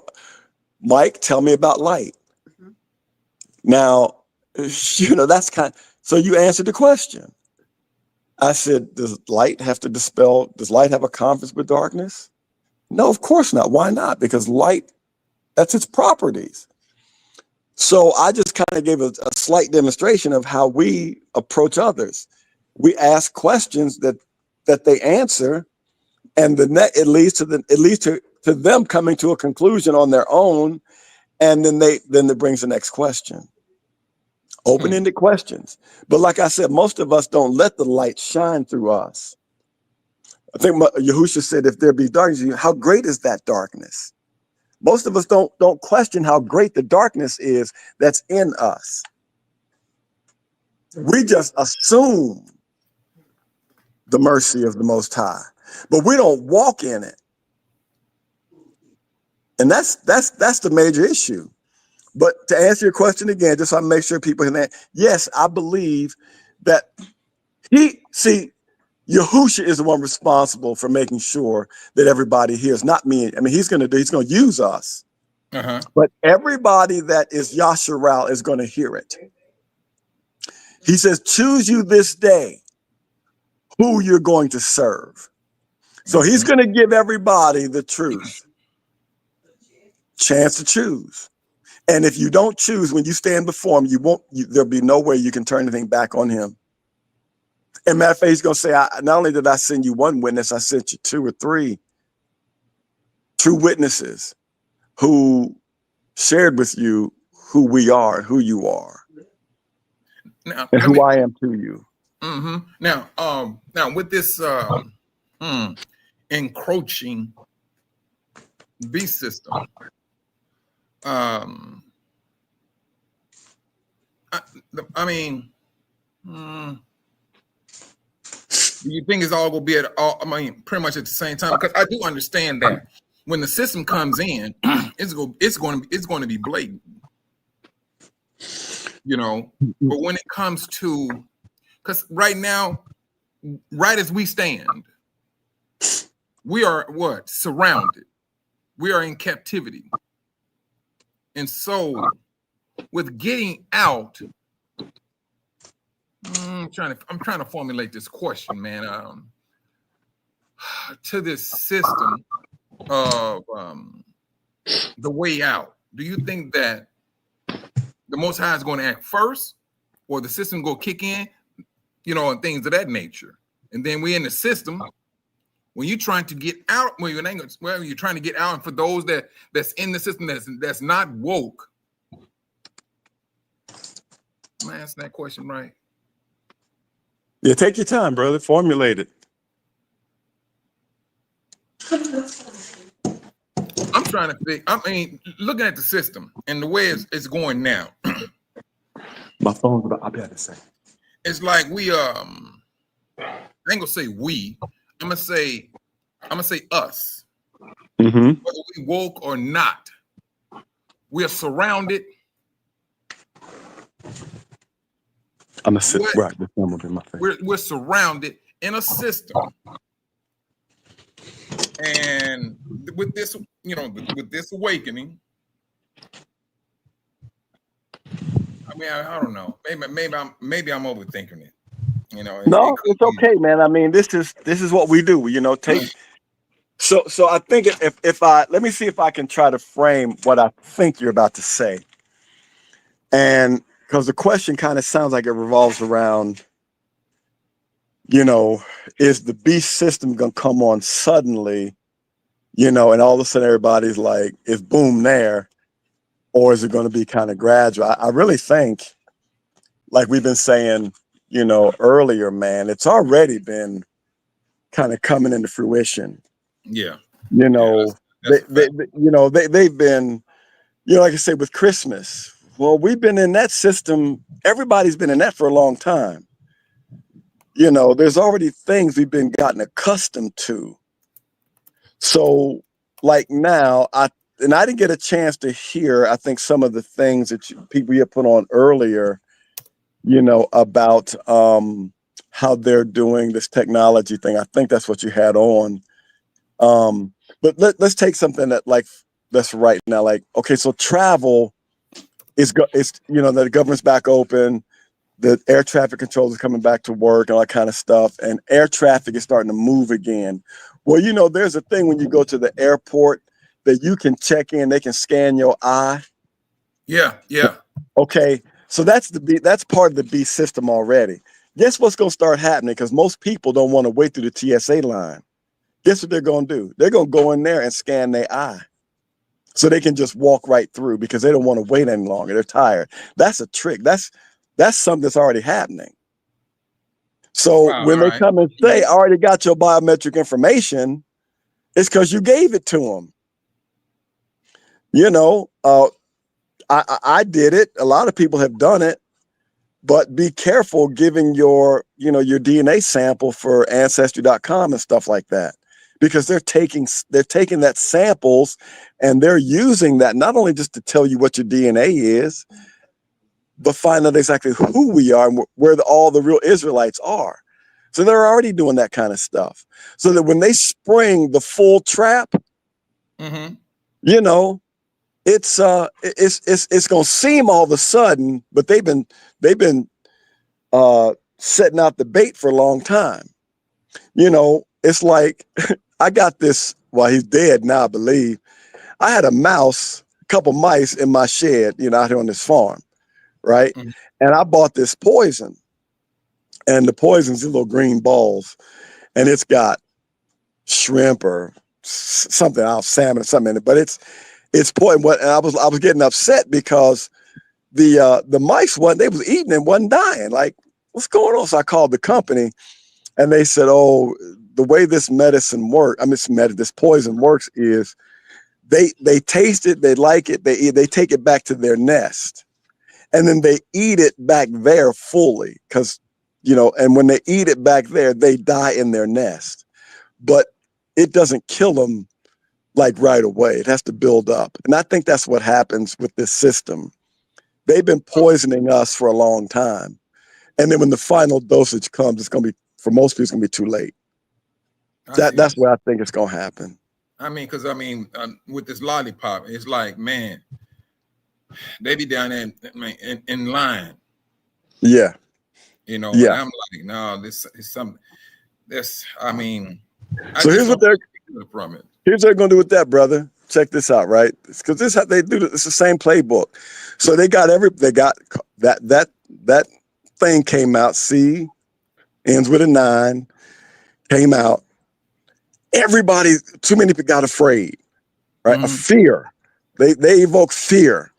Mike, tell me about light. Mm-hmm. Now, that's so you answered the question. I said, does light have a conference with darkness? No, of course not. Why not? Because light, that's its properties. So I just kind of gave a slight demonstration of how we approach others. We ask questions that they answer, and it leads to them coming to a conclusion on their own, and then it brings the next question. Open-ended questions. But like I said, most of us don't let the light shine through us. I think Yahushua said, if there be darkness, how great is that darkness? Most of us don't question how great the darkness is that's in us. We just assume the mercy of the Most High, but we don't walk in it. And that's the major issue. But to answer your question again, just so I make sure people can, yes, I believe that Yahusha is the one responsible for making sure that everybody hears, not me. I mean, he's going to use us. But everybody that is Yasharal is going to hear it. He says, choose you this day who you're going to serve. So he's going to give everybody the truth, chance to choose. And if you don't choose, when you stand before him, there'll be no way you can turn anything back on him. And matter of fact, he's going to say, not only did I send you one witness, I sent you 2 or 3 true witnesses who shared with you who we are, who you are, now, and who I am to you. Now with this encroaching beast system, I mean, do you think it's all gonna be at all? I mean, pretty much at the same time, because I do understand that when the system comes in, it's going to be blatant, you know. But when it comes to, because right now, right as we stand, we are what? Surrounded. We are in captivity, and so with getting out. I'm trying to formulate this question, man. To this system of the way out, do you think that the Most High is going to act first, or the system go kick in, you know, and things of that nature? And then we in the system. When you're trying to get out, when you're trying to get out, and for those that's in the system that's not woke, am I asking that question right? Yeah, take your time, brother. Formulate it. I'm trying to think. I mean, looking at the system and the way it's going now. My phone's about. I'll be able to say. It's like we I ain't gonna say we. I'm gonna say us. Mm-hmm. Whether we woke or not, we are surrounded. I'm gonna sit right. This one will be my face. We're surrounded in a system, and with this, you know, with this awakening, I mean, I don't know. Maybe I'm overthinking it. You know. No, it's okay, man. I mean, this is what we do. You know, take. So I think if I let me see if I can try to frame what I think you're about to say, and. Because the question kind of sounds like it revolves around, you know, is the beast system going to come on suddenly, you know, and all of a sudden everybody's like, it's boom there, or is it going to be kind of gradual? I really think, like we've been saying, you know, earlier, man, it's already been kind of coming into fruition. Yeah. You know, they've been, you know, like I said, with Christmas. Well, we've been in that system. Everybody's been in that for a long time. You know, there's already things we've been gotten accustomed to. So like now, I didn't get a chance to hear, I think, some of the things that people you put on earlier, you know, about how they're doing this technology thing. I think that's what you had on. But let's take something that's right now. Like, okay, so travel, it's you know, the government's back open, the air traffic controllers are coming back to work and all that kind of stuff, and air traffic is starting to move again. Well, you know, there's a thing when you go to the airport that you can check in, they can scan your eye. Yeah. Okay, so that's part of the B system already. Guess what's going to start happening? Because most people don't want to wait through the TSA line. Guess what they're going to do? They're going to go in there and scan their eye. So they can just walk right through because they don't want to wait any longer. They're tired. That's a trick. That's something that's already happening. So when they come and say, I already got your biometric information, it's because you gave it to them. You know, I did it. A lot of people have done it, but be careful giving your DNA sample for Ancestry.com and stuff like that. because they're taking that samples and they're using that not only just to tell you what your DNA is, but find out exactly who we are and where all the real Israelites are. So they're already doing that kind of stuff. So that when they spring the full trap, you know, it's gonna seem all of a sudden, but they've been setting out the bait for a long time. You know, it's like I got this. Well, he's dead now, I believe. I had a couple mice in my shed, you know, out here on this farm, right? And I bought this poison, and the poison's in little green balls, and it's got shrimp or something, salmon or something in it, but it's poison. And I was getting upset because the mice they was eating and wasn't dying. Like, what's going on? So I called the company, and they said, "Oh, the way this medicine works, this poison works is they taste it, they like it, they take it back to their nest, and then they eat it back there fully, because you know, and when they eat it back there, they die in their nest, but it doesn't kill them like right away. It has to build up, and I think that's what happens with this system. They've been poisoning us for a long time, and then when the final dosage comes, it's gonna be, for most people, it's gonna be too late. That's what I think is gonna happen. I mean, because with this lollipop, it's like, man, they be down there in line. Yeah. You know, yeah. And I'm like, no, this is something. This, I mean. So here's what they're gonna do with that, brother. Check this out, right? Because this is how they do it. It's the same playbook. So they got that thing came out. C ends with a 9. Came out. Everybody, too many people got afraid, right? A fear. They evoke fear.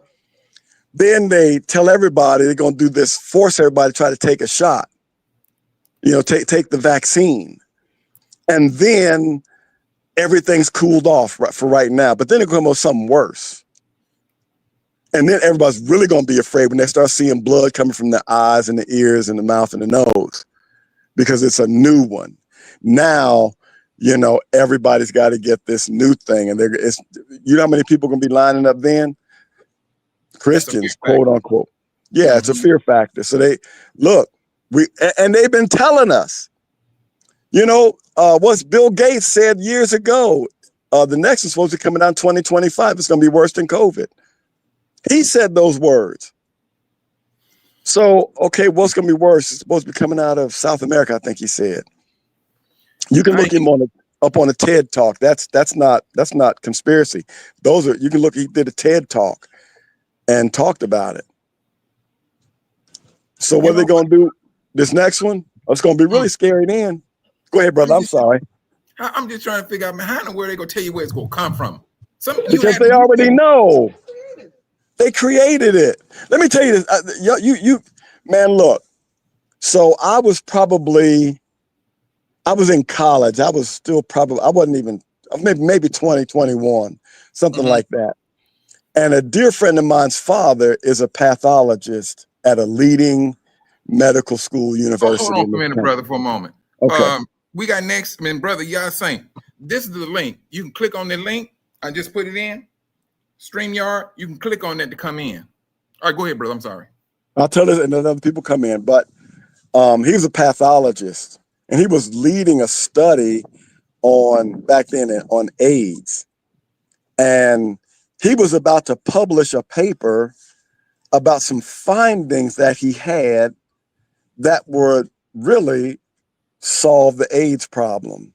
Then they tell everybody they're gonna do this, force everybody to try to take a shot. You know, take the vaccine. And then everything's cooled off for right now. But then it's gonna be something worse. And then everybody's really gonna be afraid when they start seeing blood coming from the eyes and the ears and the mouth and the nose, because it's a new one. Now, you know, everybody's got to get this new thing, and you know how many people are gonna be lining up then? Christians, quote unquote. Yeah, it's a fear factor. So they've been telling us, you know, what Bill Gates said years ago, the next is supposed to be coming out in 2025. It's gonna be worse than COVID. He said those words. So, okay, what's gonna be worse? It's supposed to be coming out of South America, I think he said. You can look him up on a TED Talk. That's not conspiracy. You can look. He did a TED Talk and talked about it. So what are they gonna do? This next one? It's gonna be really scary. Then go ahead, brother. I'm sorry. I'm just trying to figure out, man, how in the world they gonna tell you where it's gonna come from? Because they already know. They created it. Let me tell you this. You man, look. So I was in college. I was still I wasn't even, maybe 20, 21, something like that. And a dear friend of mine's father is a pathologist at a leading medical school university. Hold on for a minute, brother, for a moment. Okay. We got next, brother Yasin. This is the link. You can click on the link. I just put it in. StreamYard. You can click on that to come in. All right, go ahead, brother. I'm sorry. I'll tell this and then other people come in, but he was a pathologist. And he was leading a study back then on AIDS. And he was about to publish a paper about some findings that he had that would really solve the AIDS problem.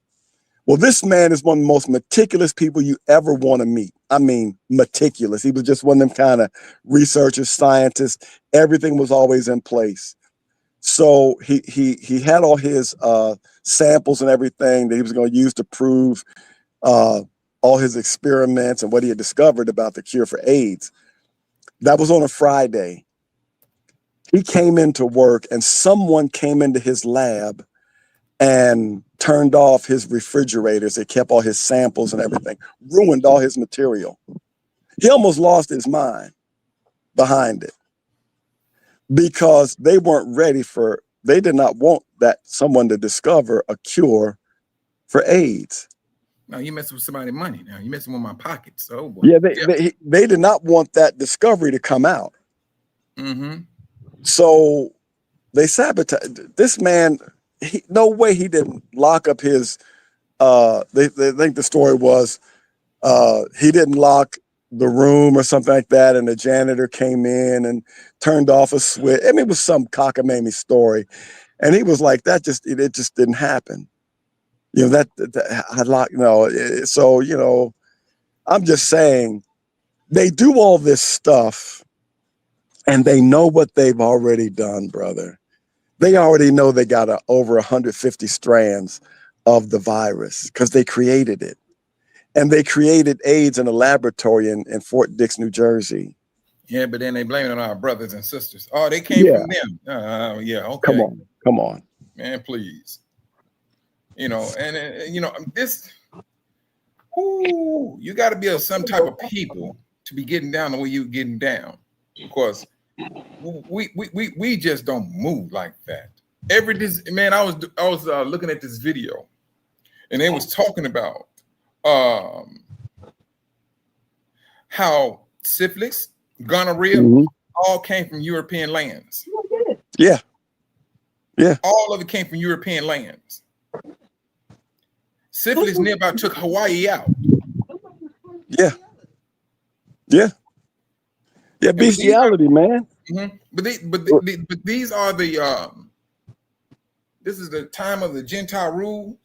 Well, this man is one of the most meticulous people you ever want to meet. I mean, meticulous. He was just one of them kind of researchers, scientists. Everything was always in place. So he had all his samples and everything that he was going to use to prove all his experiments and what he had discovered about the cure for AIDS. That was on a Friday. He came into work and someone came into his lab and turned off his refrigerators that kept all his samples and everything, ruined all his material. He almost lost his mind behind it, because they weren't ready they did not want someone to discover a cure for AIDS. Now you messing with somebody's money. Now you messing with my pockets. Oh boy. Yeah, they did not want that discovery to come out. Mm-hmm. So they sabotaged this man. No way he didn't lock up his. They think the story was he didn't lock the room or something like that, and the janitor came in and turned off a switch. I mean, it was some cockamamie story, and he was like, "That just it just didn't happen." You know that I locked. No, so you know, I'm just saying they do all this stuff, and they know what they've already done, brother. They already know they got over 150 strands of the virus because they created it. And they created AIDS in a laboratory in Fort Dix, New Jersey. Yeah, but then they blame it on our brothers and sisters. Oh, they came from them. Yeah, okay. Come on. Man, please. You know, and you know, this, ooh, you got to be some type of people to be getting down the way you're getting down, because we just don't move like that. Man, I was looking at this video, and they was talking about how syphilis, gonorrhea, all came from European lands. Yeah. All of it came from European lands. Syphilis nearby took Hawaii out. Yeah. Bestiality, man. Mm-hmm. But these are the this is the time of the Gentile rule,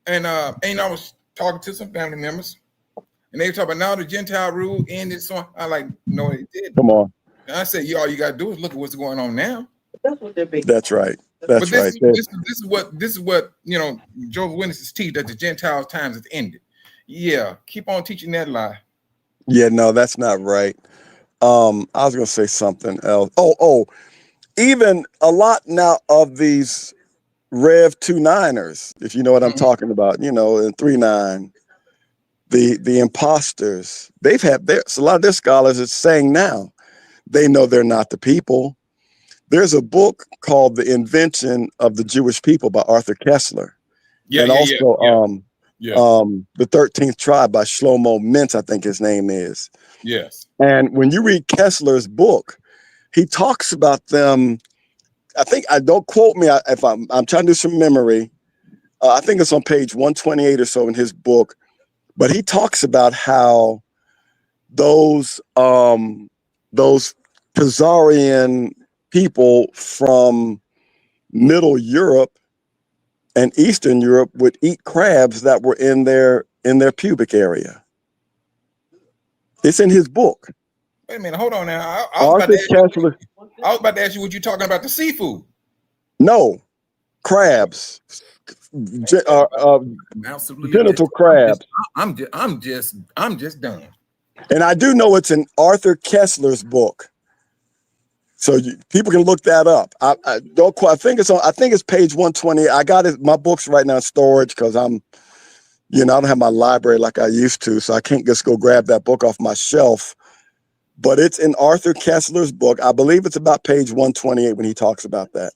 and I was talking to some family members, and they were talking about now the Gentile rule ended. So I like, no, it didn't. Come on. And I said, all you gotta do is look at what's going on now. That's what they're big. That's right. That's right. This is what you know. Jehovah's Witnesses teach, that the Gentiles' times has ended. Yeah, keep on teaching that lie. Yeah, no, that's not right. I was gonna say something else. Even a lot now of these Rev 29ers, if you know what I'm talking about, you know, and 39, the imposters, a lot of their scholars are saying now they know they're not the people. There's a book called The Invention of the Jewish People by Arthur Kessler. The 13th Tribe by Shlomo Mintz, I think his name is. Yes. And when you read Kessler's book, he talks about them. I think, don't quote me if I'm trying to do some memory. I think it's on page 128 or so in his book, but he talks about how those Khazarian people from Middle Europe and Eastern Europe would eat crabs that were in their pubic area. It's in his book. Wait a minute, hold on now. I was about to ask you what you're talking about, the seafood. No, crabs. Genital crabs. I'm just done. And I do know it's in Arthur Kessler's book. So people can look that up. I don't quite. I think it's page 120. I got it. My book's right now in storage because I don't have my library like I used to, so I can't just go grab that book off my shelf. But it's in Arthur Kessler's book. I believe it's about page 128 when he talks about that.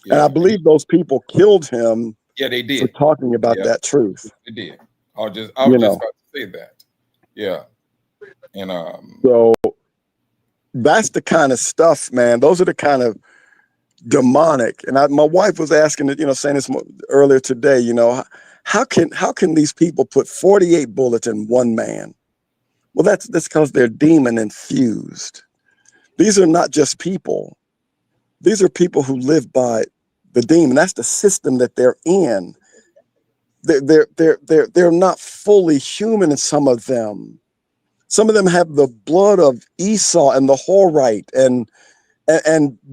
Yeah. And I believe those people killed him. Yeah, they did. For talking about that truth. They did. I was just about to say that. Yeah. And so that's the kind of stuff, man. Those are the kind of demonic. And my wife was asking, saying this earlier today, how can these people put 48 bullets in one man? Well, that's because they're demon infused. These are not just people. These are people who live by the demon. That's the system that they're in. They're not fully human in some of them. Some of them have the blood of Esau and the Horite and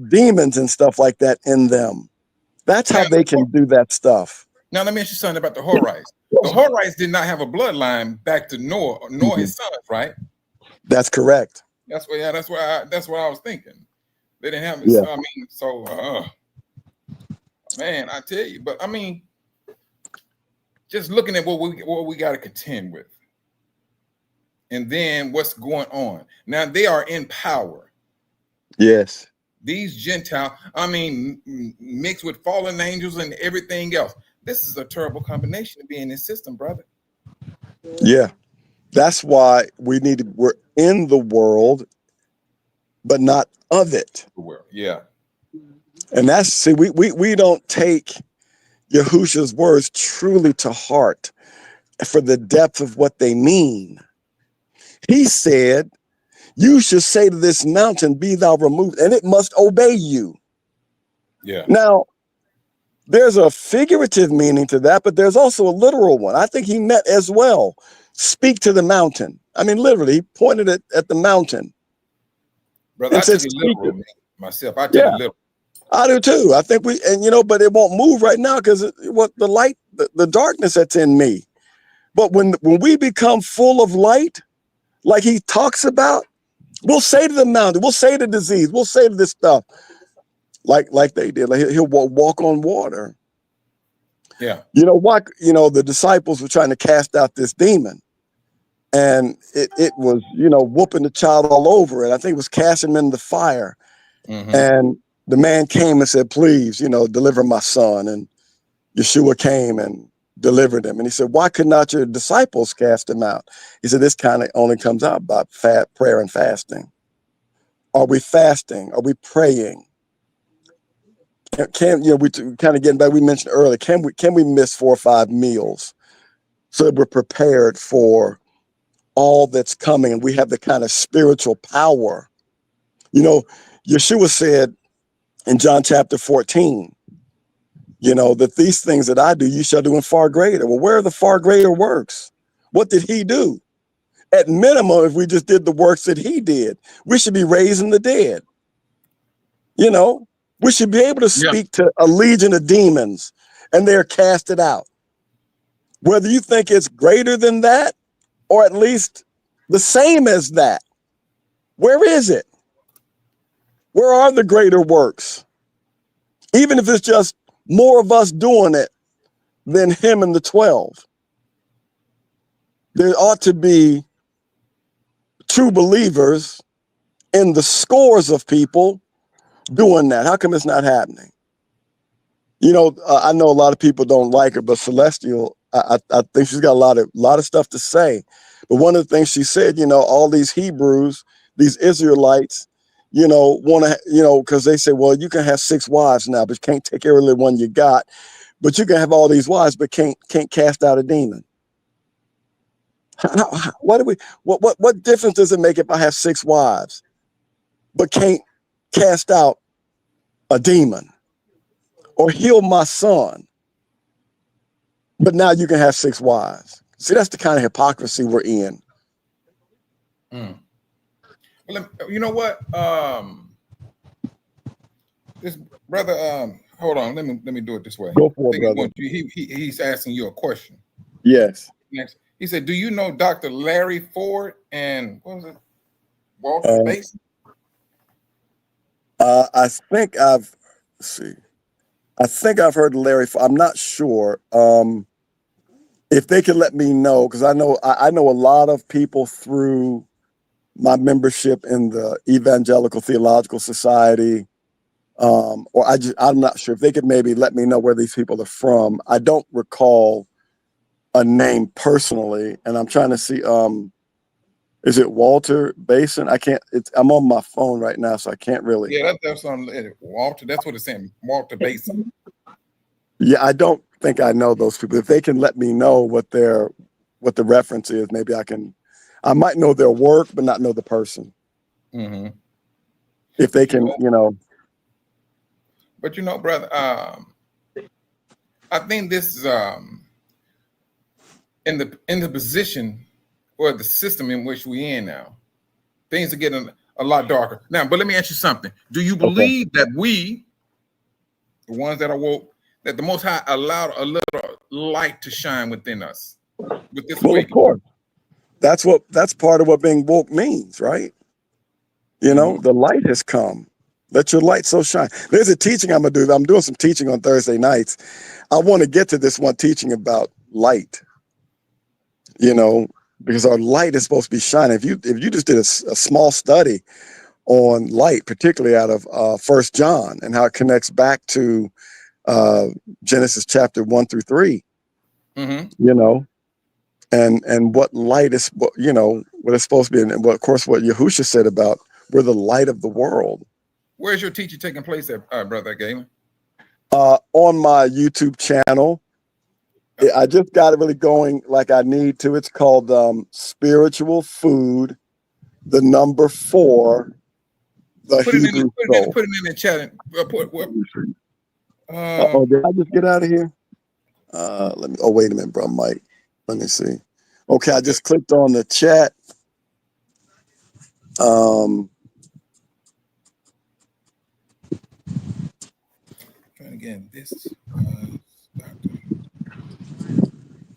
demons and stuff like that in them. That's how they can do that stuff. Now let me ask you something about the Horites. The Horites did not have a bloodline back to Noah, nor his sons, right? That's correct. That's what I was thinking. They didn't have it. Yeah. So man, I tell you, but I mean, just looking at what we got to contend with, and then what's going on now. They are in power. Yes. These Gentiles, mixed with fallen angels and everything else. This is a terrible combination to be in this system, brother. Yeah. That's why we're in the world, but not of it. Yeah. And that's, see, we don't take Yahushua's words truly to heart for the depth of what they mean. He said, you should say to this mountain, be thou removed, and it must obey you. Yeah. Now, there's a figurative meaning to that, but there's also a literal one. I think he meant as well. Speak to the mountain. I mean, literally, he pointed it at the mountain. Brother, I take it literal myself. I take it literal. I do too. I think but it won't move right now because what the light, the darkness that's in me. But when we become full of light, like he talks about, we'll say to the mountain, we'll say to disease, we'll say to this stuff, like they did. Like he'll walk on water. Yeah. The disciples were trying to cast out this demon, and it was whooping the child all over it. I think it was casting him in the fire, and the man came and said, please, deliver my son. And Yeshua came and delivered him. And he said, why could not your disciples cast him out? He said, this kind of only comes out by prayer and fasting. Are we fasting? Are we praying? We kind of getting back, we mentioned earlier, can we miss 4 or 5 meals so that we're prepared for all that's coming and we have the kind of spiritual power? Yeshua said, in John chapter 14, that these things that I do, you shall do in far greater. Well, where are the far greater works? What did he do? At minimum, if we just did the works that he did, we should be raising the dead. We should be able to speak to a legion of demons and they're casted out. Whether you think it's greater than that or at least the same as that, where is it? Where are the greater works? Even if it's just more of us doing it than him and the 12. There ought to be true believers in the scores of people doing that. How come it's not happening? I know a lot of people don't like her, but Celestial, I think she's got a lot of stuff to say. But one of the things she said, all these Hebrews, these Israelites, want to, because they say, well, you can have 6 wives now, but you can't take care of the one you got. But you can have all these wives, but can't cast out a demon. What difference does it make if I have 6 wives, but can't cast out a demon or heal my son? But now you can have 6 wives. See, that's the kind of hypocrisy we're in. Well, you know what? This brother, hold on. Let me do it this way. Go for it, brother. He's asking you a question. Yes. Next, he said, "Do you know Dr. Larry Ford and what was it, Walter Mason?" I think I've heard of Larry. I'm not sure. If they could let me know, because I know a lot of people through my membership in the Evangelical Theological Society, or I'm not sure if they could maybe let me know where these people are from. I don't recall a name personally, and I'm trying to see. Is it Walter Basin? I can't. I'm on my phone right now, so I can't really. Yeah, that's on Walter. That's what it's saying, Walter Basin. Yeah, I don't think I know those people. If they can let me know what the reference is, maybe I might know their work, but not know the person. If they can, But brother, I think this is in the position or the system in which we're in now. Things are getting a lot darker now. But let me ask you something: do you believe that we, the ones that are woke, that the Most High allowed a little light to shine within us with this well, of course. That's part of what being woke means, right? The light has come. Let your light so shine. There's a teaching I'm gonna do. I'm doing some teaching on Thursday nights. I want to get to this one teaching about light. Because our light is supposed to be shining. If you just did a small study on light, particularly out of 1 John and how it connects back to Genesis chapter 1-3. Mm-hmm. You know, and what light is, what what it's supposed to be, and what, of course, what Yahusha said about we're the light of the world. Where's your teaching taking place at, Brother Galen? On my YouTube channel. I just got it really going like I need to. It's called Spiritual Food, the number 4, the Put it in Hebrew Soul. put it in the chat. Did I just get out of here? Let me. Oh, wait a minute, bro, Mike. Let me see. Okay, I just clicked on the chat. Trying to get this.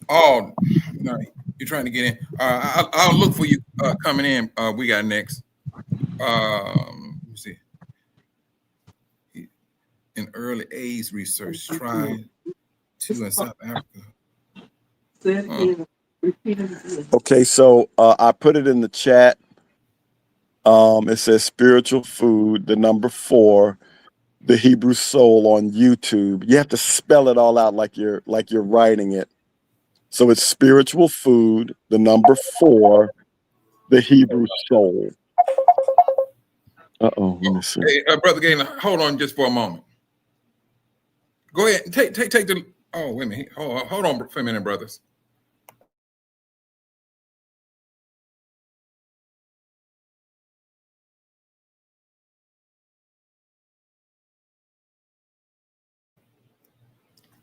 Oh, no, you're trying to get in. I'll look for you coming in. We got next. Let me see. In early AIDS research, tried to in South Africa. Okay, so I put it in the chat. It says Spiritual Food, the number 4, the Hebrew Soul on YouTube. You have to spell it all out like you're writing it. So it's Spiritual Food, the number 4, the Hebrew Soul. Let me see. Hey, Brother Galen, hold on just for a moment. Go ahead and take the. Oh, wait a minute. Hold on for a minute, brothers.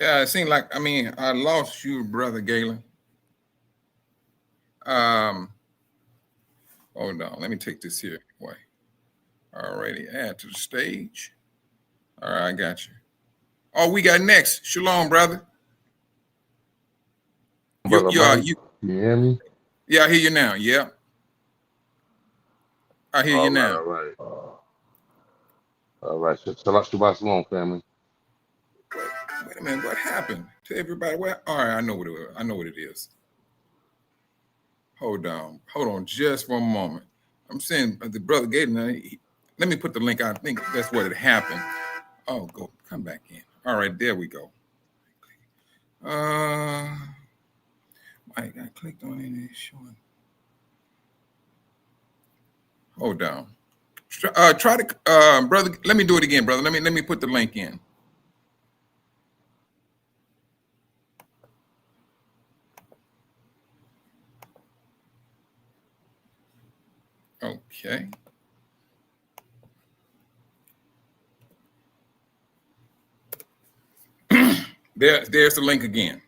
Yeah, it seemed like, I lost you, Brother Galen. Hold on, let me take this here. Boy. Alrighty, add to the stage. All right, I got you. Oh, we got next. Shalom, brother. You hear me? Yeah, I hear you now. Yeah. I hear you now. All right. Shabbat shalom, family. Wait a minute, what happened to everybody? Well, all right, I know what it is. Hold on just for a moment. I'm saying the Brother Galen, let me put the link out. I think that's what had happened. Oh, come back in. All right, there we go. I clicked on it and it's showing. Hold on. Try to, brother. Let me do it again, brother. Let me put the link in. Okay. There's the link again.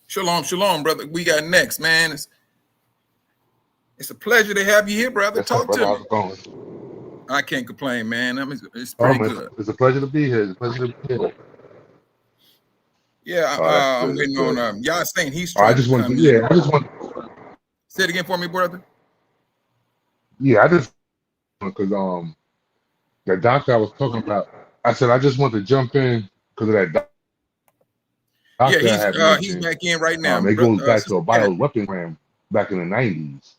Shalom, brother. We got next, man. It's a pleasure to have you here, brother. Talk to me. How's it going? I can't complain, man. It's pretty good. It's a pleasure to be here. Yeah, I'm waiting on y'all saying he's I trying just to want come to, in. yeah, I just want. Say it again for me, brother. Yeah, I just because the doctor I was talking about. I said I just want to jump in because of that doctor. Yeah, he's back in right now. It goes back to a bioweapon program back in the 90s.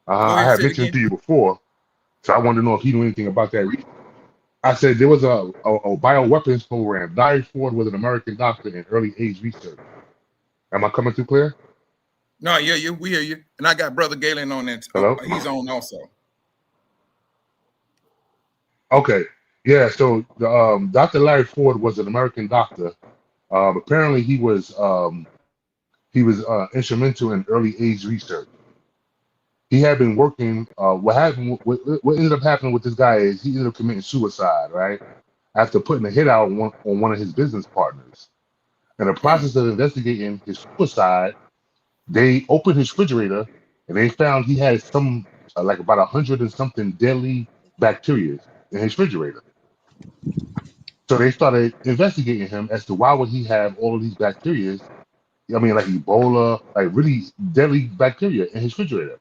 I had mentioned to you before, so I wanted to know if he knew anything about that. I said there was a bioweapons program. Larry Ford was an American doctor in early age research. Am I coming through clear? No, yeah, we hear you. And I got Brother Galen on that. Hello? He's on also. Okay. Yeah, so the Dr. Larry Ford was an American doctor. Apparently he was instrumental in early age research. He had been working. What ended up happening with this guy is he ended up committing suicide, right? After putting a hit out on one of his business partners. In the process of investigating his suicide, they opened his refrigerator and they found he had some like about 100 and something deadly bacteria in his refrigerator. So they started investigating him as to why would he have all of these bacteria. Like Ebola, like really deadly bacteria in his refrigerator.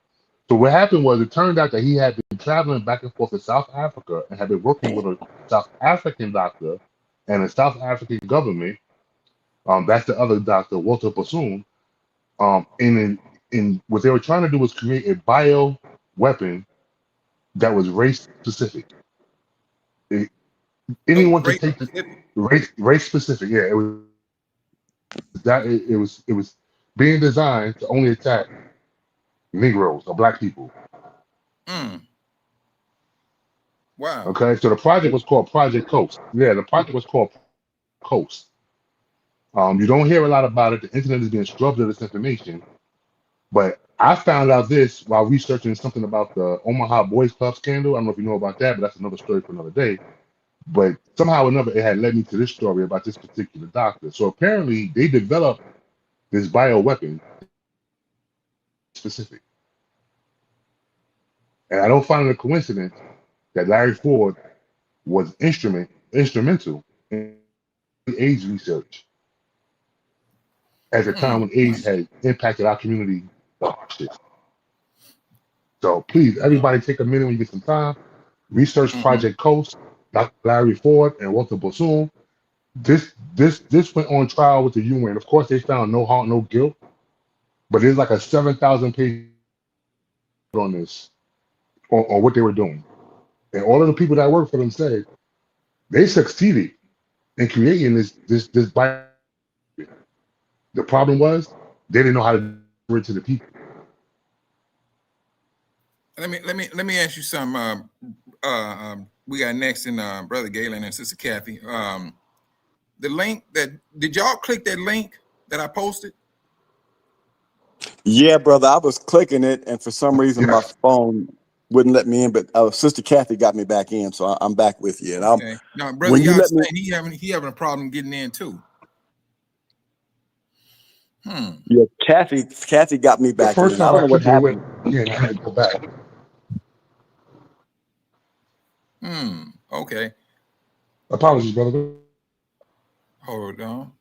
So what happened was it turned out that he had been traveling back and forth to South Africa and had been working with a South African doctor and the South African government. That's the other doctor, Walter Bassoon. In what they were trying to do was create a bio weapon that was race specific. Anyone could take the race specific. Yeah, it was being designed to only attack Negroes or black people. Wow. Okay, so the project was called Project Coast. Yeah, the project was called Coast. You don't hear a lot about it. The internet is being scrubbed of this information. But I found out this while researching something about the Omaha Boys Club scandal. I don't know if you know about that, but that's another story for another day. But somehow or another, it had led me to this story about this particular doctor. So apparently, they developed this bioweapon specific. And I don't find it a coincidence that Larry Ford was instrumental in AIDS research at the time when AIDS had impacted our community. So please, everybody take a minute when you get some time. Research Project Coast, Dr. Larry Ford and Walter Bossoon. This went on trial with the UN. Of course, they found no harm, no guilt, but there's like a 7,000 page on this, on what they were doing. And all of the people that worked for them said they succeeded in creating this bio. The problem was they didn't know how to deliver it to the people. Let me ask you something. We got next in Brother Galen and Sister Kathy. The link did y'all click that link that I posted? Yeah, brother, I was clicking it, and for some reason my phone wouldn't let me in. But Sister Kathy got me back in, so I'm back with you. And Okay. Now, Brother Yah saying he having a problem getting in too. Yeah, Kathy got me back in. I don't know what happened. I had to go back. Okay. Apologies, brother. Hold on.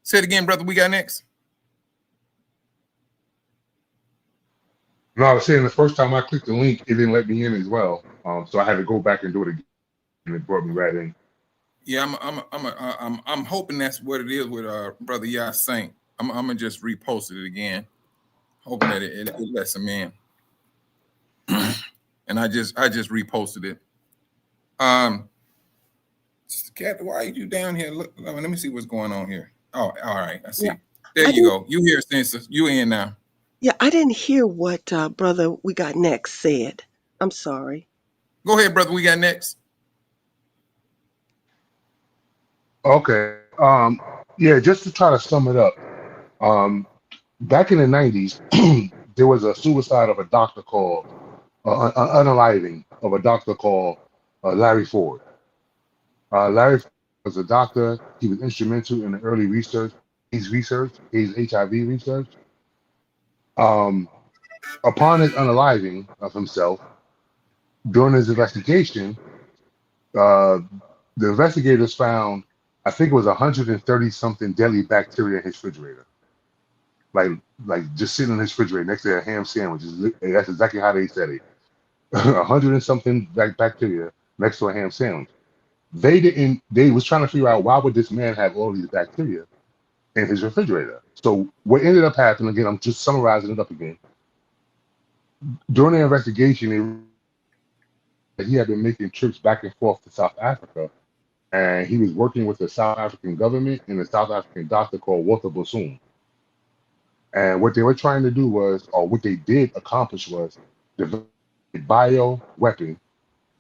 Say it again, brother. We got next. No, I was saying the first time I clicked the link, it didn't let me in as well. So I had to go back and do it again, and it brought me right in. Yeah, I'm hoping that's what it is with Brother Yah Saint. I'm gonna just repost it again, hoping that it lets him in. And I just reposted it. Kathy, why are you down here? Look, let me see what's going on here. Oh, all right, I see. Yeah. There you go. You here, Census? You in now? Yeah, I didn't hear what Brother We Got Next said. I'm sorry. Go ahead, brother. We got next. Okay. Yeah, just to try to sum it up. Back in the 90s, there was a suicide of a doctor called unaliving of a doctor called Larry Ford. Larry was a doctor. He was instrumental in the early research, his HIV research. Upon his unaliving of himself, during his investigation, the investigators found, I think it was 130 something deadly bacteria in his refrigerator. Like just sitting in his refrigerator next to a ham sandwich. That's exactly how they said it. 100 and something bacteria next to a ham sandwich. They was trying to figure out why would this man have all these bacteria in his refrigerator. So what ended up happening, again, I'm just summarizing it up again. During the investigation, he had been making trips back and forth to South Africa, and he was working with the South African government and a South African doctor called Walter Bossoon. And what they were trying to do was, or what they did accomplish was, develop a bio weapon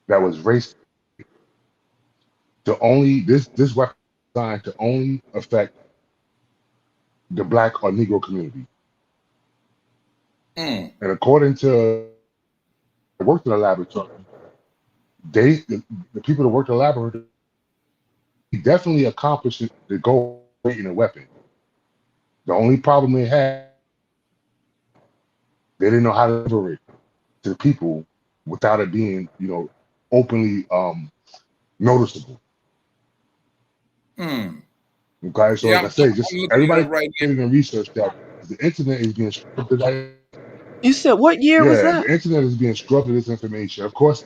that was raced to only this weapon designed to only affect the Black or Negro community. And according to I worked in a laboratory, the people that worked in the laboratory definitely accomplished the goal of creating a weapon. The only problem they had, they didn't know how to deliver it to the people without it being, openly noticeable. Okay, so Yeah, like I say, I'm just looking everybody it up right can research that the internet is being stripped of that. You said what year was Yeah, that? the internet is being stripped of this information. Of course,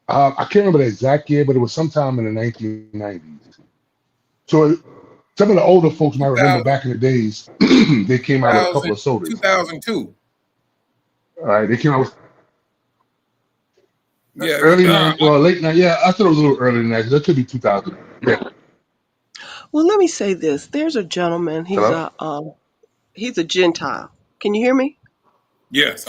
I can't remember the exact year, but it was sometime in the 1990s. So Some of the older folks might remember back in the days, they came out with a couple of sodas. 2002. All right, they came out with Yeah, early night, well, late night. Yeah, I thought it was a little early than that. That could be 2000. Yeah. Well, let me say this. There's a gentleman. He's a Gentile. Can you hear me? yes,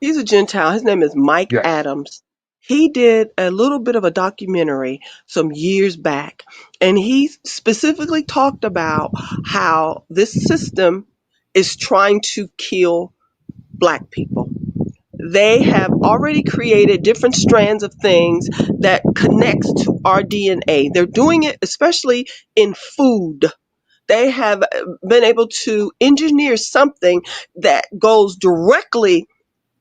He's a Gentile. His name is Mike Yes. Adams. He did a little bit of a documentary some years back, and he specifically talked about how this system is trying to kill Black people. They have already created different strands of things that connects to our DNA. They're doing it especially in food. They have been able to engineer something that goes directly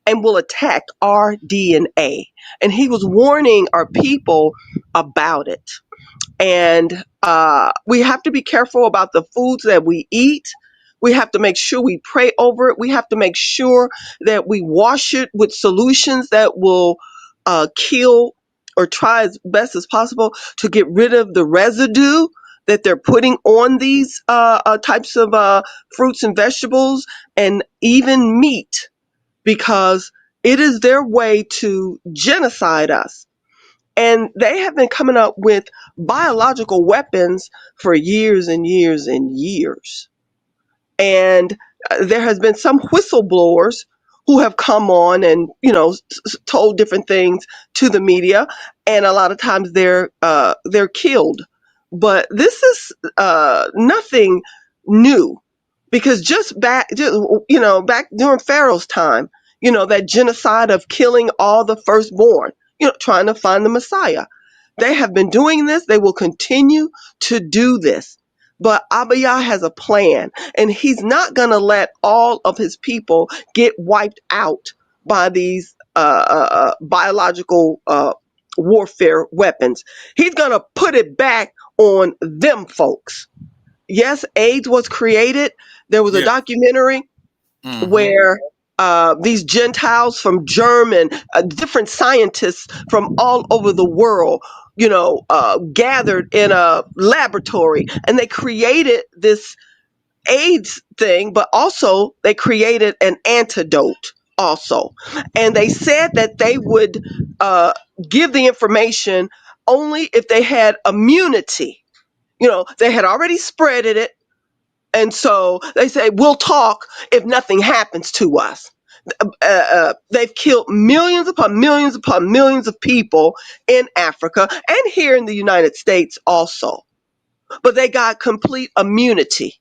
and will attack our DNA. And he was warning our people about it. And we have to be careful about the foods that we eat. We have to make sure we pray over it. We have to make sure that we wash it with solutions that will kill or try as best as possible to get rid of the residue that they're putting on these types of fruits and vegetables and even meat, because it is their way to genocide us. And they have been coming up with biological weapons for years and years and years. And there has been some whistleblowers who have come on and, told different things to the media, and a lot of times they're killed. But this is nothing new, because back during Pharaoh's time, that genocide of killing all the firstborn, trying to find the Messiah. They have been doing this. They will continue to do this. But Abba Yah has a plan, and he's not going to let all of his people get wiped out by these biological warfare weapons. He's going to put it back on them folks. Yes, AIDS was created. There was a documentary where these Gentiles from German, different scientists from all over the world, gathered in a laboratory, and they created this AIDS thing, but also they created an antidote also. And they said that they would give the information only if they had immunity. They had already spreaded it. And so they say, we'll talk if nothing happens to us. They've killed millions upon millions upon millions of people in Africa and here in the United States also. But they got complete immunity.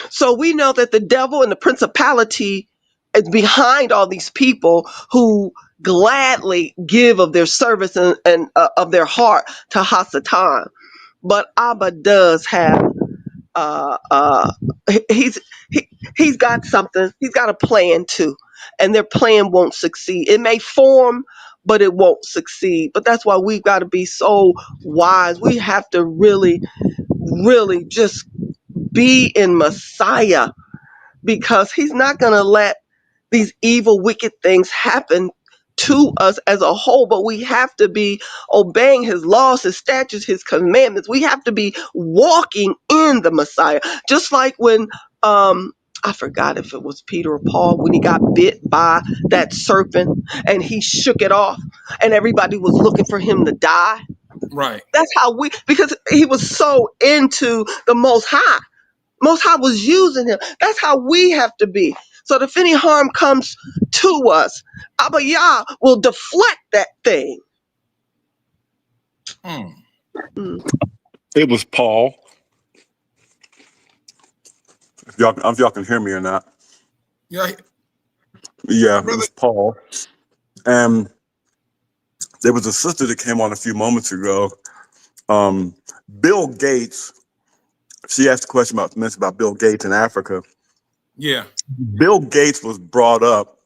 So we know that the devil and the principality is behind all these people who gladly give of their service and of their heart to Hasatan. But Abba does have he's got something. He's got a plan too, and their plan won't succeed. It may form, but it won't succeed. But that's why we've got to be so wise. We have to really, really just be in Messiah, because he's not going to let these evil, wicked things happen to us as a whole, but we have to be obeying his laws, his statutes, his commandments. We have to be walking in the Messiah. Just like when I forgot if it was Peter or Paul, when he got bit by that serpent and he shook it off and everybody was looking for him to die. Right. That's how because he was so into the Most High. Most High was using him. That's how we have to be. So if any harm comes to us, Abba Yah will deflect that thing. It was Paul. If y'all can hear me or not. Yeah, it was Paul. And there was a sister that came on a few moments ago. Bill Gates. She asked a question about Bill Gates in Africa. Yeah. Bill Gates was brought up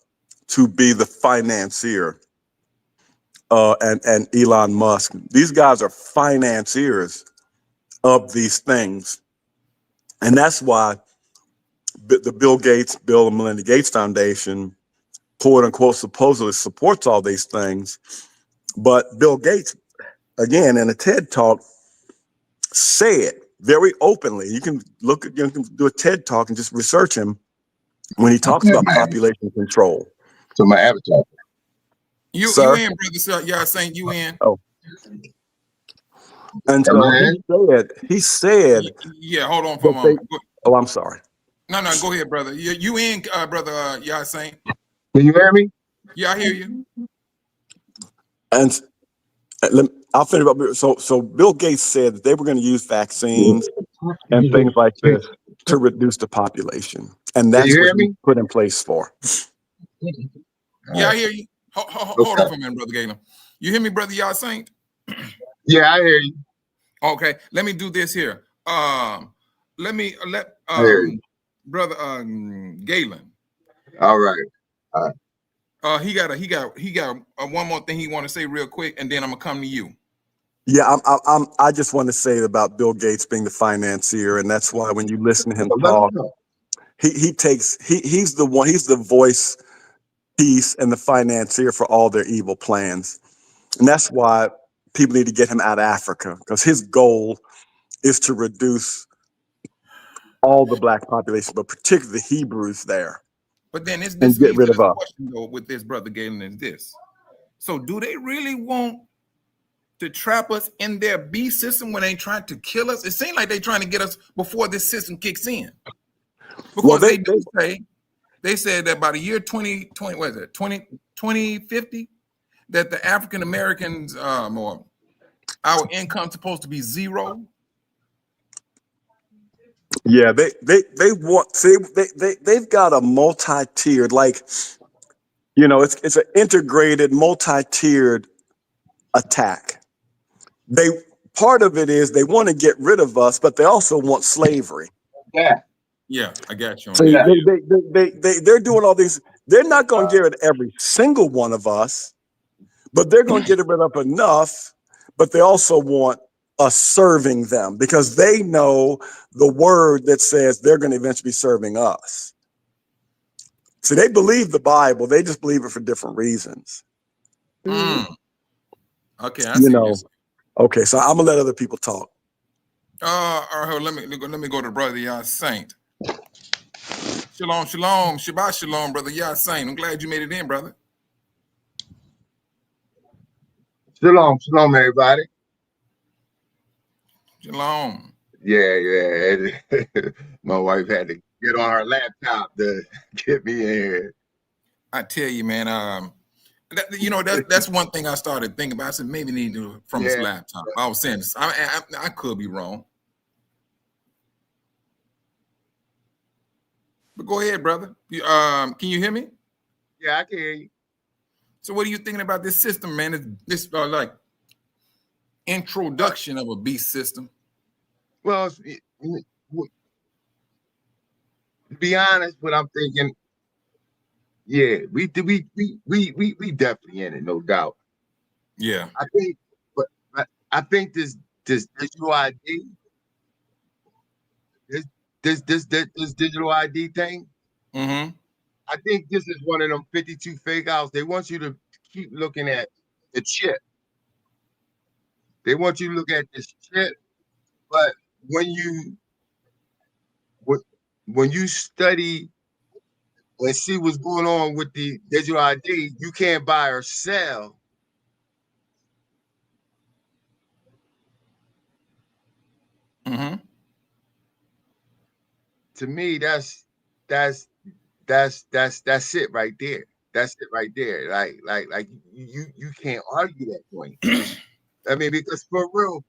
to be the financier, and Elon Musk. These guys are financiers of these things. And that's why the Bill and Melinda Gates Foundation, quote unquote, supposedly supports all these things. But Bill Gates, again, in a TED Talk, said very openly. You can you can do a TED talk and just research him when he talks about population control. So my avatar. You Sir? in, brother? Y'all saying you in? Oh. And so he said, Yeah, hold on for a that moment. oh, I'm sorry. No, go ahead, brother. You in, brother? Y'all saying? Can you hear me? Yeah, I hear you. And I'll finish up. So Bill Gates said that they were going to use vaccines and things like this to reduce the population, and that's what he put in place for. Yeah, I hear you. Hold on for a minute, brother Galen. You hear me, brother? Y'all saying? Yeah, I hear you. Okay, let me do this here. Let brother Galen. All right. He got one more thing he want to say real quick, and then I'm gonna come to you. Yeah, I just want to say about Bill Gates being the financier, and that's why when you listen to him talk, he's the voice piece and the financier for all their evil plans, and that's why people need to get him out of Africa, because his goal is to reduce all the black population, but particularly the Hebrews there. But then this and get leads rid to of this us. question though with this brother Galen is this. So do they really want to trap us in their beast system when they trying to kill us? It seems like they're trying to get us before this system kicks in. Because they said that by the year 2020, what is it, 2050, that the African Americans or our income supposed to be zero. Yeah, they've got a multi-tiered, like, it's an integrated multi-tiered attack. Part of it is they want to get rid of us, but they also want slavery. Yeah, I got you on So that. they're doing all these. They're not going to get rid of every single one of us, but they're going to get rid of enough. But they also want us serving them, because they know the word that says they're going to eventually be serving us. So they believe the Bible. They just believe it for different reasons. Okay, I see. Okay, so I'm gonna let other people talk. All right, let me go to brother Yah Saint. Shalom, Shabbat shalom, brother Yah Saint. I'm glad you made it in, brother. Shalom, everybody. Shalom. Yeah. My wife had to get on her laptop to get me in here. I tell you, man, that's one thing I started thinking about. I said maybe need to from his laptop. I was saying this. I could be wrong. But go ahead, brother. Can you hear me? Yeah, I can hear you. So what are you thinking about this system, man? This like introduction of a beast system? Well, to be honest, what I'm thinking, yeah, we definitely in it, no doubt. Yeah. I think this digital ID, this digital ID thing. Mm-hmm. I think this is one of them 52 fake outs. They want you to keep looking at the chip. They want you to look at this chip, but when you study and see what's going on with the digital ID, you can't buy or sell. Mm-hmm. To me, that's it right there. That's it right there. Like you can't argue that point. I mean, because for real,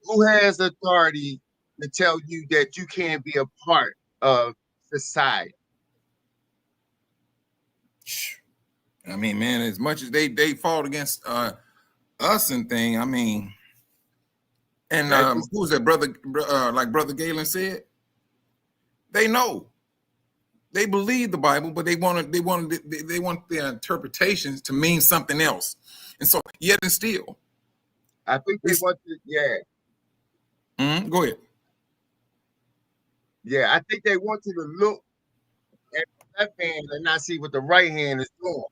who has authority to tell you that you can't be a part of society? I mean, man, as much as they fought against us and thing, I mean, and who's that brother? Like Brother Galen said, they know, they believe the Bible, but they want their interpretations to mean something else, and so yet and still, I think they want to. Yeah. Mm-hmm. Go ahead. Yeah, I think they want you to look at the left hand and not see what the right hand is doing.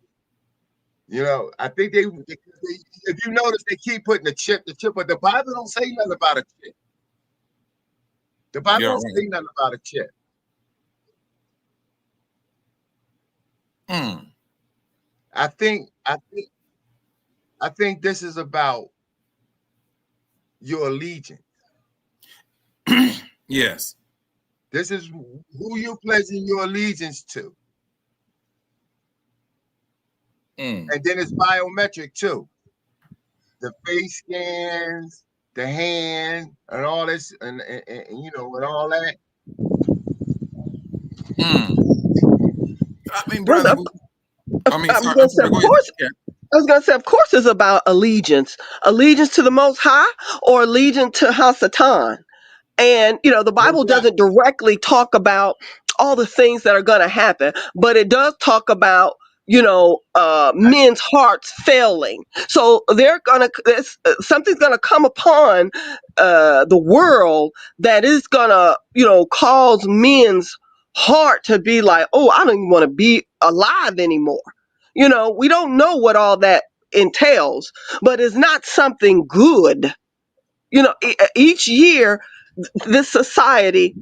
I think they if you notice, they keep putting the chip, but the Bible don't say nothing about a chip. The Bible Yeah, don't say nothing about a chip. Mm. I think this is about your allegiance. Yes. This is who you're pledging your allegiance to. Mm. And then it's biometric too. The face scans, the hand, and all this, and you know, and all that. I mean, Well, brother, I I mean, was sorry, gonna I'm say, sorry, of go ahead. course. Yeah. I was gonna say, of course, it's about allegiance, allegiance to the Most High, or allegiance to Hasatan. And the Bible doesn't directly talk about all the things that are going to happen, but it does talk about men's hearts failing. So something's gonna come upon the world that is gonna cause men's heart to be like, oh, I don't even want to be alive anymore. We don't know what all that entails, but it's not something good. Each year, this society,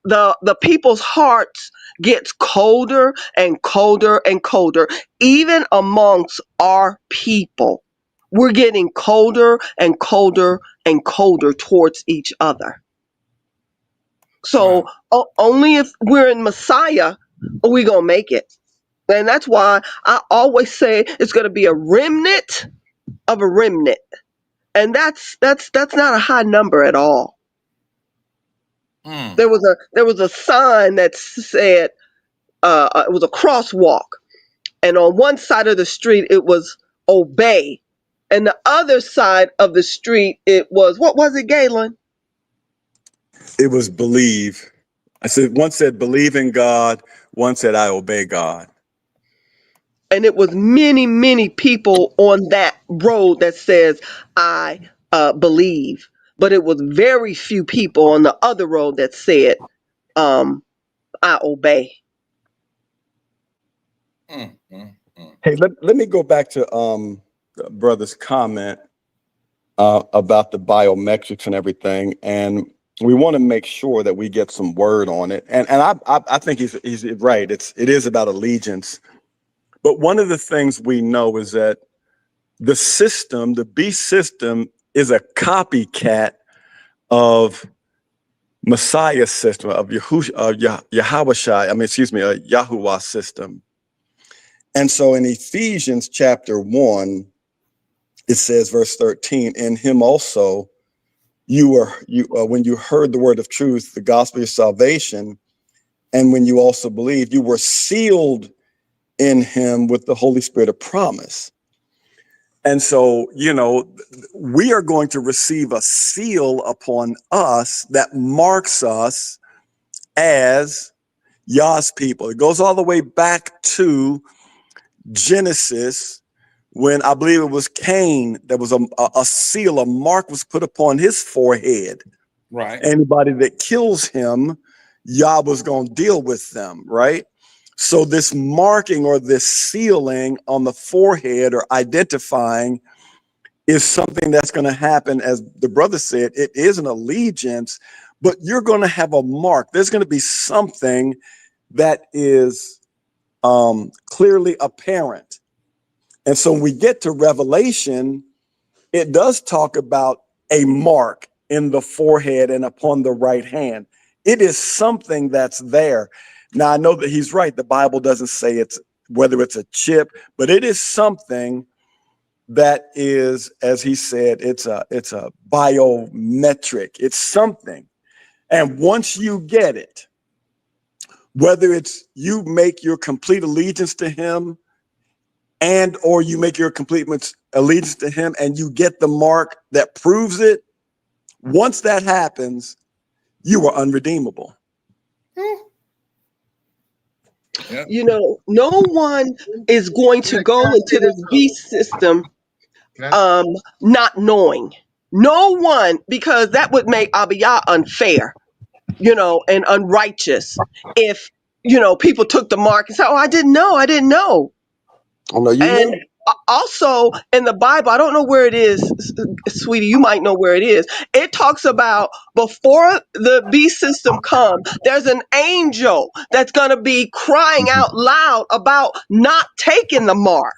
the people's hearts gets colder and colder and colder. Even amongst our people, we're getting colder and colder and colder towards each other. So only if we're in Messiah are we gonna make it. And that's why I always say it's gonna be a remnant of a remnant. And that's not a high number at all. There was a sign that said it was a crosswalk, and on one side of the street it was obey, and the other side of the street it was, what was it, Galen? It was believe. I said, one said believe in God, one said I obey God. And it was many people on that road that says I believe, but it was very few people on the other road that said I obey. Hey, let me go back to the brother's comment about the biometrics and everything, and we want to make sure that we get some word on it. And I think he's right. It is about allegiance. But one of the things we know is that the system, the beast system, is a copycat of Messiah's system, of Yahuwah's system. And so in Ephesians chapter 1, it says, verse 13, in him also when you heard the word of truth, the gospel of salvation, and when you also believed, you were sealed in him with the Holy Spirit of promise. And so, we are going to receive a seal upon us that marks us as Yah's people. It goes all the way back to Genesis, when I believe it was Cain, there was a seal, a mark was put upon his forehead. Right. Anybody that kills him, Yah was going to deal with them, right? So this marking or this sealing on the forehead or identifying is something that's going to happen. As the brother said, it is an allegiance, but you're going to have a mark. There's going to be something that is clearly apparent. And so when we get to Revelation, it does talk about a mark in the forehead and upon the right hand. It is something that's there. Now, I know that he's right. The Bible doesn't say it's whether it's a chip, but it is something that is, as he said, it's a biometric. It's something. And once you get it, whether it's you make your complete allegiance to him and or you make your complete allegiance to him and you get the mark that proves it, once that happens, you are unredeemable. No one is going to go into this beast system not knowing. No one, because that would make Abiyah unfair, and unrighteous if, people took the mark and said, oh, I didn't know. Oh, no, you And knew. Also in the Bible, I don't know where it is, sweetie. You might know where it is. It talks about before the beast system comes, there's an angel that's going to be crying out loud about not taking the mark.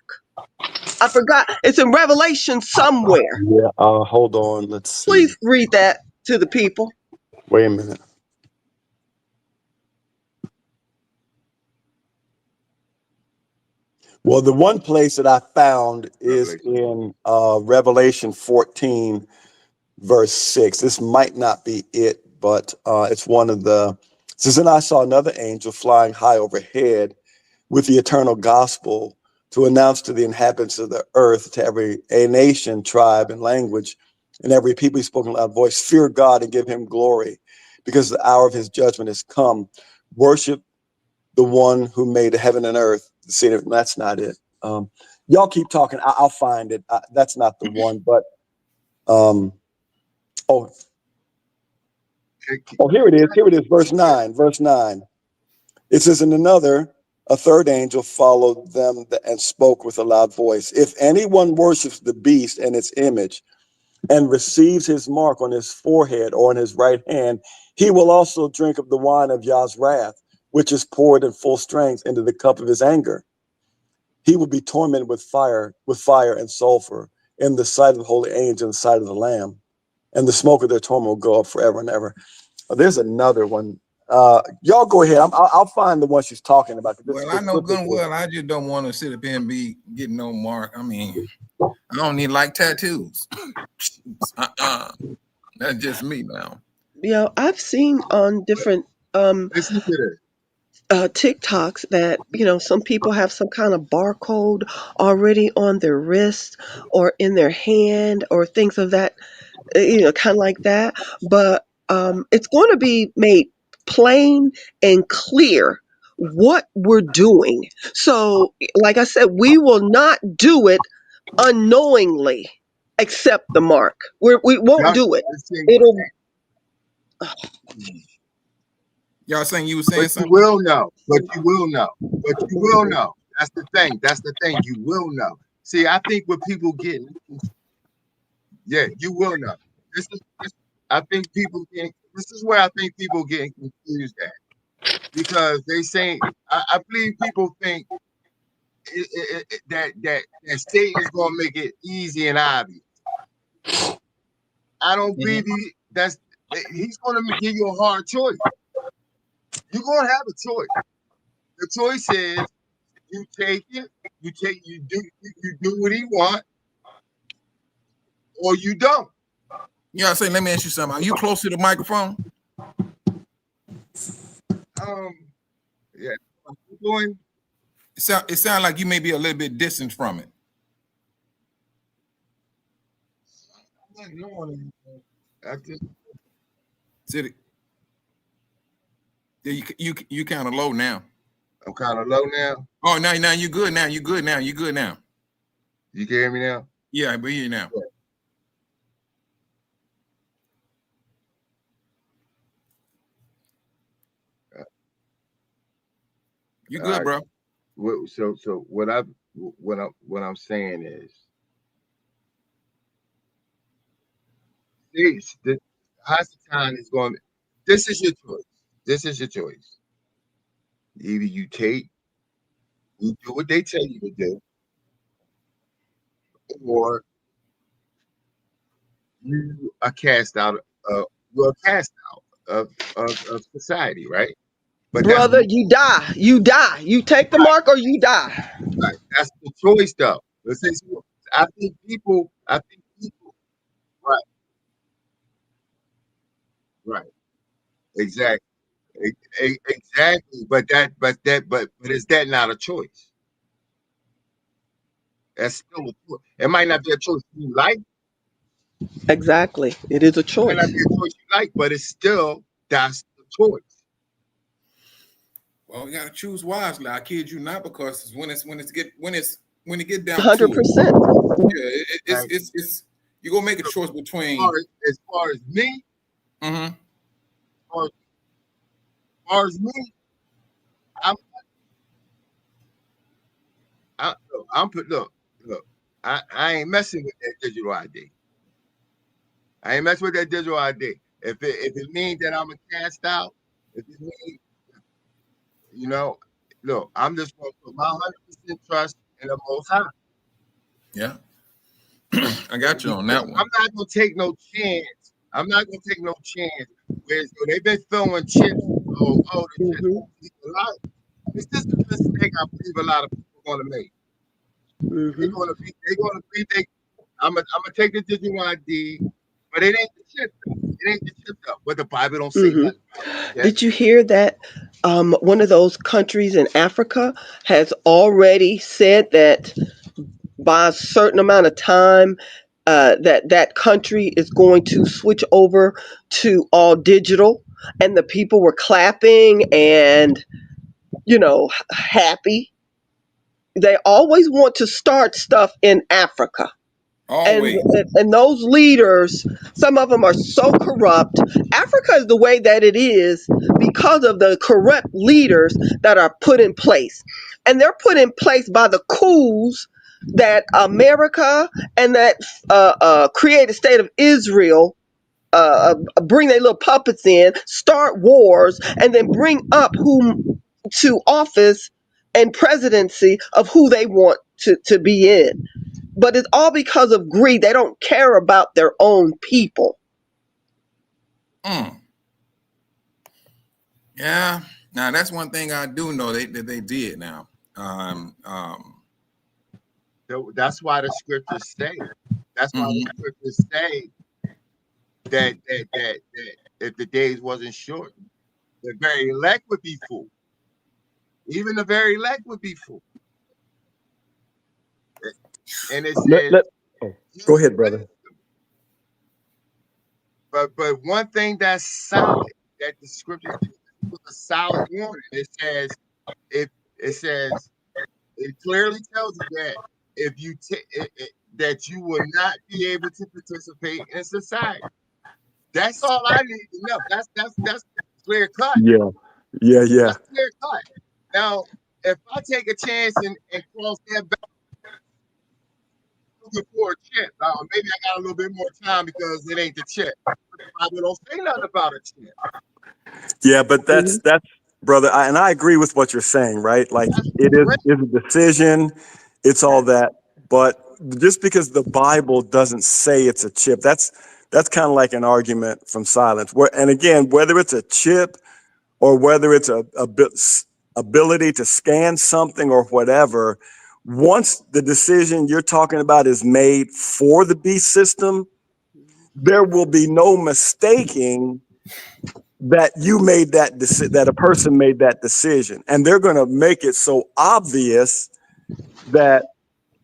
I forgot. It's in Revelation somewhere. Yeah. Hold on. Let's see. Please read that to the people. Wait a minute. Well, the one place that I found is in Revelation 14, verse 6. This might not be it, but it's one of the. It says, and I saw another angel flying high overhead with the eternal gospel to announce to the inhabitants of the earth, to every a nation, tribe, and language, and every people, he spoke in a loud voice, fear God and give him glory, because the hour of his judgment has come. Worship the one who made heaven and earth. See, that's not it. Y'all keep talking. I'll find it. That's not the one, but oh, here it is. Here it is. Verse 9. Verse 9. It says, and another, a third angel followed them and spoke with a loud voice. If anyone worships the beast and its image and receives his mark on his forehead or on his right hand, he will also drink of the wine of Yah's wrath, which is poured in full strength into the cup of his anger. He will be tormented with fire and sulfur in the sight of the holy angels and the sight of the Lamb, and the smoke of their torment will go up forever and ever. There's another one. Y'all go ahead. I'll find the one she's talking about. Well, I know good and well. I just don't want to sit up here and be getting no mark. I mean, I don't need like tattoos. That's just me now. Yeah, I've seen on different TikToks that, some people have some kind of barcode already on their wrist or in their hand or things of that, kind of like that. But it's going to be made plain and clear what we're doing. So, like I said, we will not do it unknowingly, accept the mark. We won't do it. It'll. Y'all saying you were saying But something? you will know. But you will know. But you will know. That's the thing. That's the thing. You will know. See, I think what people get. Yeah, you will know. I think people get. This is where I think people getting confused at, because they say I believe people think that Satan is going to make it easy and obvious. I don't believe he's going to give you a hard choice. You're going to have a choice. The choice is you take it, you do what he wants, or you don't. Yeah, I say, let me ask you something. Are you close to the microphone? Yeah. Going. It sounds like you may be a little bit distant from it. You kind of low now. I'm kind of low now. Oh, now you good now. You good now. You good now. You can hear me now? Yeah, I can hear you now. Yeah. You good, bro? So what I'm saying is, the Hasatan is going. This is your choice. This is your choice. Either you do what they tell you to do, or you are cast out. You're cast out of society, right? But brother, you die. You die. You take the mark or you die. Right. That's the choice, though. I think people. Right. Right. Exactly. Exactly. But is that not a choice? That's still a choice. It might not be a choice you like. Exactly. It is a It choice. might not be a choice you like, but that's the choice. Well, we gotta choose wisely. I kid you not, because when it get down 100%. to it, it's you gonna make a choice between. As far as me, mm-hmm. As far as me, I'm put. Look, look, I ain't messing with that digital ID. I ain't messing with that digital ID. If it means that I'm a cast out, if it means, you know, look, I'm just gonna put my 100% trust in the Most High. Yeah. I got you on that one. I'm not gonna take no chance. I'm not gonna take no chance. Where they've been throwing chips. The chips. It's just a mistake I believe a lot of people are gonna make. They're gonna be. I'm gonna take the digital ID, but it ain't the chip. It ain't the chip up. But the Bible don't say nothing about it. Okay? Did you hear that one of those countries in Africa has already said that by a certain amount of time that country is going to switch over to all digital, and the people were clapping and happy. They always want to start stuff in Africa. Always. And those leaders, some of them are so corrupt. Africa is the way that it is because of the corrupt leaders that are put in place. And they're put in place by the coups that America and that created state of Israel bring their little puppets in, start wars, and then bring up whom to office and presidency of who they want to be in. But it's all because of greed. They don't care about their own people. Yeah. Now that's one thing I do know that they did now. That's why the scriptures say. That's why the scriptures say that if the days wasn't short, the very elect would be fooled. Even the very elect would be fooled. And it says, go ahead, brother. But one thing that's solid that the scripture was a solid warning. It clearly tells you that if you that you will not be able to participate in society. That's all I need to know. That's clear cut. Yeah. That's clear cut. Now, if I take a chance and cross that back looking for a chip, maybe I got a little bit more time because it ain't the chip. I don't say nothing about a chip. Yeah, but that's brother, and I agree with what you're saying, right? Like it's a decision, it's all that, but just because the Bible doesn't say it's a chip, that's kind of like an argument from silence. And again, whether it's a chip or whether it's a ability to scan something or whatever, once the decision you're talking about is made for the beast system, there will be no mistaking that you made that that a person made that decision, and they're going to make it so obvious that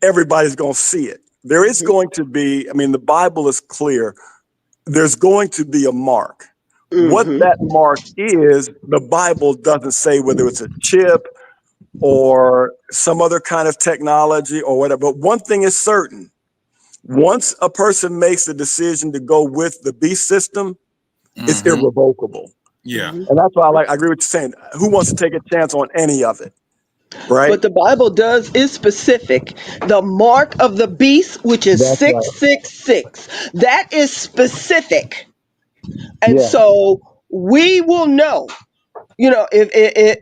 everybody's going to see it. There is going to be, I mean, the Bible is clear. There's going to be a mark. What that mark is, the Bible doesn't say whether it's a chip or some other kind of technology or whatever. But one thing is certain. Once a person makes the decision to go with the beast system, it's irrevocable. Yeah. And that's why I agree with you saying, who wants to take a chance on any of it? Right. But the Bible is specific. The mark of the beast, which is 666, that is specific. And so we will know, if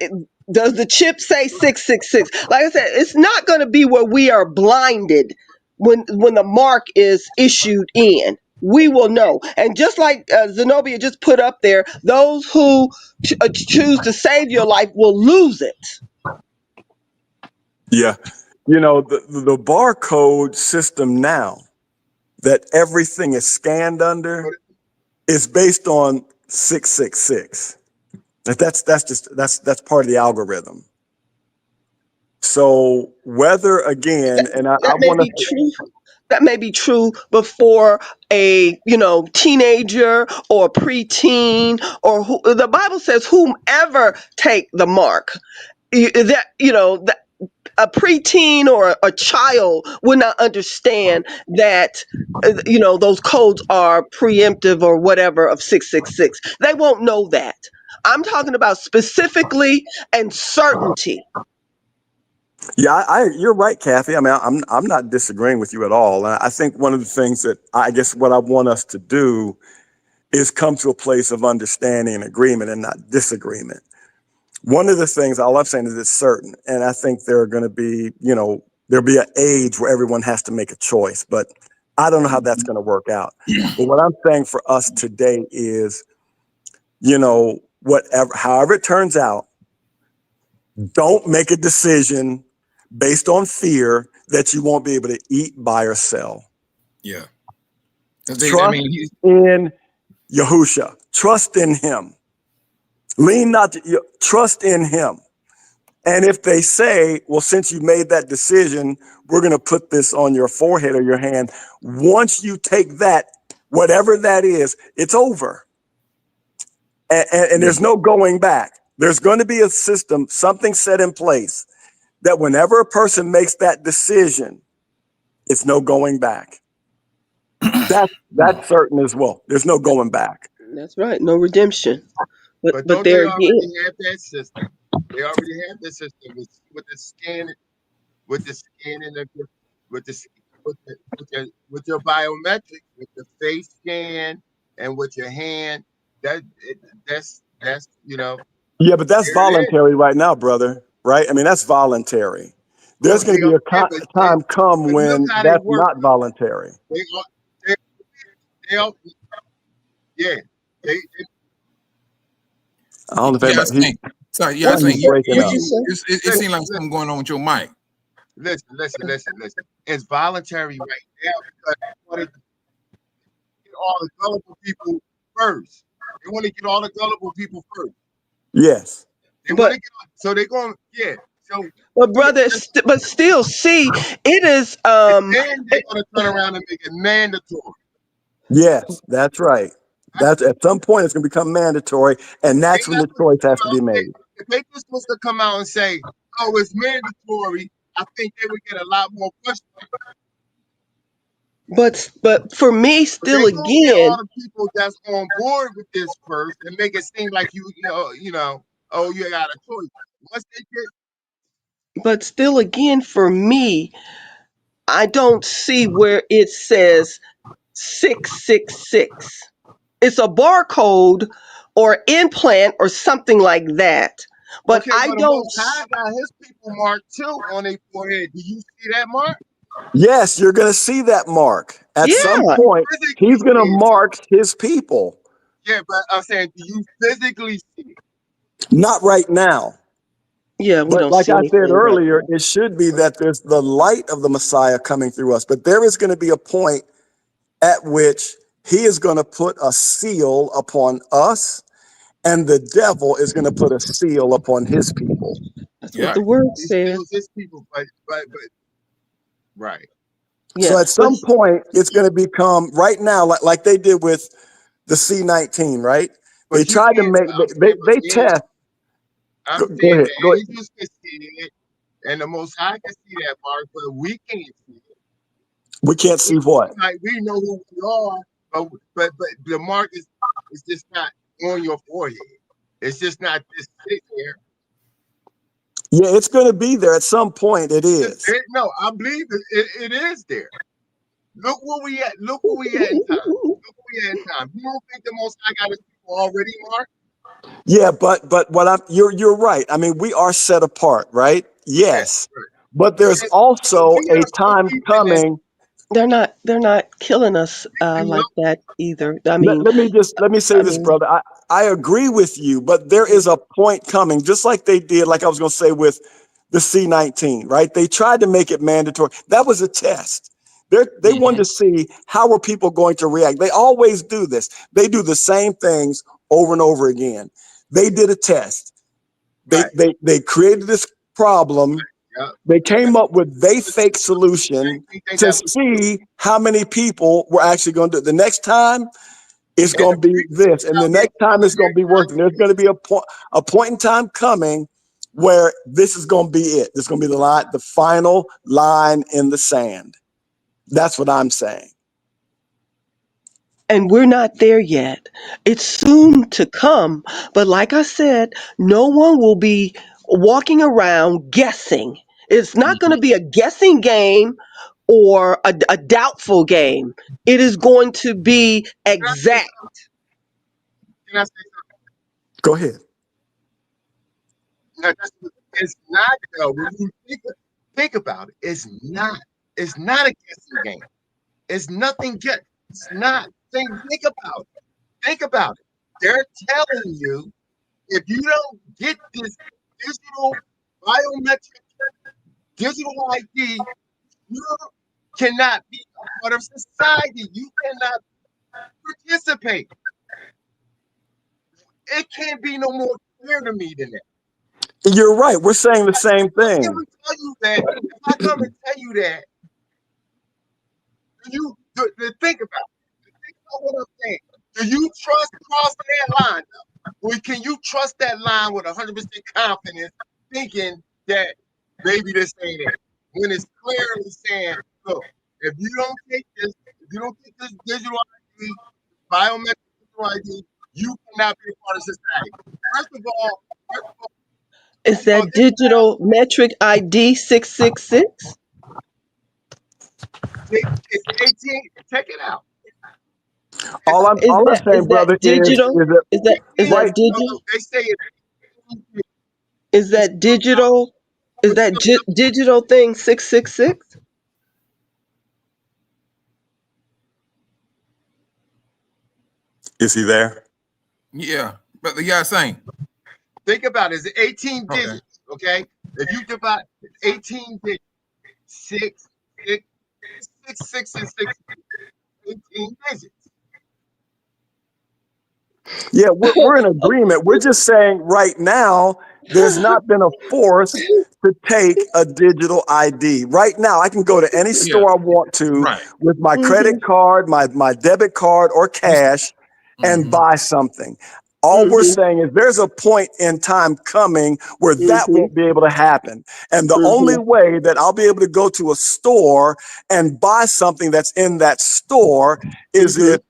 does the chip say 666? Like I said, it's not going to be where we are blinded when the mark is issued in. We will know. And just like Zenobia just put up there, those who choose to save your life will lose it. Yeah. The barcode system now that everything is scanned under is based on 666. That's part of the algorithm. So whether again, and I want to true. That may be true before a teenager or preteen or the Bible says whomever take the mark. That a preteen or a child would not understand that those codes are preemptive or whatever of 666. They won't know that. I'm talking about specifically and certainty. Yeah, you're right, Kathy. I mean, I'm not disagreeing with you at all. And I think one of the things that I guess what I want us to do is come to a place of understanding and agreement and not disagreement. One of the things, all I'm saying is it's certain, and I think there are going to be, there'll be an age where everyone has to make a choice, but I don't know how that's going to work out. But what I'm saying for us today is, however it turns out, don't make a decision based on fear that you won't be able to eat, buy, or sell. Yeah. Trust in Yahusha. Trust in him. Lean not to, trust in him. And if they say, well, since you made that decision, we're going to put this on your forehead or your hand. Once you take that, whatever that is, it's over. And there's no going back. There's going to be a system, something set in place that whenever a person makes that decision, it's no going back. That's certain as well. There's no going back. That's right. No redemption. But don't they already have that system? They already have that system with the scan, with your biometric, with the face scan, and with your hand. That's Yeah, but that's voluntary right now, brother. Right? I mean, that's voluntary. There's going to be a time come when that's not voluntary. Yeah. I don't know if I think it seems like something going on with your mic. Listen. It's voluntary right now because they want to get all the gullible people first. They want to get all the gullible people first. Yes. So they're going, yeah. So, but brother, but still, see, it is. And then they're going to turn around and make it mandatory. Yes, that's right. That's at some point it's going to become mandatory, and that's when the choice has to be made. If they just supposed to come out and say, "Oh, it's mandatory," I think they would get a lot more questions. But for me, still again, all the people that's on board with this first and make it seem like you got a choice. Once they get, but still again, for me, I don't see where it says 666. It's a barcode or implant or something like that. But okay, I but don't. Ty got his people marked too on their forehead. Do you see that mark? Yes, you're going to see that mark. At some point, he's going to mark his people. Yeah, but I'm saying, do you physically see it? Not right now. Yeah, but like I said earlier, it should be that there's the light of the Messiah coming through us. But there is going to be a point at which he is going to put a seal upon us, and the devil is going to put a seal upon his people. That's what the word says. His people, but right. Yeah, so at some point, it's going to become right now, like they did with the C-19, right? They tried to make they test. I'm go saying ahead, the angels can see it, and the Most High can see that mark, but we can't see it. We can't see what? Like we know who we are, but the mark is just not on your forehead. It's just not just sitting there. Yeah, it's going to be there at some point. It is. No, I believe it is there. Look where we at. Look where we at in time. Look where we at in time. You don't think the Most High got his people already marked? Yeah, but what you're right. I mean, we are set apart, right? Yes. But there's also a time coming. They're not killing us like that either. I mean, let me say this, brother. I agree with you, but there is a point coming, just like they did, like I was going to say with the C-19, right? They tried to make it mandatory. That was a test. They wanted to see how were people going to react. They always do this. They do the same things over and over again. They did a test. They created this problem. They came up with a fake solution to see how many people were actually going to do it. The next time it's going to be this, and the next time it's going to be working. There's going to be a point in time coming where this is going to be it. This is going to be the final line in the sand. That's what I'm saying. And we're not there yet. It's soon to come. But like I said, no one will be walking around guessing It's not going to be a guessing game or a doubtful game. It is going to be exact. Can I say something? Go ahead. No, it's not though. When you think about it, it's not. It's not a guessing game. It's nothing. It's not. Think about it. Think about it. They're telling you if you don't get this digital biometric digital ID, you cannot be a part of society. You cannot participate. It can't be no more clear to me than that. You're right. We're saying the same thing. If I tell you that, if I come and tell you that, you think about it. Think about what I'm saying. Do you trust crossing that line? Or can you trust that line with 100% confidence, thinking that maybe this ain't it? When it's clearly saying, look, if you don't take this digital ID, biometric digital ID, you cannot be a part of society. First of all, Is that digital metric ID 666? it's 18. Check it out. All I'm saying, brother, digital? Is that digital? They say it. Is that digital? Is that digital thing 666? Is he there? Yeah, but the guy saying. Think about it. It's 18 digits. Okay. If you divide 18 digits, 6, 6, 6, 6, and 6, 18 digits. Yeah, we're in agreement. We're just saying right now, there's not been a force to take a digital ID. Right now, I can go to any store I want to with my credit card, my debit card, or cash and buy something. All we're saying is there's a point in time coming where that won't be able to happen. And the only way that I'll be able to go to a store and buy something that's in that store is if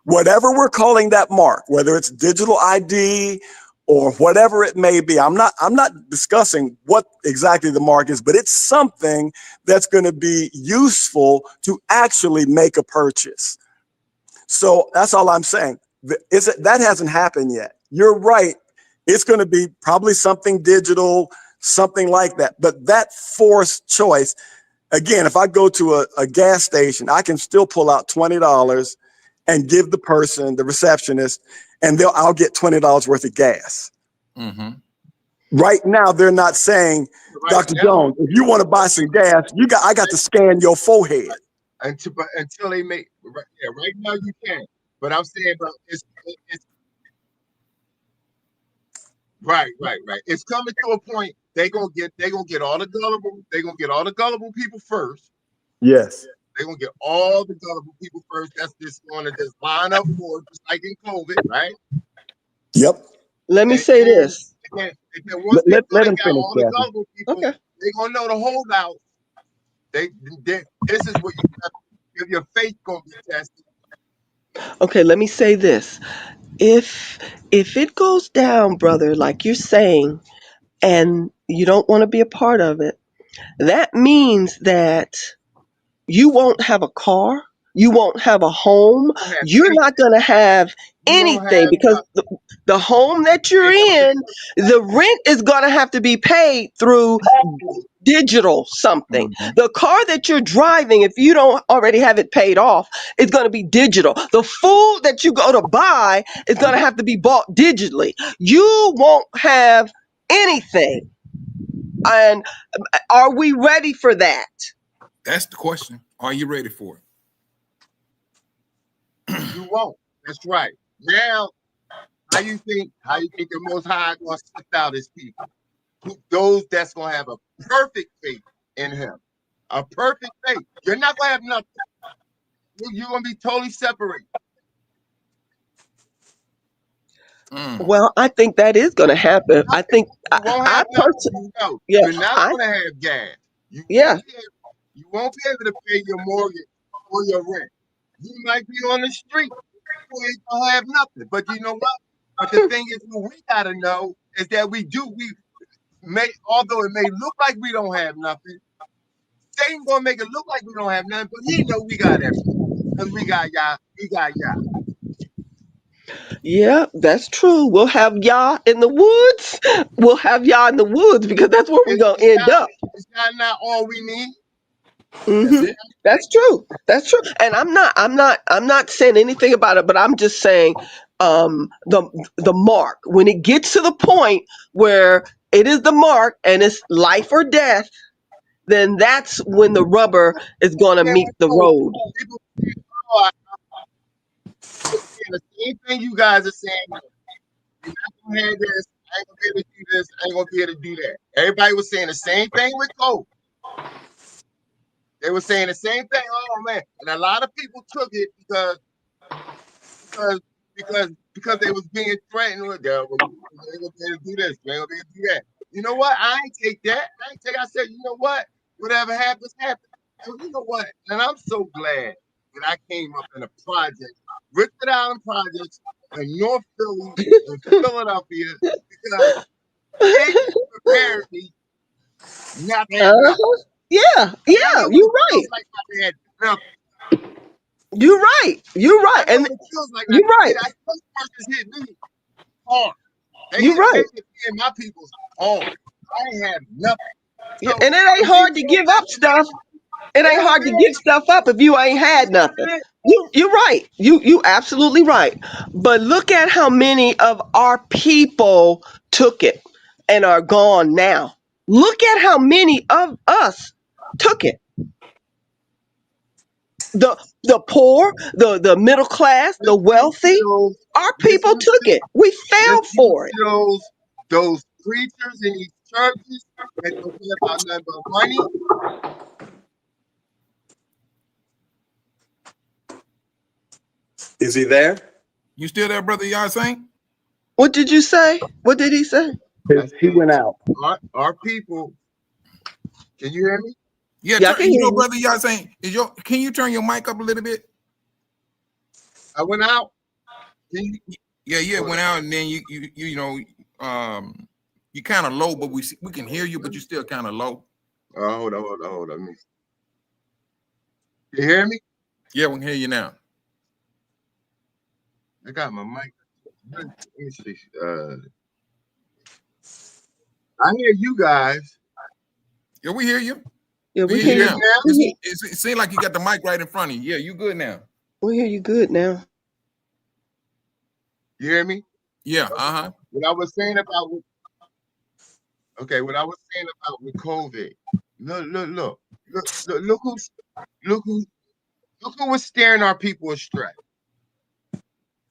whatever we're calling that mark, whether it's digital ID or whatever it may be, I'm not discussing what exactly the mark is, but it's something that's going to be useful to actually make a purchase. So that's all I'm saying. That hasn't happened yet. You're right. It's going to be probably something digital, something like that. But that forced choice, again, if I go to a gas station, I can still pull out $20 and give the person, the receptionist, and I'll get $20 worth of gas. Right now, they're not saying, Dr. Jones, if you want to buy some gas, I got to scan your forehead. Until they make right now you can. But I'm saying, bro, it's right. It's coming to a point they're gonna get all the gullible people first. Yes. They're gonna get all the gullible people first. That's just gonna just line up for just like in COVID, right? Yep. Let me say this. And then once Let him got finish, all the Kathy. gullible people, they're gonna know the holdouts. This is what your faith gonna be tested. Okay, let me say this. If it goes down, brother, like you're saying, and you don't want to be a part of it, that means that you won't have a car, you won't have a home, you're not going to have anything because the home that you're in, the rent is going to have to be paid through digital something. The car that you're driving, if you don't already have it paid off, is going to be digital. The food that you go to buy is going to have to be bought digitally. You won't have anything. And are we ready for that? That's the question. Are you ready for it? You won't. That's right. Now, how you think the Most High gonna sift out his people? Those that's gonna have a perfect faith in him. A perfect faith. You're not gonna have nothing. You're gonna be totally separated. Well, I think that is going to happen. I think You won't have nothing. No. yeah, You're not gonna have gas. You won't be able to pay your mortgage or your rent. You might be on the street. You ain't gonna have nothing. But you know what? But the thing is, what we gotta know is that we although it may look like we don't have nothing, Satan gonna make it look like we don't have nothing, but he know we got everything. Because we got y'all, we got y'all. Yeah, that's true. We'll have y'all in the woods. We'll have y'all in the woods because that's where we're gonna end up. Is that not all we need? Mhm. That's true. That's true. And I'm not saying anything about it, but I'm just saying the mark. When it gets to the point where it is the mark and it's life or death, then that's when the rubber is gonna meet the road. People saying the same thing you guys are saying. You're not gonna have this, I ain't gonna be able to do this, I ain't gonna be able to do that. Everybody was saying the same thing with COVID. They were saying the same thing. Oh man, and a lot of people took it because they was being threatened with, "Yo, you ain't gonna be able to do this, you ain't gonna be able to do that." You know what? I ain't take that. I said, you know what? Whatever happens, happens. So you know what? And I'm so glad that I came up in a project, Richard Allen Projects in North Philly and Philadelphia, because it prepared me not to have nothing. Yeah, you're right. Like I had nothing. You're right. You're right. And It feels like you're right. Those persons hit me hard. You're right. They hit me and my people's hard. I ain't have nothing. Yeah, and it ain't hard to give up stuff. It ain't hard to give stuff up if you ain't had nothing. You're right. You absolutely right. But look at how many of our people took it and are gone now. Look at how many of us took it. The poor, the middle class, the wealthy, our people took it. We fell for it. Those preachers in these churches that don't care about nothing but money. Is he there? You still there, brother Yasin? What did you say? What did he say? He went out. Our people. Can you hear me? Yeah, Yeah, I can you hear know, you. brother Yasin, can you turn your mic up a little bit? I went out. Yeah, went out, and then you know, you kind of low, but we can hear you, but you're still kind of low. Hold on. Let me. You hear me? Yeah, we can hear you now. I got my mic. Let me see. I hear you guys. Yeah, we hear you. Yeah, we hear you now. now. It seems like you got the mic right in front of you. Yeah, you good now. We hear you good now. You hear me? Yeah. What I was saying about with COVID. Look who was steering our people astray.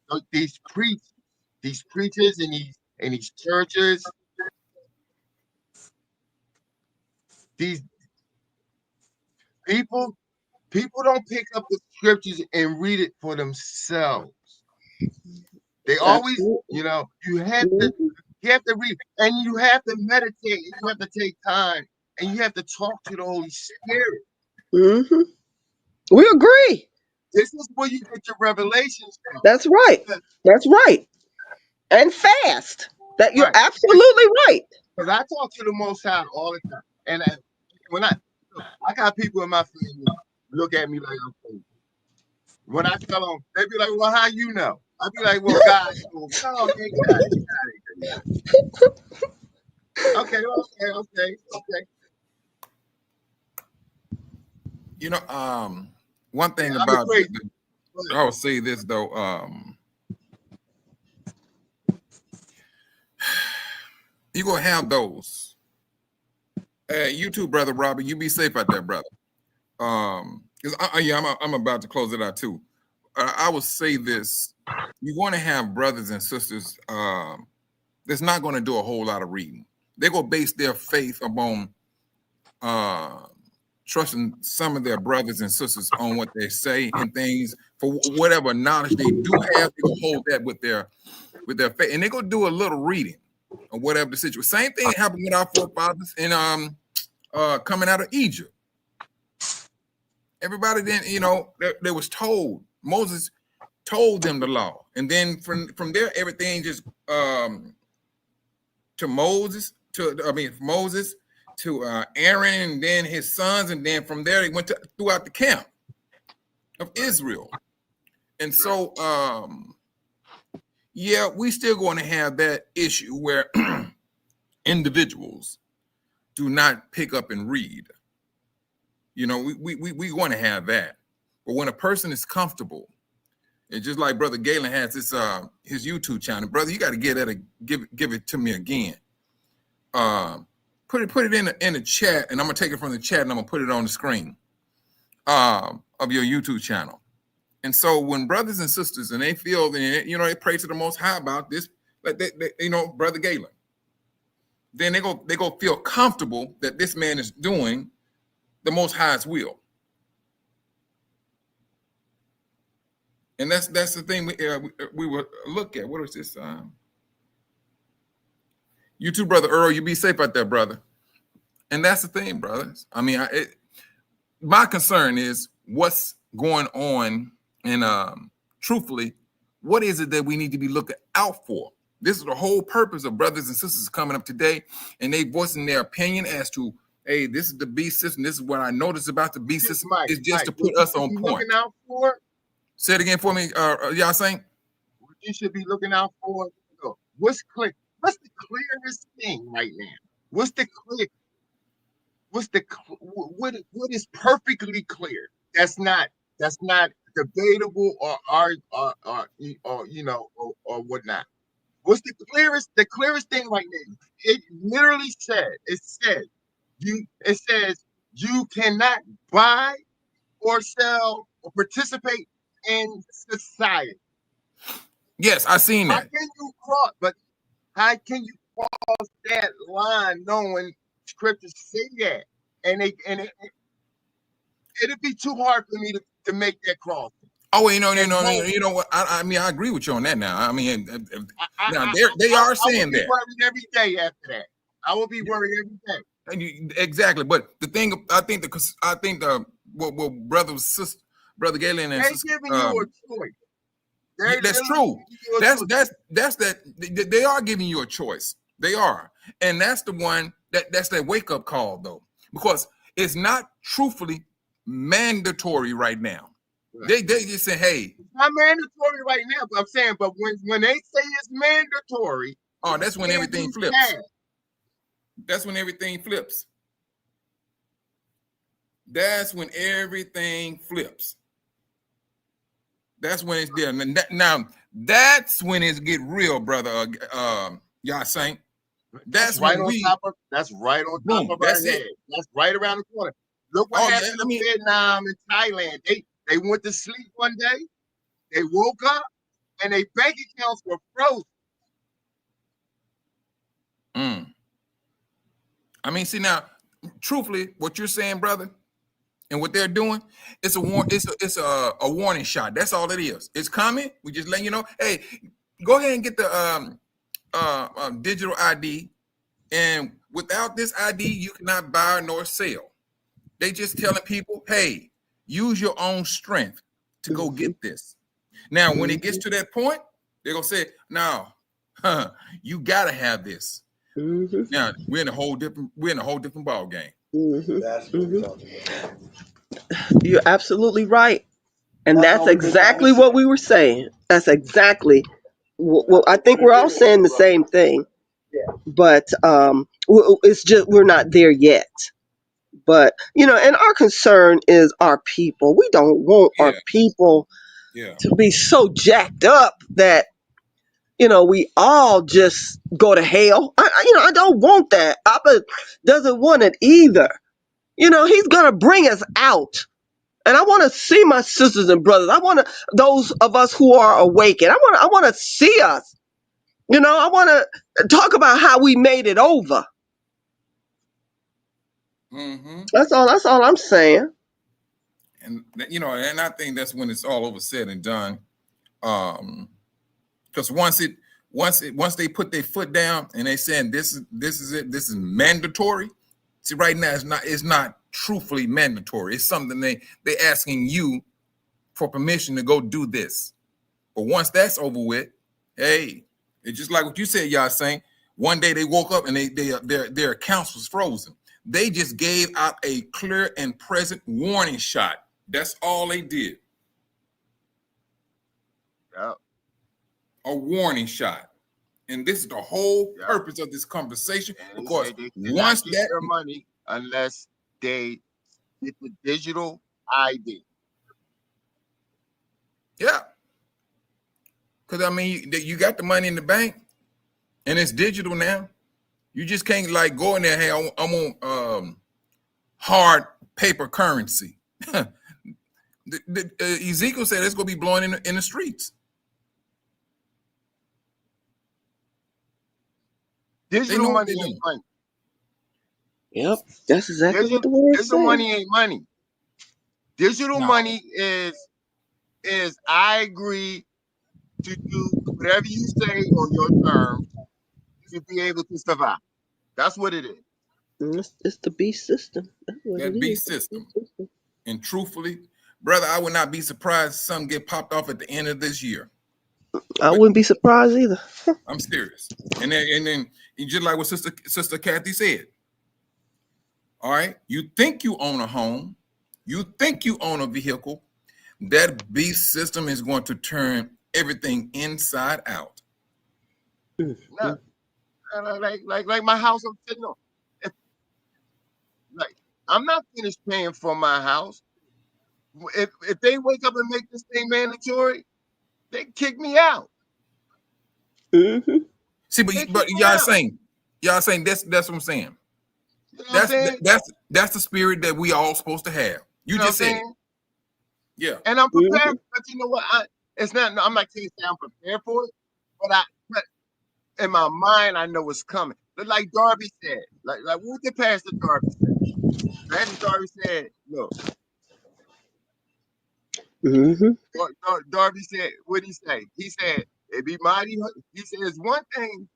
Look, these preachers in these churches. These people don't pick up the scriptures and read it for themselves. They always, you have to read, and you have to meditate, and you have to take time, and you have to talk to the Holy Spirit. Mm-hmm. We agree. This is where you get your revelations from. That's right. That's right. And fast. That you're absolutely right. Because I talk to the Most High all the time, and when I got people in my family look at me like I'm crazy. When I tell them, they be like, "Well, how you know?" I be like, "Well, God told me." No, man, get out of here. Okay. You know, one thing about I will say this though, you're gonna have those. You too, brother Robert. You be safe out there, brother. Because I'm about to close it out too. I will say this: you're going to have brothers and sisters that's not going to do a whole lot of reading. They're going to base their faith upon trusting some of their brothers and sisters on what they say and things. For whatever knowledge they do have, they will hold that with their faith, and they're going to do a little reading or whatever the situation. Same thing happened with our forefathers in coming out of Egypt. Everybody then, they was told. Moses told them the law, and then from there, everything just to Moses Moses to Aaron and then his sons, and then from there they went throughout the camp of Israel. And so yeah, we still going to have that issue where individuals do not pick up and read. You know, we want to have that. But when a person is comfortable, it's just like Brother Galen has his YouTube channel. Brother, you got to give it to me again. Put it in the chat, and I'm gonna take it from the chat and I'm gonna put it on the screen of your YouTube channel. And so when brothers and sisters and they feel, they pray to the Most High about this, like Brother Galen, then they go feel comfortable that this man is doing the Most High's will. And that's the thing we will look at. What is this? You too, Brother Earl. You be safe out there, brother. And that's the thing, brothers. I mean, my concern is what's going on, and truthfully, what is it that we need to be looking out for? This is the whole purpose of brothers and sisters coming up today, and they voicing their opinion as to, hey, this is the beast system. This is what I noticed about the beast system. It's just to put us on point. Looking out for? Say it again for me, y'all saying? What you should be looking out for? What's clear? What's the clearest thing right now? What is perfectly clear? That's not debatable or whatnot. What's the clearest thing right now? It literally says you cannot buy or sell or participate in society. Yes, I seen that. How can you cross that line knowing scriptures say that? And it'd be too hard for me to make that cross. Oh, you know what? I mean, I agree with you on that now. I mean, now they are saying that. I will be worried every day after that. I will be worried every day. Exactly, but the thing, I think what Brother Galen and Sister, giving you a choice. That's true. That's that they are giving you a choice. They are, and that's the one that's that wake up call though, because it's not truthfully mandatory right now. Right. They just say, hey, it's not mandatory right now. But I'm saying, but when they say it's mandatory, oh, that's when everything flips. That's when everything flips. That's when everything flips. That's when it's there. Now that's when it's get real, brother. Y'all saying that's right when on top of that's right on top of our head. That's right around the corner. Look what happened in Vietnam and Thailand. They went to sleep one day, they woke up, and their bank accounts were frozen. I mean, see now, truthfully, what you're saying, brother, and what they're doing, it's a warning shot. That's all it is. It's coming. We just letting you know. Hey, go ahead and get the digital ID, and without this ID, you cannot buy nor sell. They just telling people, hey, use your own strength to go get this. Now, when it gets to that point, they're gonna say, "No, you gotta have this." Now we're in a whole different ball game. You're absolutely right, and that's exactly what we were saying. That's exactly. Well, I think we're all saying the same thing, but it's just we're not there yet. But and our concern is our people. We don't want our people to be so jacked up that we all just go to hell. I don't want that. Abba doesn't want it either. He's gonna bring us out, and I want to see my sisters and brothers. I want those of us who are awakened. I want to see us. I want to talk about how we made it over. That's all I'm saying. And and I think that's when it's all over said and done. Because once they put their foot down and they saying this is it, this is mandatory. See, right now it's not truthfully mandatory. It's something they asking you for permission to go do this. But once that's over with, hey, it's just like what you said, y'all saying. One day they woke up and their accounts was frozen. They just gave out a clear and present warning shot. That's all they did. Yep. A warning shot. And this is the whole purpose of this conversation. Because They once cannot get that their money unless they get the digital ID. Yeah. Because I mean, you got the money in the bank and it's digital now. You just can't like go in there, hey, I want hard paper currency. Ezekiel said it's going to be blowing in the streets. Digital money ain't money. Yep, that's exactly what the word Digital says. money ain't money. Digital money is I agree to do whatever you say on your terms to be able to survive. That's what it is. It's the beast system. That's what That it beast is. system. And truthfully, brother, I would not be surprised if some get popped off at the end of this year. I wouldn't be surprised either. I'm serious. And then just like what Sister Kathy said. All right, you think you own a home, you think you own a vehicle. That beast system is going to turn everything inside out. No, like my house I'm sitting on. Like I'm not finished paying for my house. If they wake up and make this thing mandatory, they kick me out. See, but y'all saying that's what I'm saying. You know what I'm saying? That's the spirit that we all supposed to have. You just said it. Yeah. And I'm prepared, but you know what? I'm not saying I'm prepared for it, but in my mind I know it's coming. But like Darby said, like what did Pastor Darby say? Pastor Darby said, look. Darby said, what did he say? He said, it'd be mighty. He says one thing.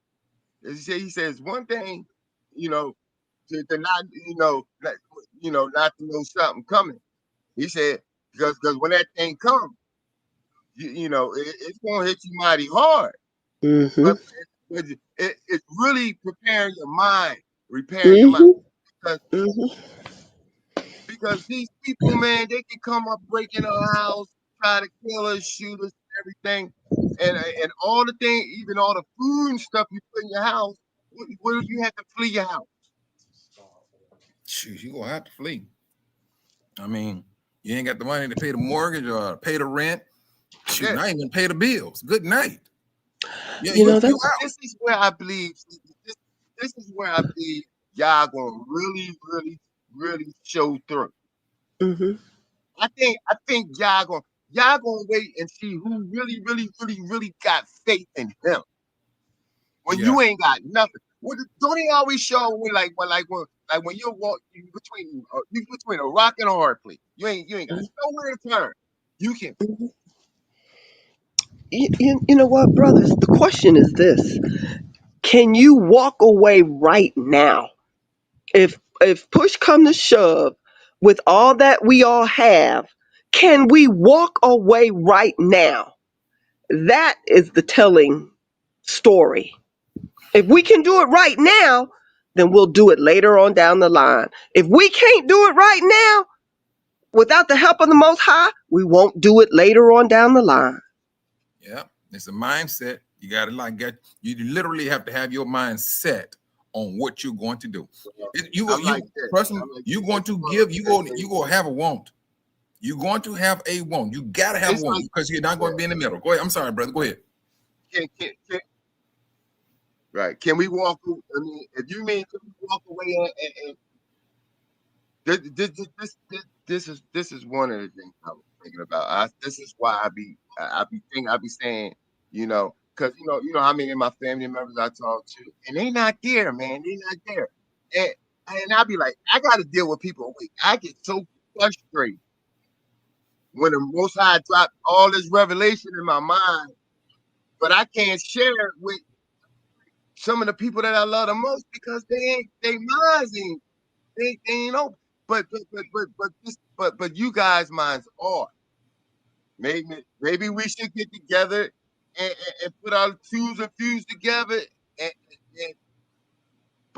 He says one thing, you know, to not, not to know something coming. He said, because when that thing comes, it's gonna hit you mighty hard. But it's really preparing your mind, your mind. Because these people, man, they can come up breaking our house, try to kill us, shoot us, everything, and all the things, even all the food and stuff you put in your house. What if you have to flee your house? Shoot, you gonna have to flee. I mean, you ain't got the money to pay the mortgage or pay the rent. Shoot, not even pay the bills. Good night. Yeah, this is where I believe. This is where I believe y'all gonna really, really, really show through. I think y'all gonna wait and see who really, really, really, really got faith in him. When you ain't got nothing. Don't he always show when you're walking between a rock and a hard place? You ain't got nowhere to turn. You can. You know what, brothers? The question is this: can you walk away right now? If push come to shove, with all that we all have, can we walk away right now? That is the telling story. If we can do it right now, then we'll do it later on down the line. If we can't do it right now, without the help of the Most High, we won't do it later on down the line. Yeah, it's a mindset. You got to you literally have to have your mind set on what you're going to do. You're going to give, you're going to have a want. You're going to have a want. You got to have a want because you're not going to be in the middle. Go ahead. I'm sorry, brother. Go ahead. Right. Can we walk? I mean, if you mean can we walk away and this is one of the things I was thinking about. This is why I be saying, because you know how many of my family members I talk to, and they not there, man. They not there. And I'll be like, I gotta deal with people. I get so frustrated when the Most High dropped all this revelation in my mind, but I can't share it with some of the people that I love the most because they minds ain't open. But you guys' minds are. Maybe we should get together and put our twos and fuse together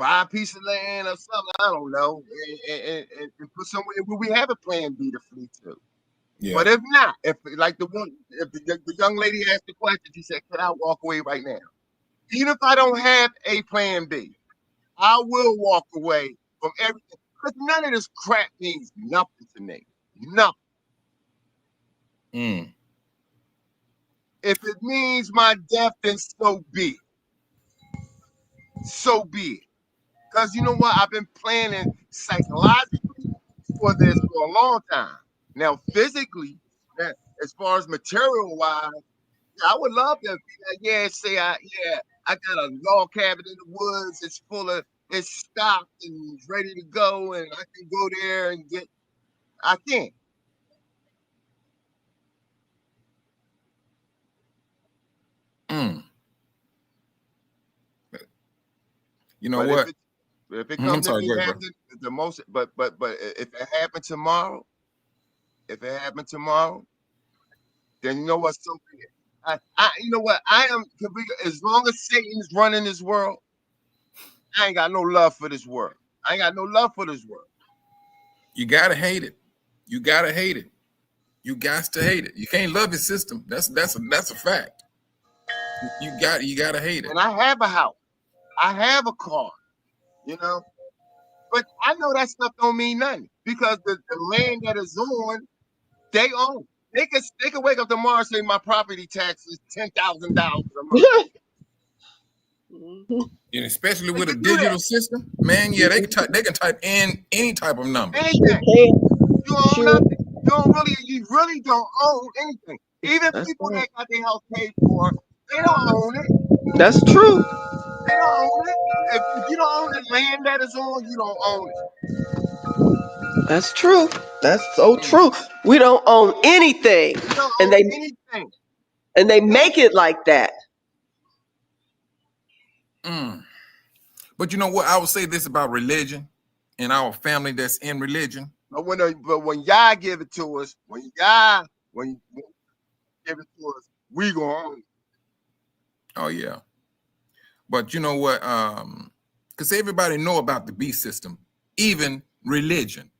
buy a piece of land or something. I don't know, and put somewhere where we have a plan B to flee to. Yeah. But if not, if the young lady asked the question, she said, "Can I walk away right now?" Even if I don't have a plan B, I will walk away from everything. Because none of this crap means nothing to me. Nothing. Mm. If it means my death, then so be it. So be it. Because you know what? I've been planning psychologically for this for a long time. Now, physically, as far as material wise, I would love to be like, I got a log cabin in the woods. It's stocked and it's ready to go, and I can go there and get. I can't. Mm. You know But what? if it I'm comes to sorry, me go ahead, bro. having the most, but if it happened tomorrow, then you know what? So be it. You know what? As long as Satan's running this world, I ain't got no love for this world. I ain't got no love for this world. You gotta hate it. You gotta hate it. You got to hate it. You can't love his system. That's a fact. You gotta hate it. And I have a house. I have a car. You know, but I know that stuff don't mean nothing because the land that is on, they own. They could wake up tomorrow and say my property tax is $10,000 a month. And especially with a digital system, man, yeah, they can type in any type of number. Anything. You own nothing. You really don't own anything. Even people that got their house paid for, they don't own it. That's true. They don't own it. If you don't own the land that is on, you don't own it. That's true. That's so true. We don't own anything. We don't And own they anything. and they make it like that. Mm. But you know what? I would say this about religion and our family that's in religion. But when y'all give it to us, when you give it to us, we gonna own it. Oh yeah. But you know what? Because everybody know about the beast system, even religion.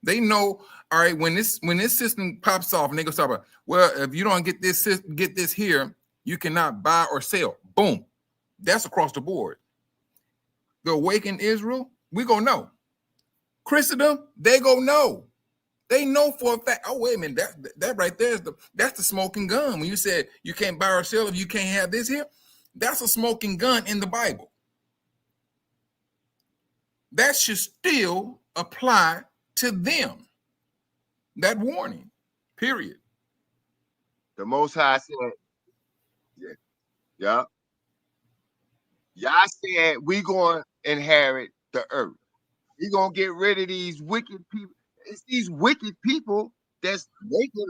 They know, all right, when this system pops off and they go talk about, well, if you don't get this here, you cannot buy or sell. Boom. That's across the board. The awakened Israel, we gonna know. Christendom, they go know. They know for a fact. Oh, wait a minute, that right there that's the smoking gun. When you said you can't buy or sell if you can't have this here, that's a smoking gun in the Bible. That should still apply to them. That warning, period. The Most High said, yeah. Y'all said we gonna inherit the earth. We gonna get rid of these wicked people. It's these wicked people that's making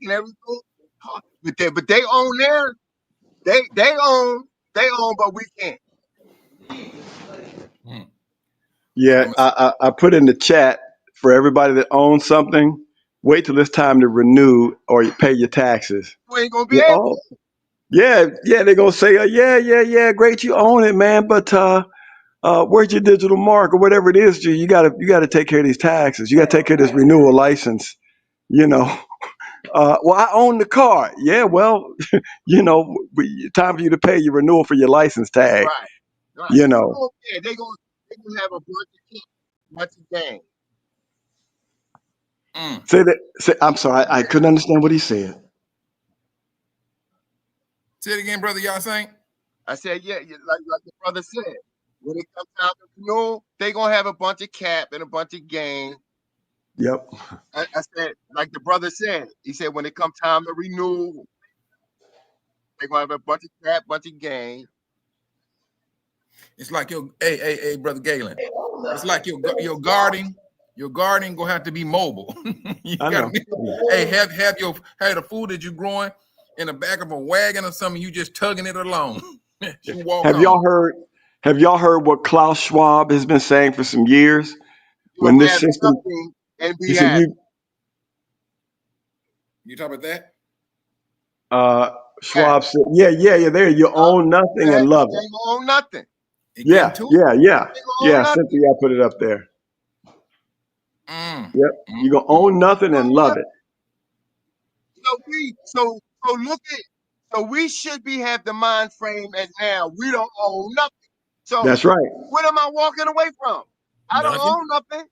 everything. But they own theirs. They own, but we can't. Yeah, I put in the chat for everybody that owns something, wait till it's time to renew or pay your taxes. You ain't gonna be able. Yeah, they're gonna say, yeah, great, you own it, man, but where's your digital mark or whatever it is, you gotta take care of these taxes. You gotta take care of this renewal license, you know. Well, I own the car. Yeah, well, you know, time for you to pay your renewal for your license tag. Right. You know. Yeah, they gonna have a bunch of games. I'm sorry, I couldn't understand what he said. Say it again, brother. Y'all saying? I said, yeah, like the brother said. When it comes out to renewal, they gonna have a bunch of cap and a bunch of game. Yep. I said, like the brother said, he said when it comes time to renew, they gonna have a bunch of cap, bunch of game. It's like hey, brother Galen. It's like your guarding gonna have to be mobile. You gotta have the food that you're growing in the back of a wagon or something. You just tugging it along. Have y'all heard what Klaus Schwab has been saying for some years? When this system, he said you talk about that? Schwab said, yeah, there you own nothing and love it. They own nothing. Yeah, to yeah, yeah, They gonna yeah. own nothing. Cynthia, I put it up there. Mm. Yep. You're gonna own nothing and love it. So look at so we should be have the mind frame as now we don't own nothing. So That's right. what am I walking away from? I don't Nothing. own nothing.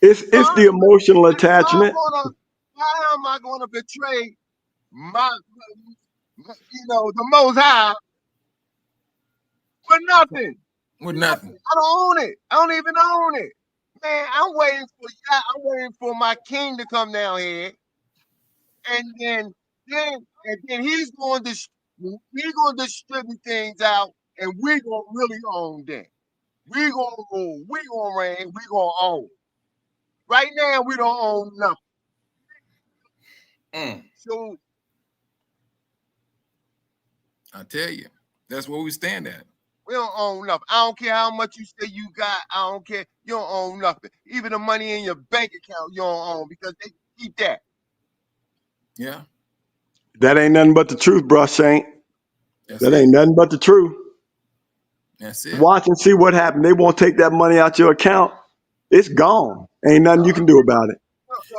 It's the emotional attachment. Why am I gonna betray my the most high for nothing? With nothing. I don't own it. I don't even own it. Man, I'm waiting for my king to come down here. And then he's going to distribute things out, and we're gonna really own them. We're gonna rule. We're gonna reign. We're gonna own. Right now, we don't own nothing. So I tell you, that's where we stand at. we don't own nothing. I don't care how much you say you got. I don't care. You don't own nothing. Even the money in your bank account, you don't own because they keep that. Yeah. That ain't nothing but the truth, bro, Saint. That's That it. ain't nothing but the truth. That's it. Watch and see what happened. They won't take that money out your account. It's gone. Ain't nothing you can do about it.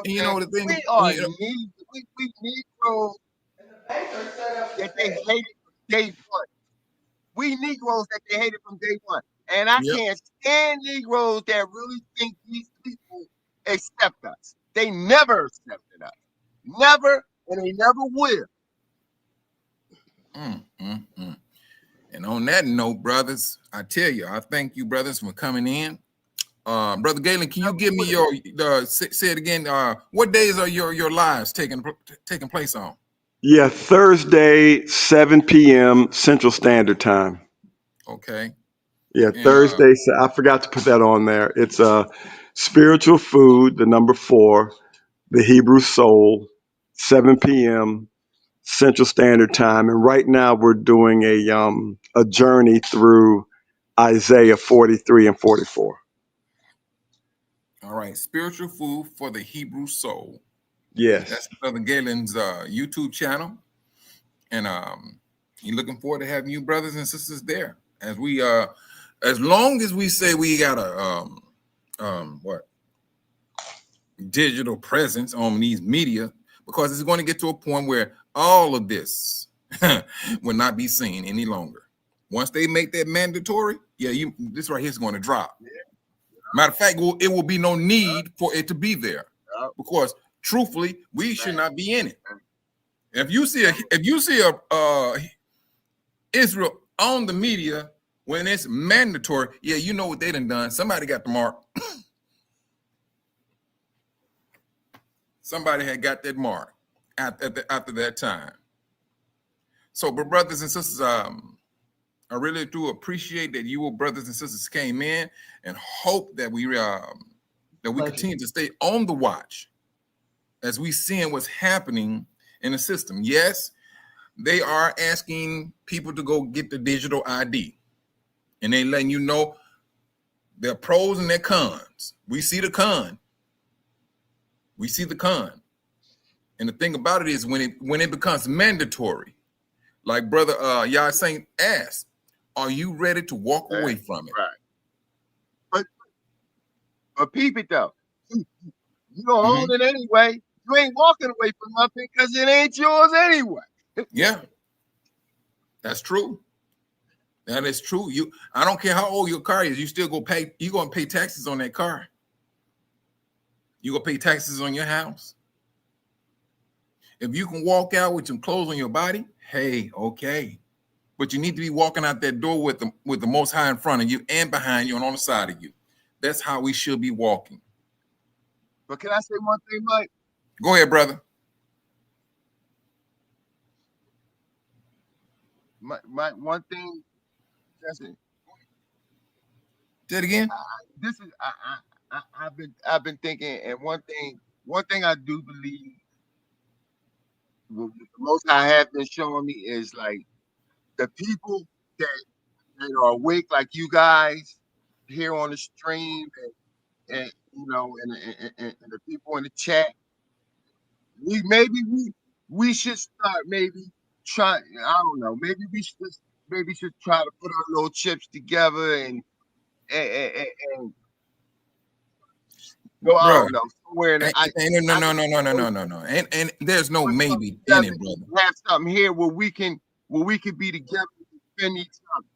And you know the thing, We are we Negroes that they hated from day one. We Negroes that they hated from day one. And I Yep. can't stand Negroes that really think these people accept us. They never accepted us. Never, and they never will. And on that note, brothers, I tell you, I thank you, brothers, for coming in. Brother Galen, can you give me your say it again? What days are your lives taking place on? Yeah, Thursday, 7 p.m. Central Standard Time. Okay. Yeah, And, Thursday. I forgot to put that on there. It's spiritual food, the number 4, the Hebrew Soul, 7 p.m. Central Standard Time. And right now we're doing a journey through Isaiah 43 and 44. all right, spiritual food for the Hebrew soul. Yes. That's Brother Galen's YouTube channel. And he's looking forward to having you brothers and sisters there. As we as long as we say we got a digital presence on these media, because it's going to get to a point where all of this will not be seen any longer. Once they make that mandatory, this right here is going to drop. Matter of fact, it will be no need for it to be there, because truthfully, we should not be in it. If you see Israel on the media when it's mandatory, you know what they done. Somebody got the mark. Somebody had got that mark after that time. So, but brothers and sisters, I really do appreciate that you brothers and sisters came in, and hope that we continue to stay on the watch as we seeing what's happening in the system. Yes, they are asking people to go get the digital ID, and they letting you know their pros and their cons. We see the con. We see the con. And the thing about it is when it becomes mandatory, like Brother Yah Saint asked, are you ready to walk away from it? Right. But peep it though. You don't own it anyway. You ain't walking away from nothing because it ain't yours anyway. Yeah. That's true. That is true. I don't care how old your car is, you're gonna pay taxes on that car. You're gonna pay taxes on your house. If you can walk out with some clothes on your body, hey, okay. But you need to be walking out that door with the Most High in front of you and behind you and on the side of you. That's how we should be walking. But can I say one thing, Mike? Go ahead, brother. My one thing. That's it. Say it again. I've been thinking, and one thing I do believe, the Most High have been showing me is like the people that are awake, like you guys here on the stream, and the people in the chat. We should start maybe trying. I don't know. Maybe maybe should try to put our little chips together and go. I Bro, don't know, somewhere in the, no. And there's no maybe in it, brother. have something here where we can be together and defend each other.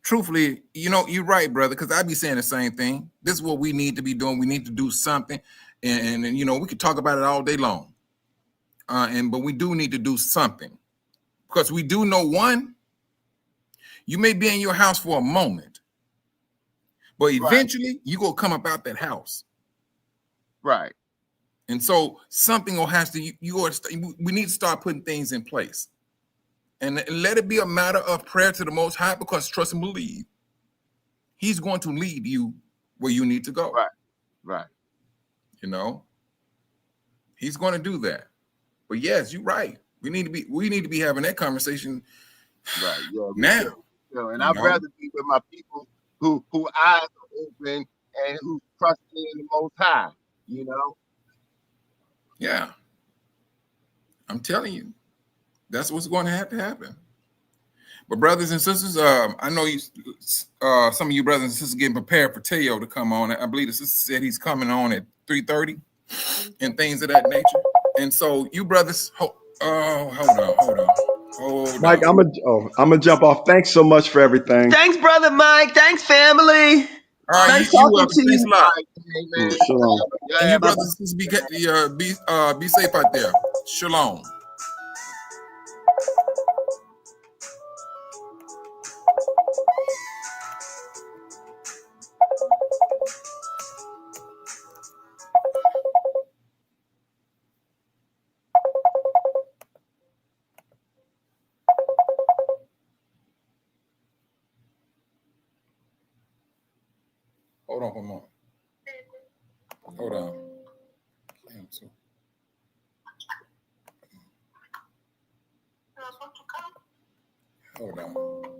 Truthfully, you know, you're right, brother, because I be saying the same thing. This is what we need to be doing. We need to do something. And you know, we could talk about it all day long. But we do need to do something. Because we do know, one, you may be in your house for a moment, but eventually you gonna come up out that house. Right. And so something will have to, we need to start putting things in place. And let it be a matter of prayer to the Most High, because trust and believe, He's going to lead you where you need to go. Right, right. You know, He's going to do that. But yes, you're right. We need to be having that conversation right. Yeah, now. Yeah, and I'd rather be with my people who eyes are open and who trust in the Most High. You know. Yeah. I'm telling you. That's what's going to have to happen. But brothers and sisters, I know you, some of you brothers and sisters getting prepared for Teo to come on. I believe the sister said he's coming on at 3:30 and things of that nature. And so you brothers, hold on. Mike, I'm gonna jump off. Thanks so much for everything. Thanks, brother Mike. Thanks, family. All right, Nice talking to thanks you. a lot. Shalom. And you brothers and sisters, be safe out there. Shalom. Hold on for a moment. Hold on. Cancel. Hold on.